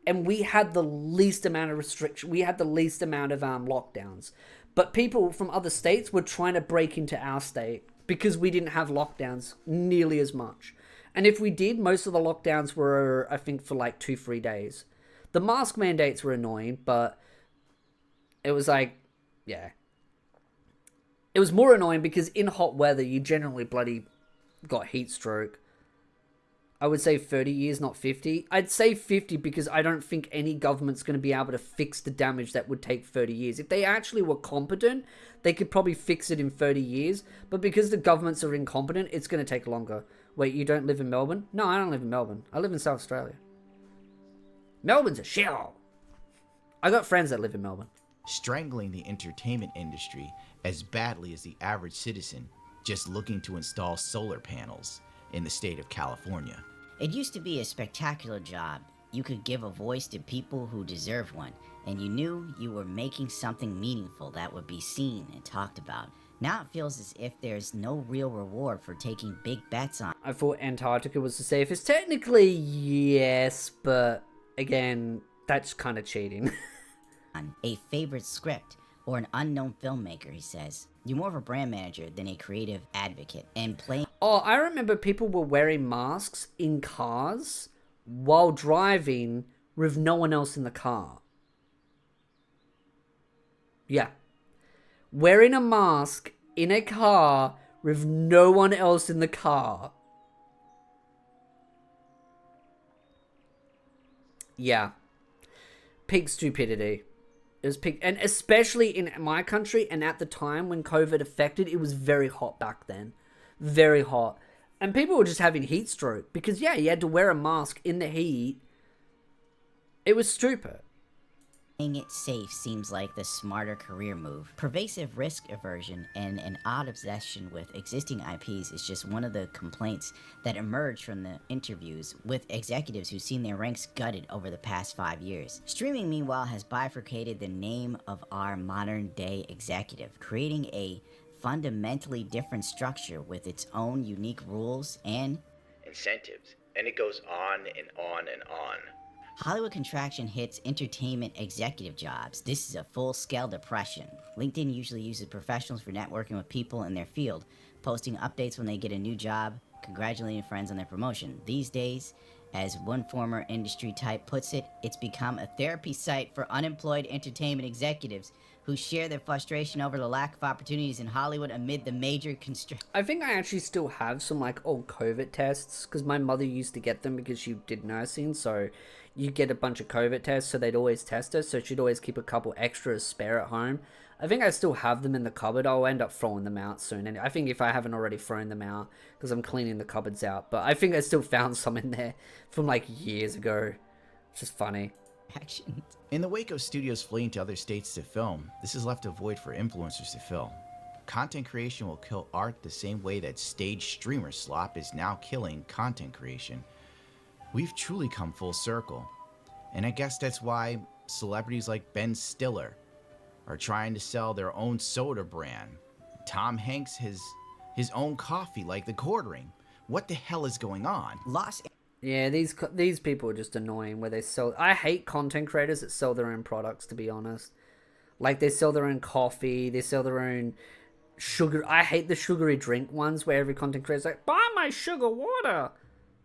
and we had the least amount of restriction. We had the least amount of lockdowns. But people from other states were trying to break into our state because we didn't have lockdowns nearly as much. And if we did, most of the lockdowns were, I think, for like 2-3 days. The mask mandates were annoying, but it was like, yeah. It was more annoying because in hot weather, you generally bloody got heat stroke. I would say 30 years, not 50. I'd say 50 because I don't think any government's going to be able to fix the damage that would take 30 years. If they actually were competent, they could probably fix it in 30 years. But because the governments are incompetent, it's going to take longer. Wait, you don't live in Melbourne? No, I don't live in Melbourne. I live in South Australia. Melbourne's a shithole. I got friends that live in Melbourne. Strangling the entertainment industry as badly as the average citizen just looking to install solar panels in the state of California. It used to be a spectacular job. You could give a voice to people who deserved one, and you knew you were making something meaningful that would be seen and talked about. Now it feels as if there's no real reward for taking big bets on. I thought Antarctica was the safest. Technically, yes, but again, that's kind of cheating. A favorite script or an unknown filmmaker, he says. You're more of a brand manager than a creative advocate. And playing... Oh, I remember people were wearing masks in cars while driving with no one else in the car. Yeah. Wearing a mask in a car with no one else in the car. Yeah. Peak stupidity. It was peak, and especially in my country and at the time when COVID affected, it was very hot back then. Very hot. And people were just having heat stroke because, yeah, you had to wear a mask in the heat. It was stupid. Playing it safe seems like the smarter career move. Pervasive risk aversion and an odd obsession with existing IPs is just one of the complaints that emerged from the interviews with executives who've seen their ranks gutted over the past 5 years. Streaming, meanwhile, has bifurcated the name of our modern-day executive, creating a fundamentally different structure with its own unique rules and incentives. And it goes on and on and on. Hollywood contraction hits entertainment executive jobs. This is a full-scale depression. LinkedIn usually uses professionals for networking with people in their field, posting updates when they get a new job, congratulating friends on their promotion. These days, as one former industry type puts it, it's become a therapy site for unemployed entertainment executives who share their frustration over the lack of opportunities in Hollywood amid the major constraints. I think I actually still have some like old COVID tests because my mother used to get them because she did nursing, so you get a bunch of COVID tests, so they'd always test her, so she'd always keep a couple extras spare at home. I think I still have them in the cupboard. I'll end up throwing them out soon, and I think if I haven't already thrown them out because I'm cleaning the cupboards out, but I think I still found some in there from like years ago. It's just funny. In the wake of studios fleeing to other states to film, this has left a void for influencers to fill. Content creation will kill art the same way that stage streamer Slop is now killing content creation. We've truly come full circle. And I guess that's why celebrities like Ben Stiller are trying to sell their own soda brand. Tom Hanks has his own coffee like The Quartering. What the hell is going on? Yeah, these people are just annoying where they sell... I hate content creators that sell their own products, to be honest. Like, they sell their own coffee, they sell their own sugar... I hate the sugary drink ones where every content creator's like, buy my sugar water!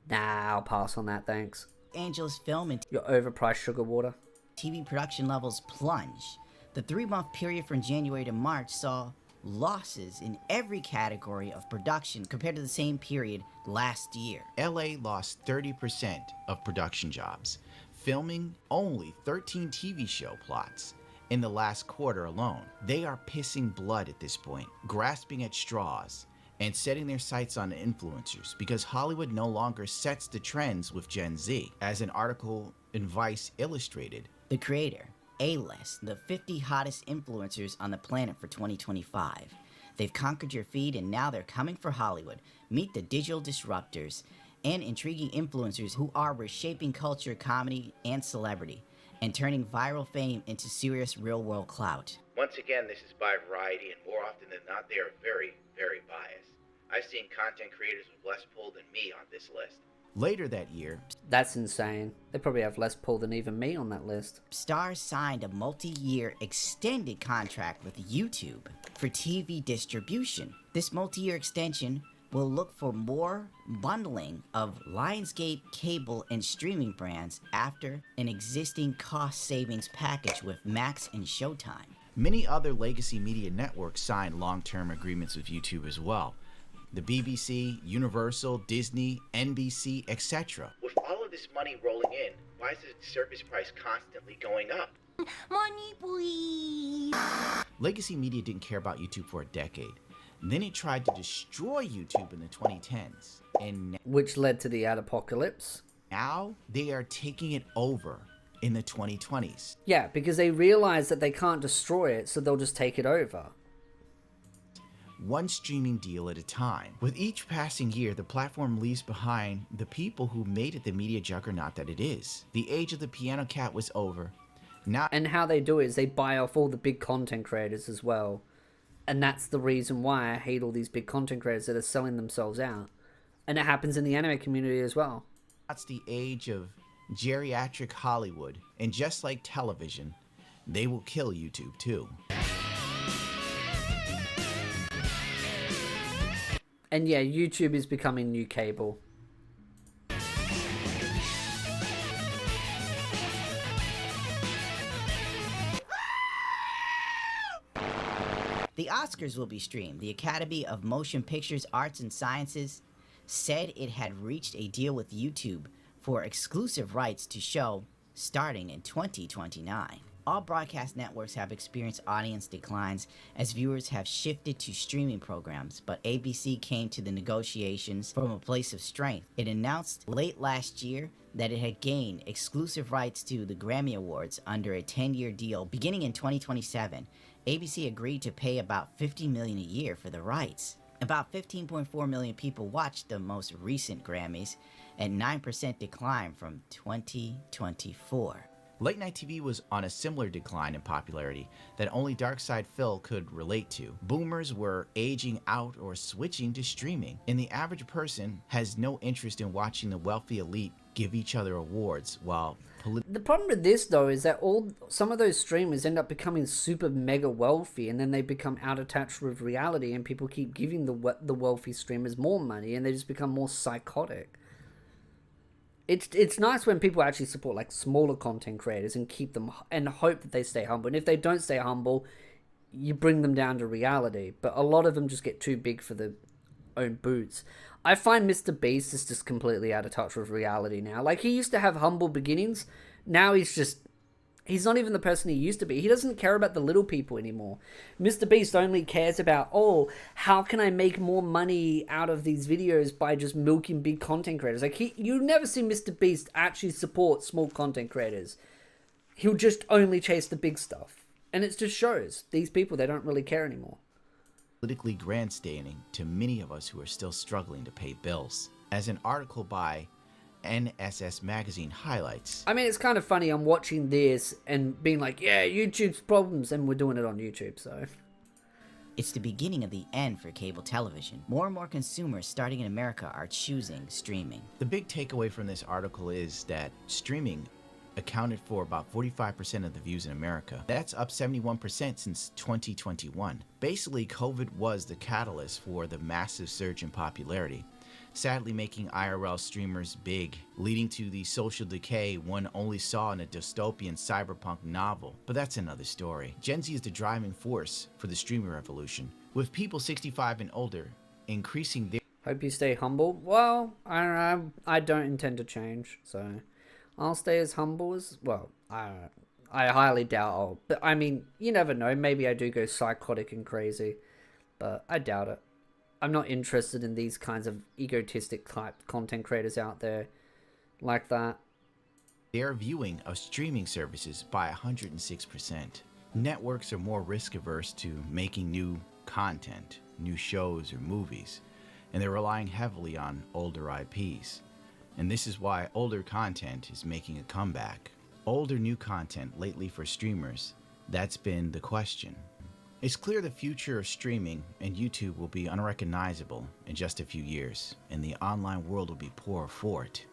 Nah, I'll pass on that, thanks. Angeles film and your overpriced sugar water. TV production levels plunge. The 3-month period from January to March saw losses in every category of production compared to the same period last year. LA lost 30% of production jobs, filming only 13 TV show plots in the last quarter alone. They are pissing blood at this point, grasping at straws, and setting their sights on influencers because Hollywood no longer sets the trends with Gen Z. As an article in Vice illustrated, The Creator, A-List, the 50 hottest influencers on the planet for 2025. They've conquered your feed and now they're coming for Hollywood. Meet the digital disruptors and intriguing influencers who are reshaping culture, comedy, and celebrity, and turning viral fame into serious real-world clout. Once again, this is by variety, and more often than not, they are very, very biased. I've seen content creators with less pull than me on this list. Later that year, that's insane. They probably have less pull than even me on that list. Starz signed a multi-year extended contract with YouTube for TV distribution. This multi-year extension will look for more bundling of Lionsgate cable and streaming brands after an existing cost savings package with Max and Showtime. Many other legacy media networks signed long-term agreements with YouTube as well. The BBC, Universal, Disney, NBC, etc. With all of this money rolling in, why is the service price constantly going up? Money, please. Legacy media didn't care about YouTube for a decade. Then it tried to destroy YouTube in the 2010s. And which led to the ad apocalypse. Now they are taking it over in the 2020s. Yeah, because they realize that they can't destroy it, so they'll just take it over. One streaming deal at a time. With each passing year, the platform leaves behind the people who made it the media juggernaut that it is. The age of the piano cat was over. Now, and how they do it is they buy off all the big content creators as well. And that's the reason why I hate all these big content creators that are selling themselves out. And it happens in the anime community as well. That's the age of geriatric Hollywood. And just like television, they will kill YouTube too. And yeah, YouTube is becoming new cable. The Oscars will be streamed. The Academy of Motion Pictures Arts and Sciences said it had reached a deal with YouTube for exclusive rights to show starting in 2029. All broadcast networks have experienced audience declines as viewers have shifted to streaming programs, but ABC came to the negotiations from a place of strength. It announced late last year that it had gained exclusive rights to the Grammy Awards under a 10-year deal beginning in 2027. ABC agreed to pay about $50 million a year for the rights. About 15.4 million people watched the most recent Grammys, a 9% decline from 2024. Late night TV was on a similar decline in popularity that only Darkside Phil could relate to. Boomers were aging out or switching to streaming, and the average person has no interest in watching the wealthy elite give each other awards while the problem with this though is that some of those streamers end up becoming super mega wealthy, and then they become out of touch with reality, and people keep giving the wealthy streamers more money, and they just become more psychotic. It's nice when people actually support like smaller content creators and keep them and hope that they stay humble. And if they don't stay humble, you bring them down to reality. But a lot of them just get too big for their own boots. I find Mr. Beast is just completely out of touch with reality now. Like, he used to have humble beginnings. Now he's not even the person he used to be. He doesn't care about the little people anymore. Mr. Beast only cares about, oh, how can I make more money out of these videos by just milking big content creators? Like, you never see Mr. Beast actually support small content creators. He'll just only chase the big stuff. And it just shows these people, they don't really care anymore. Politically grandstanding to many of us who are still struggling to pay bills. As an article by NSS Magazine highlights. I mean, it's kind of funny. I'm watching this and being like, yeah, YouTube's problems, and we're doing it on YouTube, so. It's the beginning of the end for cable television. More and more consumers starting in America are choosing streaming. The big takeaway from this article is that streaming accounted for about 45% of the views in America. That's up 71% since 2021. Basically, COVID was the catalyst for the massive surge in popularity, sadly making IRL streamers big, leading to the social decay one only saw in a dystopian cyberpunk novel. But that's another story. Gen Z is the driving force for the streaming revolution, with people 65 and older increasing their... Hope you stay humble. Well, I don't intend to change, so I'll stay as humble as... Well, I highly doubt but I mean, you never know. Maybe I do go psychotic and crazy, but I doubt it. I'm not interested in these kinds of egotistic type content creators out there like that. Their viewing of streaming services by 106%. Networks are more risk averse to making new content, new shows or movies, and they're relying heavily on older IPs. And this is why older content is making a comeback. Older new content lately for streamers, that's been the question. It's clear the future of streaming and YouTube will be unrecognizable in just a few years, and the online world will be poorer for it.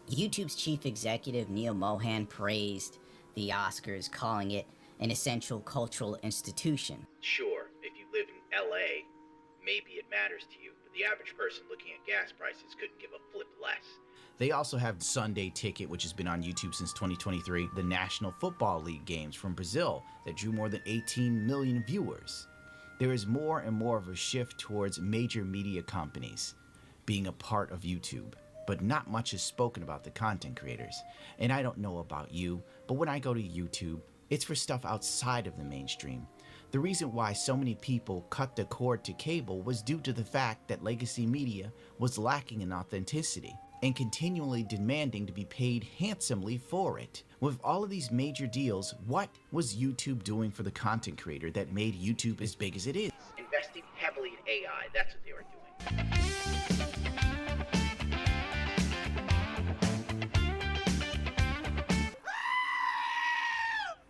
YouTube's chief executive Neil Mohan praised the Oscars, calling it an essential cultural institution. Sure, if you live in LA, maybe it matters to you, but the average person looking at gas prices couldn't give a flip less. They also have Sunday Ticket, which has been on YouTube since 2023, the National Football League games from Brazil that drew more than 18 million viewers. There is more and more of a shift towards major media companies being a part of YouTube, but not much is spoken about the content creators. And I don't know about you, but when I go to YouTube, it's for stuff outside of the mainstream. The reason why so many people cut the cord to cable was due to the fact that legacy media was lacking in authenticity and continually demanding to be paid handsomely for it. With all of these major deals, what was YouTube doing for the content creator that made YouTube as big as it is? Investing heavily in AI, that's what they were doing.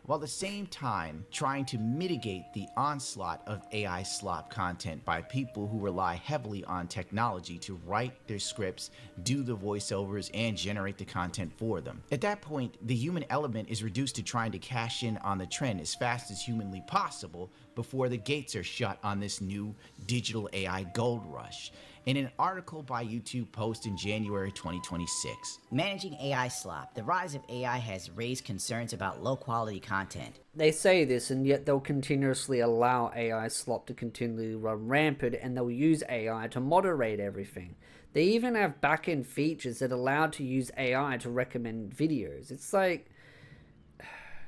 While at the same time trying to mitigate the onslaught of AI slop content by people who rely heavily on technology to write their scripts, do the voiceovers, and generate the content for them. At that point, the human element is reduced to trying to cash in on the trend as fast as humanly possible before the gates are shut on this new digital AI gold rush. in an article by YouTube post in January 2026. Managing AI slop. The rise of AI has raised concerns about low-quality content. They say this, and yet they'll continuously allow AI slop to continually run rampant, and they'll use AI to moderate everything. They even have back-end features that allow to use AI to recommend videos. It's like,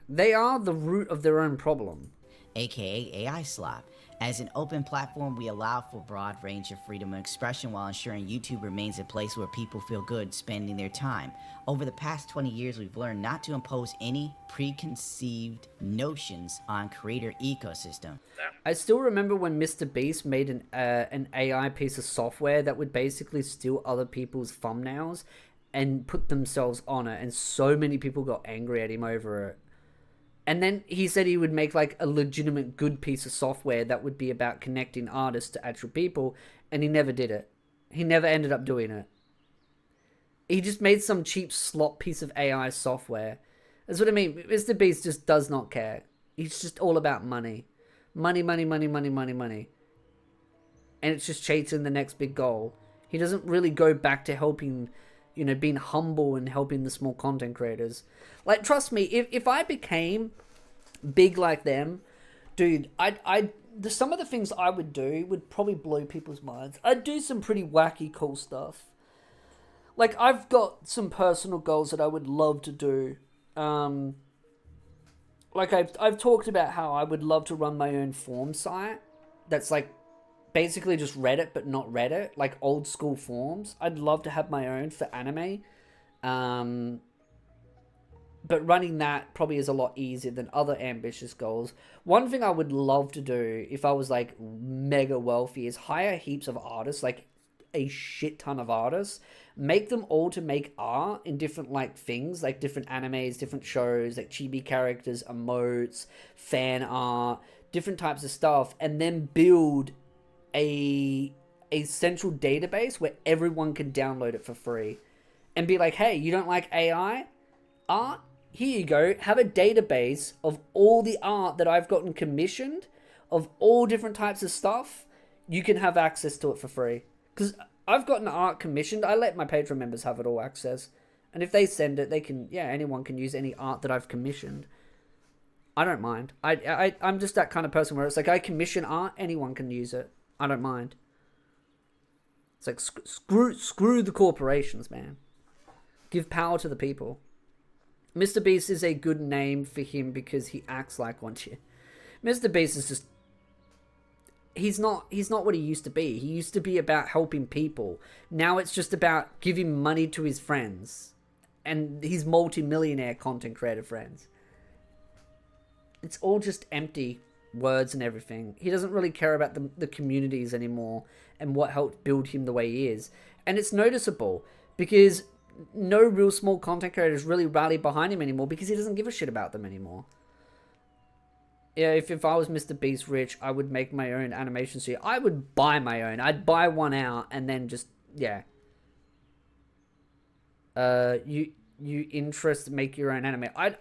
they are the root of their own problem. AKA AI slop. As an open platform, we allow for a broad range of freedom of expression while ensuring YouTube remains a place where people feel good spending their time. Over the past 20 years, we've learned not to impose any preconceived notions on creator ecosystem. I still remember when Mr. Beast made an AI piece of software that would basically steal other people's thumbnails and put themselves on it, and so many people got angry at him over it. And then he said he would make like a legitimate good piece of software that would be about connecting artists to actual people, and he never did it. He never ended up doing it. He just made some cheap slop piece of AI software. That's what I mean. Mr. Beast just does not care. He's just all about money. Money, money, money, money, money, money. And it's just chasing the next big goal. He doesn't really go back to helping, you know, being humble and helping the small content creators. Like, trust me, if I became big like them, dude, some of the things I would do would probably blow people's minds. I'd do some pretty wacky, cool stuff. Like, I've got some personal goals that I would love to do. Like, I've talked about how I would love to run my own form site that's like basically just Reddit, but not Reddit, like old school forms. I'd love to have my own for anime. But running that probably is a lot easier than other ambitious goals. One thing I would love to do if I was like mega wealthy is hire heaps of artists, like a shit ton of artists, make them all to make art in different like things, like different animes, different shows, like chibi characters, emotes, fan art, different types of stuff, and then build a central database where everyone can download it for free and be like, hey, you don't like AI art? Here you go. Have a database of all the art that I've gotten commissioned of all different types of stuff. You can have access to it for free. Because I've gotten art commissioned. I let my Patreon members have it all access. And if they send it, they can, yeah, anyone can use any art that I've commissioned. I don't mind. I'm just that kind of person where it's like, I commission art, anyone can use it. I don't mind. It's like, screw the corporations, man. Give power to the people. Mr. Beast is a good name for him because he acts like one. Mr. Beast is just... He's not what he used to be. He used to be about helping people. Now it's just about giving money to his friends. And his multi-millionaire content creator friends. It's all just empty words and everything. He doesn't really care about the communities anymore and what helped build him the way he is. And it's noticeable because no real small content creators really rally behind him anymore because he doesn't give a shit about them anymore. Yeah, if I was Mr. Beast rich, I would make my own animation studio. I would buy my own. I'd buy one out and then just, yeah. You make your own anime. I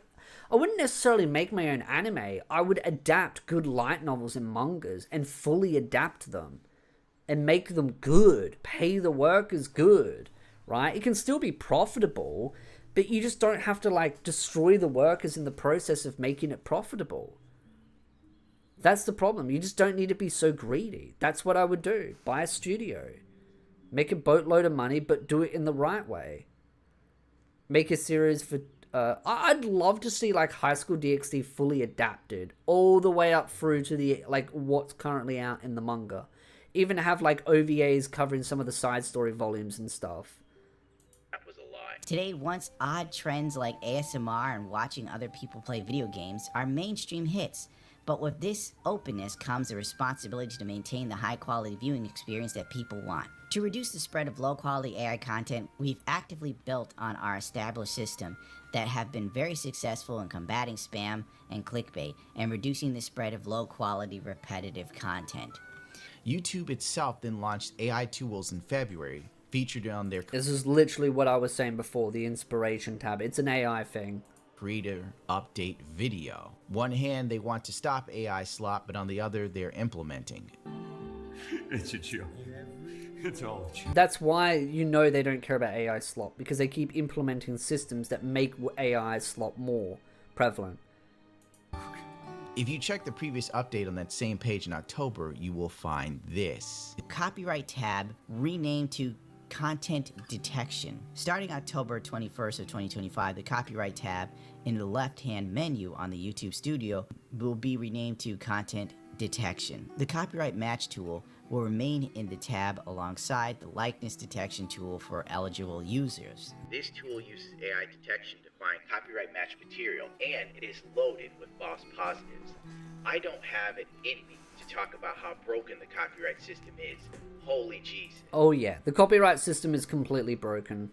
wouldn't necessarily make my own anime. I would adapt good light novels and mangas and fully adapt them and make them good. Pay the workers good, right? It can still be profitable, but you just don't have to like destroy the workers in the process of making it profitable. That's the problem. You just don't need to be so greedy. That's what I would do. Buy a studio. Make a boatload of money, but do it in the right way. Make a series for... I'd love to see like High School DxD fully adapted all the way up through to the like what's currently out in the manga. Even have like OVAs covering some of the side story volumes and stuff. That was a lie. Today, once odd trends like ASMR and watching other people play video games are mainstream hits. But with this openness comes the responsibility to maintain the high-quality viewing experience that people want. To reduce the spread of low-quality AI content, we've actively built on our established system that have been very successful in combating spam and clickbait and reducing the spread of low-quality repetitive content. YouTube itself then launched AI tools in February, featured on their... This is literally what I was saying before, the inspiration tab. It's an AI thing. Creator update video. One hand, they want to stop AI slop, but on the other, they're implementing. It's a joke. It's all That's why you know they don't care about AI slop, because they keep implementing systems that make AI slop more prevalent. If you check the previous update on that same page in October, you will find this. The copyright tab renamed to Content Detection. Starting October 21st of 2025, the copyright tab in the left-hand menu on the YouTube Studio will be renamed to Content Detection. The copyright match tool will remain in the tab alongside the likeness detection tool for eligible users. This tool uses AI detection to find copyright match material, and it is loaded with false positives. I don't have it in me to talk about how broken the copyright system is. Holy Jesus. Oh yeah, the copyright system is completely broken.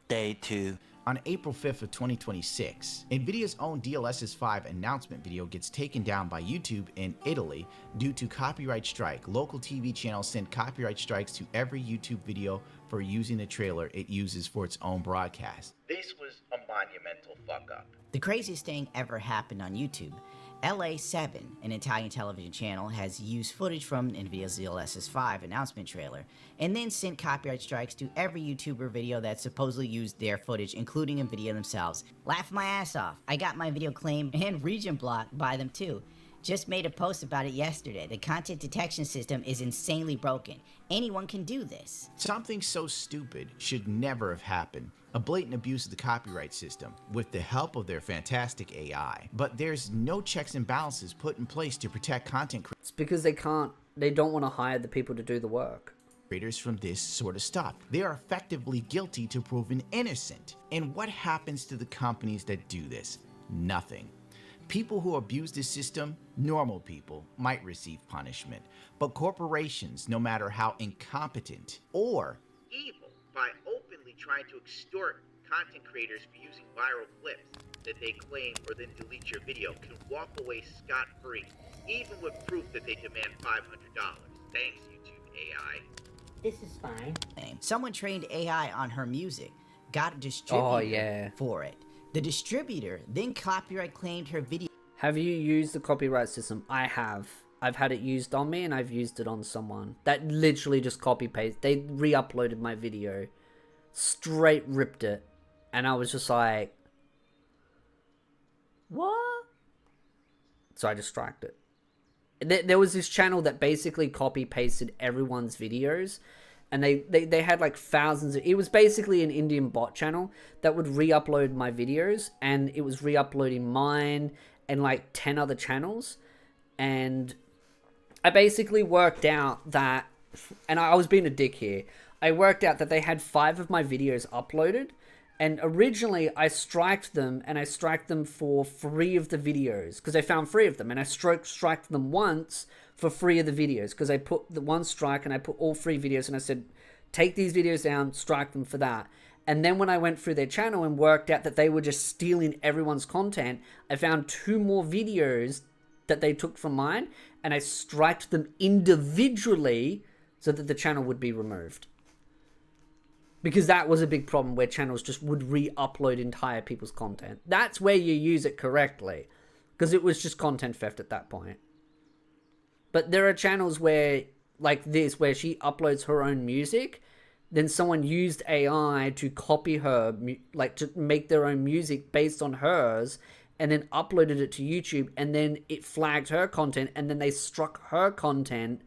Day 2. On April 5th of 2026, NVIDIA's own DLSS 5 announcement video gets taken down by YouTube in Italy due to copyright strike. Local TV channels send copyright strikes to every YouTube video for using the trailer it uses for its own broadcast. This was a monumental fuck up. The craziest thing ever happened on YouTube. LA7, an Italian television channel, has used footage from NVIDIA's DLSS 5 announcement trailer, and then sent copyright strikes to every YouTuber video that supposedly used their footage, including NVIDIA themselves. Laugh my ass off. I got my video claimed and region blocked by them too. Just made a post about it yesterday. The content detection system is insanely broken. Anyone can do this. Something so stupid should never have happened. A blatant abuse of the copyright system with the help of their fantastic AI. But there's no checks and balances put in place to protect content creators. It's because they don't want to hire the people to do the work. Creators from this sort of stuff. They are effectively guilty to proven innocent. And what happens to the companies that do this? Nothing. People who abuse this system, normal people, might receive punishment. But corporations, no matter how incompetent or Evil by openly trying to extort content creators for using viral clips that they claim or then delete your video can walk away scot-free, even with proof that they demand $500. Thanks, YouTube AI. This is fine. Someone trained AI on her music, got a distributor for it. The distributor then copyright claimed her video. Have you used the copyright system? I have. I've had it used on me and I've used it on someone. That literally just copy-paste. They re-uploaded my video. Straight ripped it. And I was just like, what? So I just striked it. There was this channel that basically copy-pasted everyone's videos. And they had like thousands of... It was basically an Indian bot channel that would re-upload my videos. And it was re-uploading mine and like 10 other channels. And I basically worked out that... And I was being a dick here. I worked out that they had 5 of my videos uploaded. And originally I striked them. And I striked them for 3 of the videos. Because I found 3 of them. And I striked them once for 3 of the videos, because I put the one strike and I put all 3 videos and I said, take these videos down, strike them for that. And then when I went through their channel and worked out that they were just stealing everyone's content, I found 2 more videos that they took from mine and I striked them individually so that the channel would be removed. Because that was a big problem where channels just would re-upload entire people's content. That's where you use it correctly, because it was just content theft at that point. But there are channels where, like this, where she uploads her own music, then someone used AI to copy her, like to make their own music based on hers, and then uploaded it to YouTube, and then it flagged her content, and then they struck her content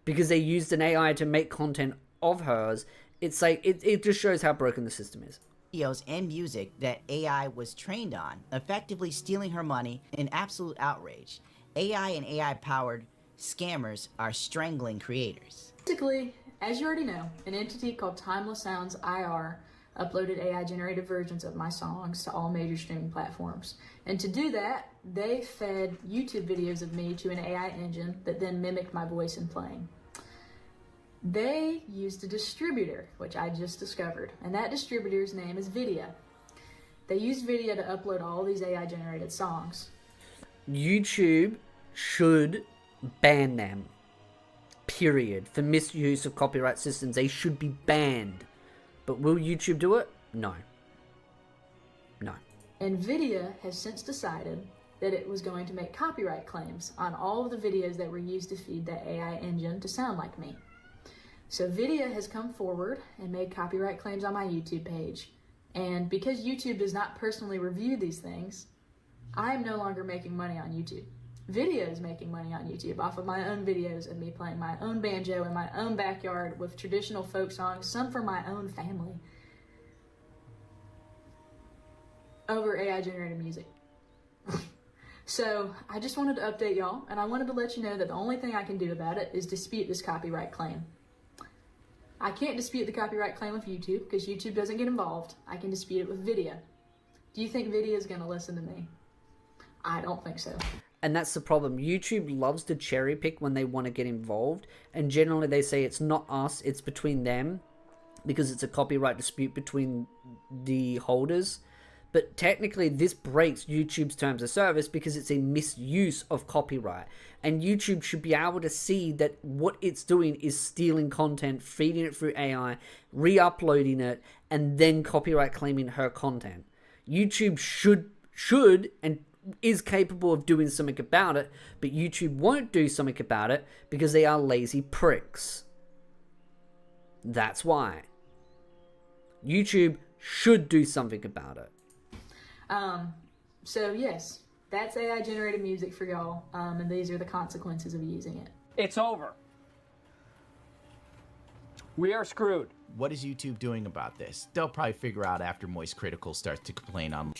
because they used an AI to make content of hers. It's like, it just shows how broken the system is. Videos and music that AI was trained on, effectively stealing her money in absolute outrage. AI and AI-powered scammers are strangling creators. Basically, as you already know, an entity called Timeless Sounds IR uploaded AI-generated versions of my songs to all major streaming platforms. And to do that, they fed YouTube videos of me to an AI engine that then mimicked my voice and playing. They used a distributor, which I just discovered, and that distributor's name is Vidya. They used Vidya to upload all these AI-generated songs. YouTube should ban them. Period. For misuse of copyright systems, they should be banned. But will YouTube do it? No. No. NVIDIA has since decided that it was going to make copyright claims on all of the videos that were used to feed that AI engine to sound like me. So Vidya has come forward and made copyright claims on my YouTube page. And because YouTube does not personally review these things, I am no longer making money on YouTube. Vidya is making money on YouTube off of my own videos of me playing my own banjo in my own backyard with traditional folk songs, some from my own family, over AI-generated music. So I just wanted to update y'all, and I wanted to let you know that the only thing I can do about it is dispute this copyright claim. I can't dispute the copyright claim of YouTube because YouTube doesn't get involved. I can dispute it with Vidya. Do you think Vidya is going to listen to me? I don't think so. And that's the problem. YouTube loves to cherry pick when they want to get involved, and generally they say it's not us, it's between them, because it's a copyright dispute between the holders. But technically this breaks YouTube's terms of service because it's a misuse of copyright. And YouTube should be able to see that what it's doing is stealing content, feeding it through AI, re-uploading it, and then copyright claiming her content. YouTube should and is capable of doing something about it, but YouTube won't do something about it because they are lazy pricks. That's why. YouTube should do something about it. So yes, that's AI generated music for y'all, and these are the consequences of using it. It's over. We are screwed. What is YouTube doing about this? They'll probably figure out after Moist Critical starts to complain on.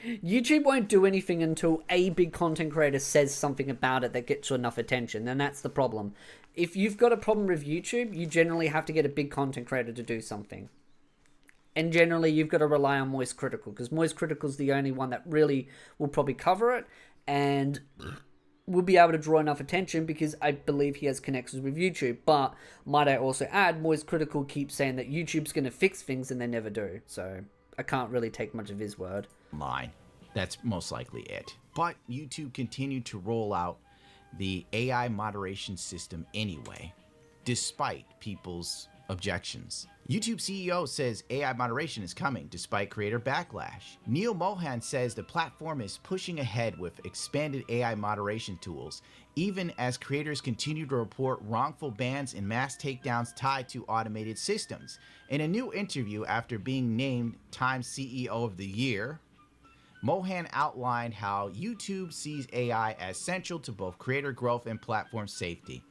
YouTube won't do anything until a big content creator says something about it that gets enough attention, and that's the problem. If you've got a problem with YouTube, you generally have to get a big content creator to do something. And generally, you've got to rely on Moist Critical, because Moist Critical is the only one that really will probably cover it, and will be able to draw enough attention because I believe he has connections with YouTube. But might I also add, Moist Critical keeps saying that YouTube's going to fix things, and they never do. So I can't really take much of his word. Line. That's most likely it. But YouTube continued to roll out the AI moderation system anyway, despite people's objections. YouTube CEO says AI moderation is coming despite creator backlash. Neil Mohan says the platform is pushing ahead with expanded AI moderation tools, even as creators continue to report wrongful bans and mass takedowns tied to automated systems. In a new interview after being named Time's CEO of the Year, Mohan outlined how YouTube sees AI as central to both creator growth and platform safety.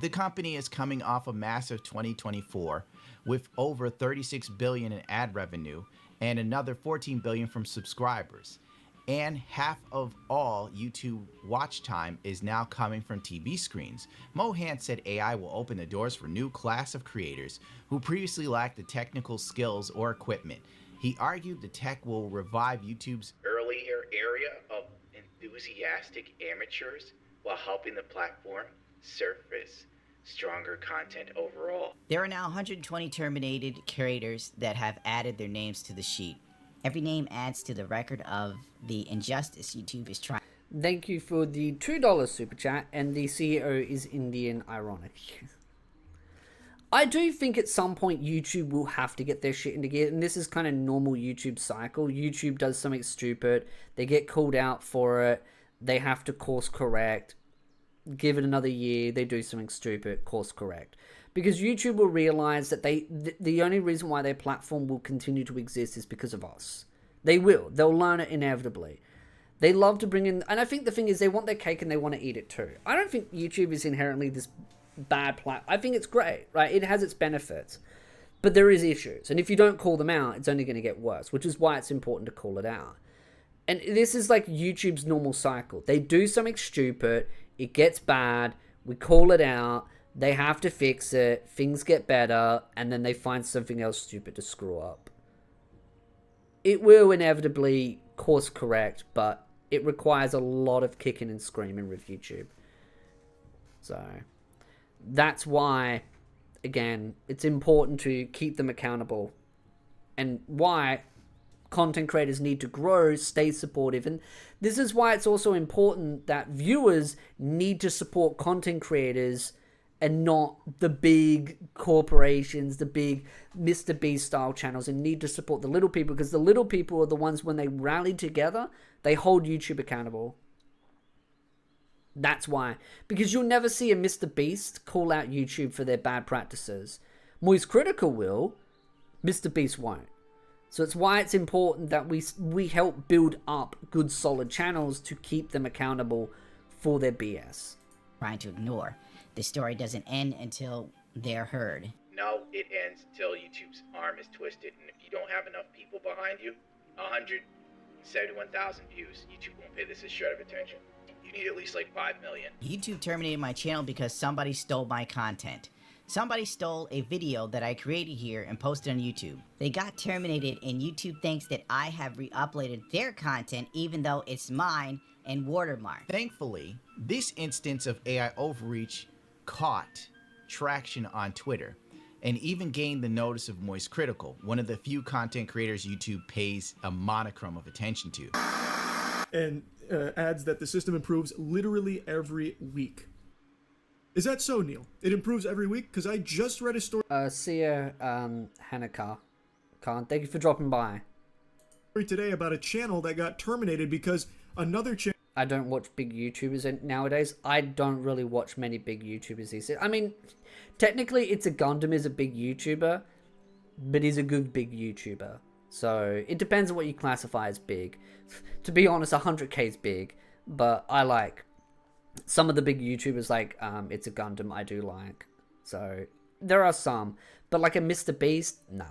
The company is coming off a massive 2024 with over $36 billion in ad revenue and another $14 billion from subscribers. And half of all YouTube watch time is now coming from TV screens. Mohan said AI will open the doors for a new class of creators who previously lacked the technical skills or equipment. He argued the tech will revive YouTube's earlier area of enthusiastic amateurs while helping the platform surface stronger content overall. There are now 120 terminated creators that have added their names to the sheet. Every name adds to the record of the injustice YouTube is trying. Thank you for the $2 super chat, and the CEO is Indian, ironic. I do think at some point YouTube will have to get their shit into gear, and this is kind of normal YouTube cycle. YouTube does something stupid, they get called out for it, they have to course correct. Give it another year, they do something stupid, course correct. Because YouTube will realize that the only reason why their platform will continue to exist is because of us. They will. They'll learn it inevitably. They love to bring in... And I think the thing is, they want their cake and they want to eat it too. I don't think YouTube is inherently this bad platform. I think it's great, right? It has its benefits. But there is issues. And if you don't call them out, it's only going to get worse. Which is why it's important to call it out. And this is like YouTube's normal cycle. They do something stupid... It gets bad, we call it out, they have to fix it, things get better, and then they find something else stupid to screw up. It will inevitably course correct, but it requires a lot of kicking and screaming with YouTube. So, that's why, again, it's important to keep them accountable. And why content creators need to grow, stay supportive, and this is why it's also important that viewers need to support content creators and not the big corporations, the big Mr. Beast style channels, and need to support the little people, because the little people are the ones, when they rally together, they hold YouTube accountable. That's why. Because you'll never see a Mr. Beast call out YouTube for their bad practices. Moist Critical will. Mr. Beast won't. So it's why it's important that we help build up good solid channels to keep them accountable for their BS. Trying to ignore. The story doesn't end until they're heard. No, it ends until YouTube's arm is twisted, and if you don't have enough people behind you, 171,000 views, YouTube won't pay this a shred of attention. You need at least like 5 million. YouTube terminated my channel because somebody stole my content. Somebody stole a video that I created here and posted on YouTube. They got terminated, and YouTube thinks that I have re-uploaded their content even though it's mine and watermarked. Thankfully, this instance of AI overreach caught traction on Twitter and even gained the notice of Moist Critical, one of the few content creators YouTube pays a monochrome of attention to. And adds that the system improves literally every week. Is that so, Neil? It improves every week? Because I just read a story. See ya, Hanaka. Khan, thank you for dropping by. Today about a channel that got terminated because another channel. I don't watch big YouTubers nowadays. I don't really watch many big YouTubers these days. I mean, technically, It's a Gundam is a big YouTuber, but he's a good big YouTuber. So it depends on what you classify as big. To be honest, 100k is big, but I like some of the big YouTubers like It's a Gundam. I do like. So there are some, but like a Mr. Beast, nah.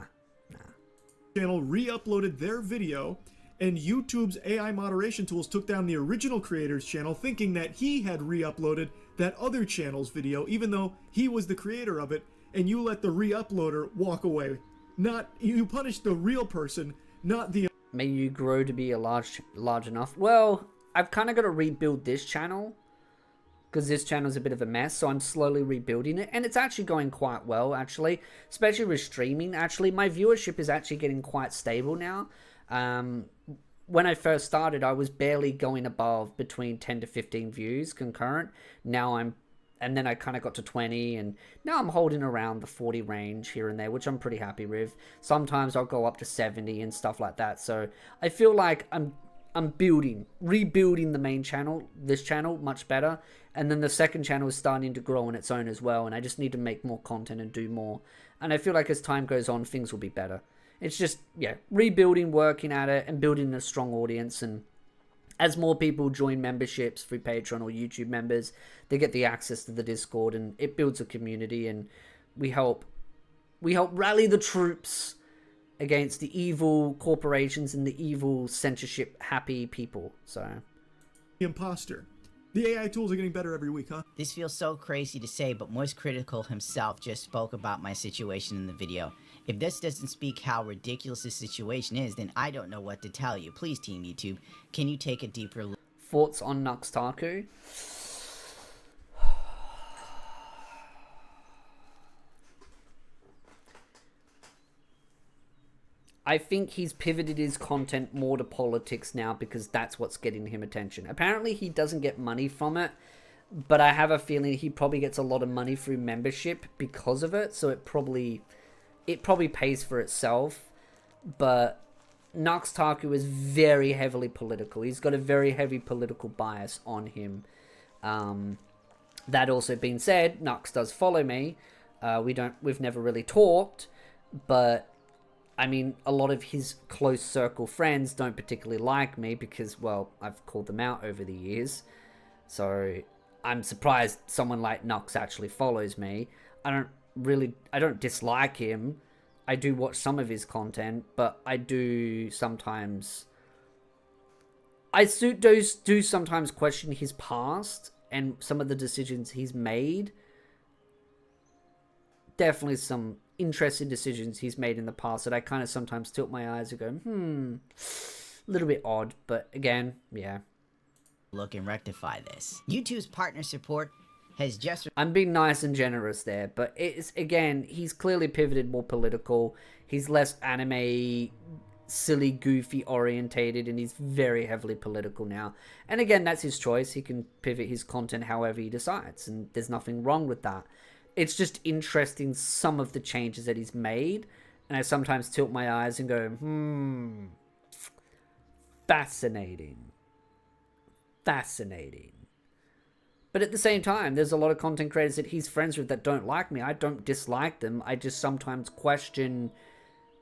Channel re-uploaded their video, and YouTube's AI moderation tools took down the original creator's channel, thinking that he had re-uploaded that other channel's video, even though he was the creator of it, and you let the re-uploader walk away. Not, you punish the real person, not the... May you grow to be a large enough. Well, I've kind of got to rebuild this channel, because this channel is a bit of a mess, so I'm slowly rebuilding it, and it's actually going quite well, actually, especially with streaming. Actually, my viewership is actually getting quite stable now. When I first started, I was barely going above between 10 to 15 views concurrent. Now and then I kind of got to 20, and now I'm holding around the 40 range here and there, which I'm pretty happy with. Sometimes I'll go up to 70 and stuff like that, so I feel like I'm rebuilding the main channel, this channel, much better. And then the second channel is starting to grow on its own as well, and I just need to make more content and do more. And I feel like as time goes on, things will be better. It's just, yeah, rebuilding, working at it, and building a strong audience. And as more people join memberships through Patreon or YouTube members, they get the access to the Discord, and it builds a community, and we help rally the troops against the evil corporations and the evil censorship happy people. So imposter. The AI tools are getting better every week, huh? This feels so crazy to say, but Moist Critical himself just spoke about my situation in the video. If this doesn't speak how ridiculous this situation is, then I don't know what to tell you. Please, Team YouTube, can you take a deeper look? Thoughts on Nuxtaku? I think he's pivoted his content more to politics now because that's what's getting him attention. Apparently he doesn't get money from it, but I have a feeling he probably gets a lot of money through membership because of it, so it probably pays for itself. But Nuxtaku is very heavily political. He's got a very heavy political bias on him. That also being said, Nux does follow me. We've never really talked, but I mean, a lot of his close circle friends don't particularly like me because, well, I've called them out over the years. So I'm surprised someone like Nux actually follows me. I don't dislike him. I do watch some of his content, but I do sometimes... I do sometimes question his past and some of the decisions he's made. Definitely some interesting decisions he's made in the past that I kind of sometimes tilt my eyes and go, a little bit odd, but again, yeah. Look and rectify this. YouTube's partner support has just... I'm being nice and generous there, but it's, again, he's clearly pivoted more political. He's less anime, silly, goofy orientated, and he's very heavily political now. And again, that's his choice. He can pivot his content however he decides, and there's nothing wrong with that. It's just interesting some of the changes that he's made, and I sometimes tilt my eyes and go, fascinating. But at the same time, there's a lot of content creators that he's friends with that don't like me. I don't dislike them. I just sometimes question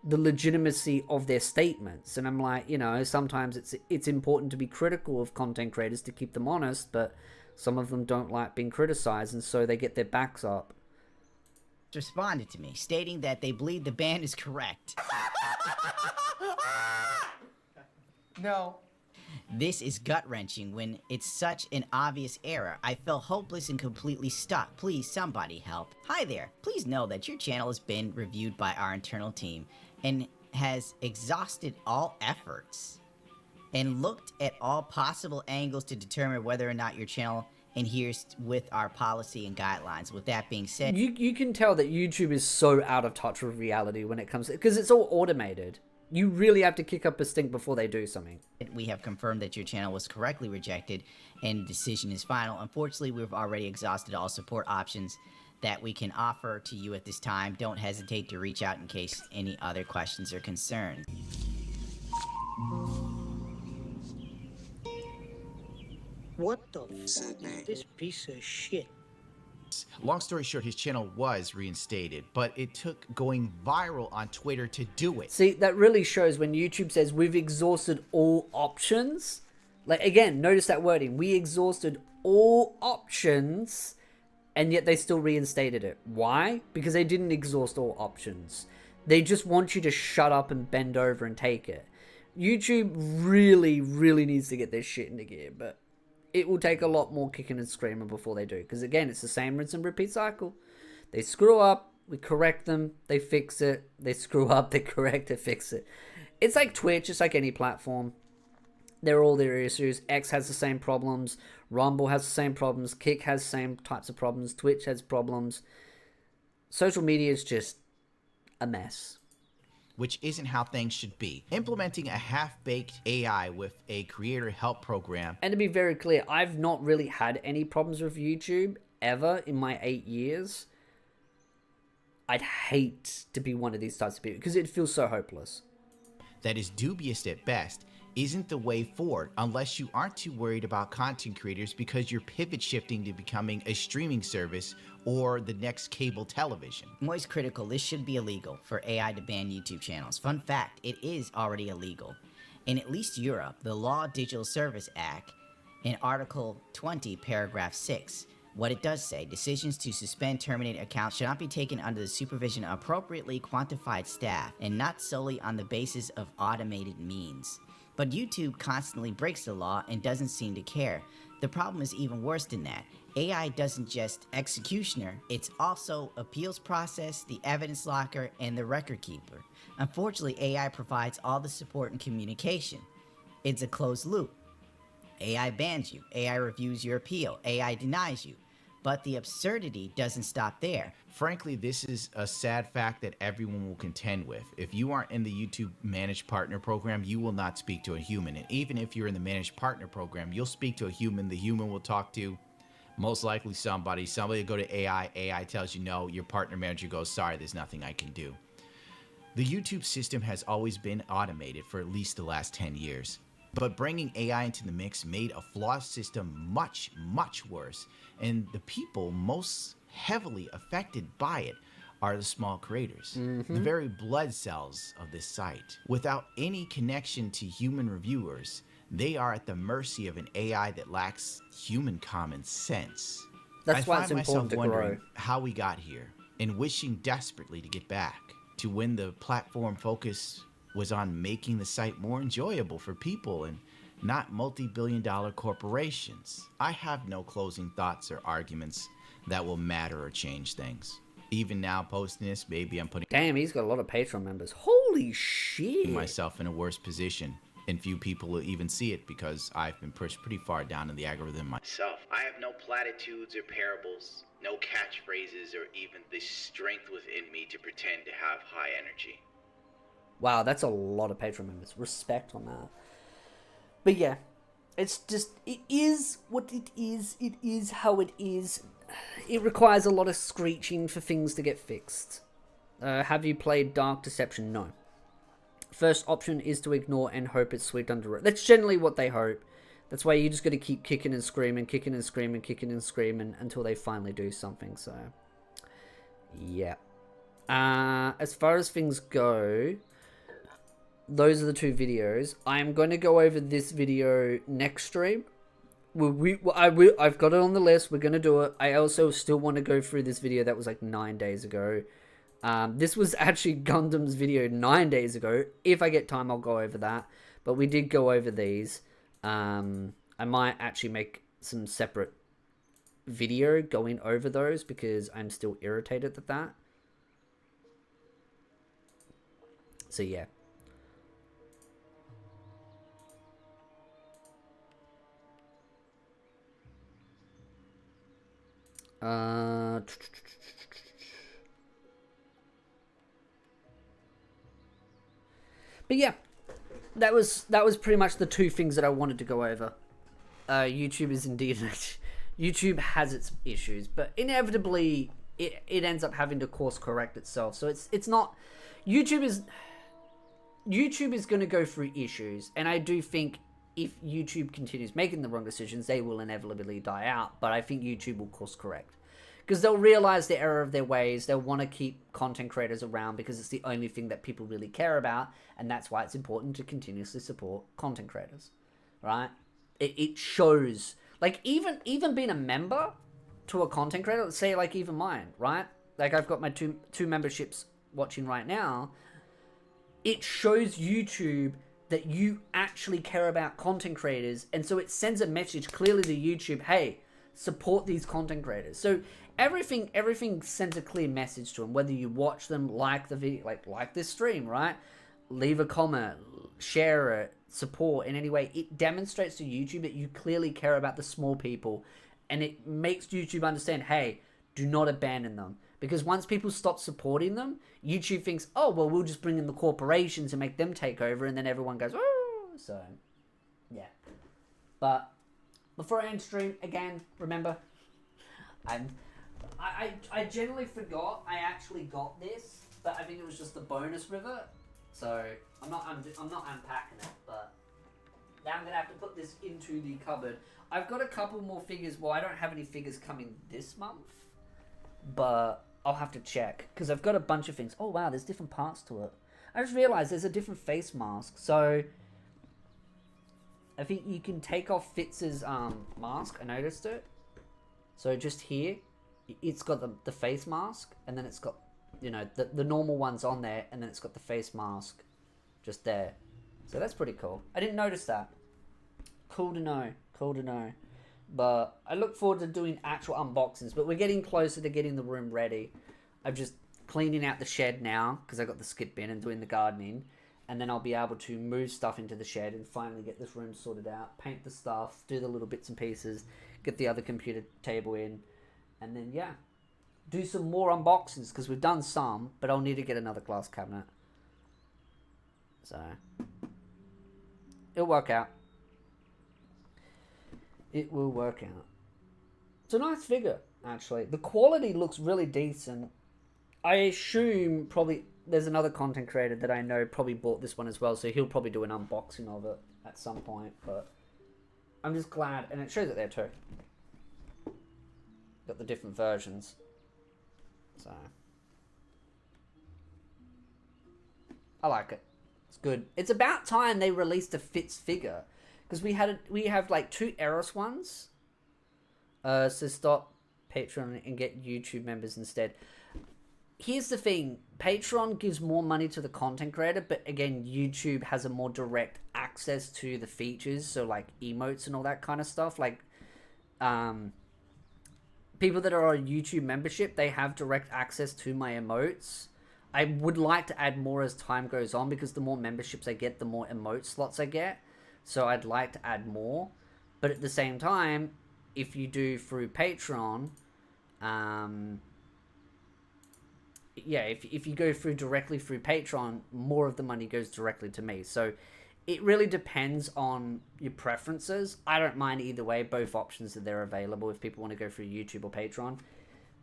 the legitimacy of their statements. And I'm like, you know, sometimes it's important to be critical of content creators to keep them honest, but some of them don't like being criticized, and so they get their backs up. Responded to me, stating that they believe the ban is correct. No. This is gut-wrenching when it's such an obvious error. I feel hopeless and completely stuck. Please, somebody help. Hi there. Please know that your channel has been reviewed by our internal team and has exhausted all efforts and looked at all possible angles to determine whether or not your channel adheres with our policy and guidelines. With that being said, you can tell that YouTube is so out of touch with reality when it comes to, because it's all automated. You really have to kick up a stink before they do something. We have confirmed that your channel was correctly rejected and the decision is final. Unfortunately, we've already exhausted all support options that we can offer to you at this time. Don't hesitate to reach out in case any other questions or concerns. What the f is this piece of shit? Long story short, his channel was reinstated, but it took going viral on Twitter to do it. See, that really shows when YouTube says we've exhausted all options. Like, again, notice that wording. We exhausted all options, and yet they still reinstated it. Why? Because they didn't exhaust all options. They just want you to shut up and bend over and take it. YouTube really, really needs to get their shit into gear, but it will take a lot more kicking and screaming before they do. Because again, it's the same rinse and repeat cycle. They screw up, we correct them, they fix it. They screw up, they correct it, fix it. It's like Twitch, it's like any platform. They're all their issues. X has the same problems. Rumble has the same problems. Kick has the same types of problems. Twitch has problems. Social media is just a mess. Which isn't how things should be. Implementing a half-baked AI with a creator help program. And to be very clear, I've not really had any problems with YouTube ever in my 8 years. I'd hate to be one of these types of people because it feels so hopeless. That is dubious at best isn't the way forward unless you aren't too worried about content creators because you're pivot shifting to becoming a streaming service or the next cable television. Moist critical, this should be illegal for AI to ban YouTube channels. Fun fact, it is already illegal. In at least Europe, the Law Digital Service Act, in Article 20, Paragraph 6, what it does say, decisions to suspend, terminate accounts should not be taken under the supervision of appropriately quantified staff and not solely on the basis of automated means. But YouTube constantly breaks the law and doesn't seem to care. The problem is even worse than that. AI doesn't just executioner, it's also appeals process, the evidence locker, and the record keeper. Unfortunately, AI provides all the support and communication. It's a closed loop. AI bans you, AI reviews your appeal, AI denies you. But the absurdity doesn't stop there. Frankly, this is a sad fact that everyone will contend with. If you aren't in the YouTube Managed Partner Program, you will not speak to a human. And even if you're in the Managed Partner Program, you'll speak to a human. The human will talk to most likely somebody. Somebody will go to AI. AI tells you no. Your partner manager goes, sorry, there's nothing I can do. The YouTube system has always been automated for at least the last 10 years. But bringing AI into the mix made a flawed system much, much worse. And the people most heavily affected by it are the small creators, the very blood cells of this site. Without any connection to human reviewers, they are at the mercy of an AI that lacks human common sense. That's why I it's find myself important to wondering grow. how we got here and wishing desperately to get back to when the platform focus was on making the site more enjoyable for people and not multi-billion-dollar corporations. I have no closing thoughts or arguments that will matter or change things. Even now, posting this, maybe I'm putting Damn, he's got a lot of Patreon members. Holy shit. myself in a worse position, and few people will even see it because I've been pushed pretty far down in the algorithm myself. I have no platitudes or parables, no catchphrases, or even the strength within me to pretend to have high energy. Wow, that's a lot of Patreon members. Respect on that. But yeah, it's just, it is what it is. It is how it is. It requires a lot of screeching for things to get fixed. Have you played Dark Deception? No. First option is to ignore and hope it's swept under it. That's generally what they hope. That's why you just got to keep kicking and screaming, kicking and screaming, kicking and screaming until they finally do something. So, yeah. As far as things go, those are the 2 videos. I'm going to go over this video next stream. I've got it on the list. We're going to do it. I also still want to go through this video that was like 9 days ago. This was actually Gundam's video 9 days ago. If I get time, I'll go over that. But we did go over these. I might actually make some separate video going over those because I'm still irritated at that. So yeah. But yeah, that was pretty much the 2 things that I wanted to go over. YouTube is indeed YouTube has its issues, but inevitably it ends up having to course correct itself. So it's not YouTube is going to go through issues, and I do think if YouTube continues making the wrong decisions, they will inevitably die out. But I think YouTube will course correct because they'll realize the error of their ways. They'll want to keep content creators around because it's the only thing that people really care about, and that's why it's important to continuously support content creators, right? It shows, like, even being a member to a content creator, let's say like even mine, right? Like I've got my two memberships watching right now. It shows YouTube that you actually care about content creators, and so it sends a message clearly to YouTube, hey, support these content creators. So everything sends a clear message to them, whether you watch them, like the video, like this stream, right? Leave a comment, share it, support in any way. It demonstrates to YouTube that you clearly care about the small people, and it makes YouTube understand, hey, do not abandon them. Because once people stop supporting them, YouTube thinks, oh, well, we'll just bring in the corporations and make them take over, and then everyone goes, oh. So, yeah. But before I end stream, again, remember, I generally forgot I actually got this, but I think it was just the bonus rivet. So I'm not unpacking it, but now I'm gonna have to put this into the cupboard. I've got a couple more figures. Well, I don't have any figures coming this month, but I'll have to check because I've got a bunch of things. Oh wow, there's different parts to it. I just realized there's a different face mask. So I think you can take off Fitz's mask. I noticed it. So just here, it's got the face mask, and then it's got, you know, the normal ones on there, and then it's got the face mask just there. So that's pretty cool. I didn't notice that. Cool to know. Cool to know. But I look forward to doing actual unboxings. But we're getting closer to getting the room ready. I'm just cleaning out the shed now because I got the skip bin and doing the gardening. And then I'll be able to move stuff into the shed and finally get this room sorted out. Paint the stuff. Do the little bits and pieces. Get the other computer table in. And then, yeah. Do some more unboxings because we've done some. But I'll need to get another glass cabinet. So it'll work out. It will work out. It's a nice figure, actually. The quality looks really decent. I assume probably there's another content creator that I know probably bought this one as well, so he'll probably do an unboxing of it at some point, but I'm just glad, and it shows it there too. Got the different versions. So I like it. It's good. It's about time they released a Fitz figure. Because we have like 2 Eros ones. So stop Patreon and get YouTube members instead. Here's the thing. Patreon gives more money to the content creator. But again, YouTube has a more direct access to the features. So like emotes and all that kind of stuff. Like people that are on YouTube membership, they have direct access to my emotes. I would like to add more as time goes on. Because the more memberships I get, the more emote slots I get. So I'd like to add more, but at the same time, if you do through Patreon, yeah, if you go through directly through Patreon, more of the money goes directly to me. So it really depends on your preferences. I don't mind either way. Both options are there available if people want to go through YouTube or Patreon,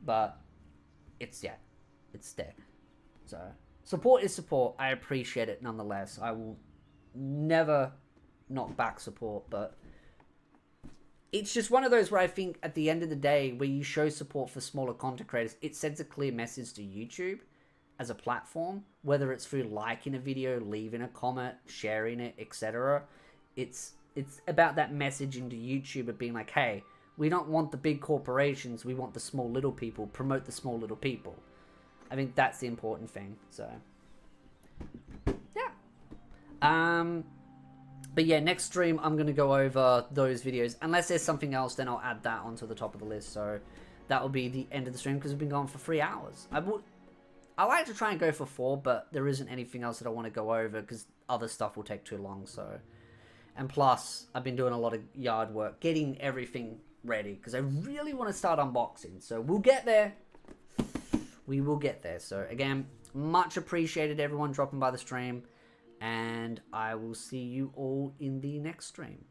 but it's there. So support is support. I appreciate it nonetheless. I will never knock back support, but it's just one of those where I think at the end of the day, where you show support for smaller content creators, it sends a clear message to YouTube as a platform, whether it's through liking a video, leaving a comment, sharing it, etc. It's about that messaging to YouTube of being like, hey, we don't want the big corporations, we want the small little people. Promote the small little people. I think that's the important thing. So, yeah. But yeah, next stream I'm gonna go over those videos. Unless there's something else, then I'll add that onto the top of the list. So that will be the end of the stream because we've been going for 3 hours. I like to try and go for 4, but there isn't anything else that I want to go over because other stuff will take too long. So, and plus I've been doing a lot of yard work, getting everything ready because I really want to start unboxing. So we'll get there. We will get there. So again, much appreciated everyone dropping by the stream. And I will see you all in the next stream.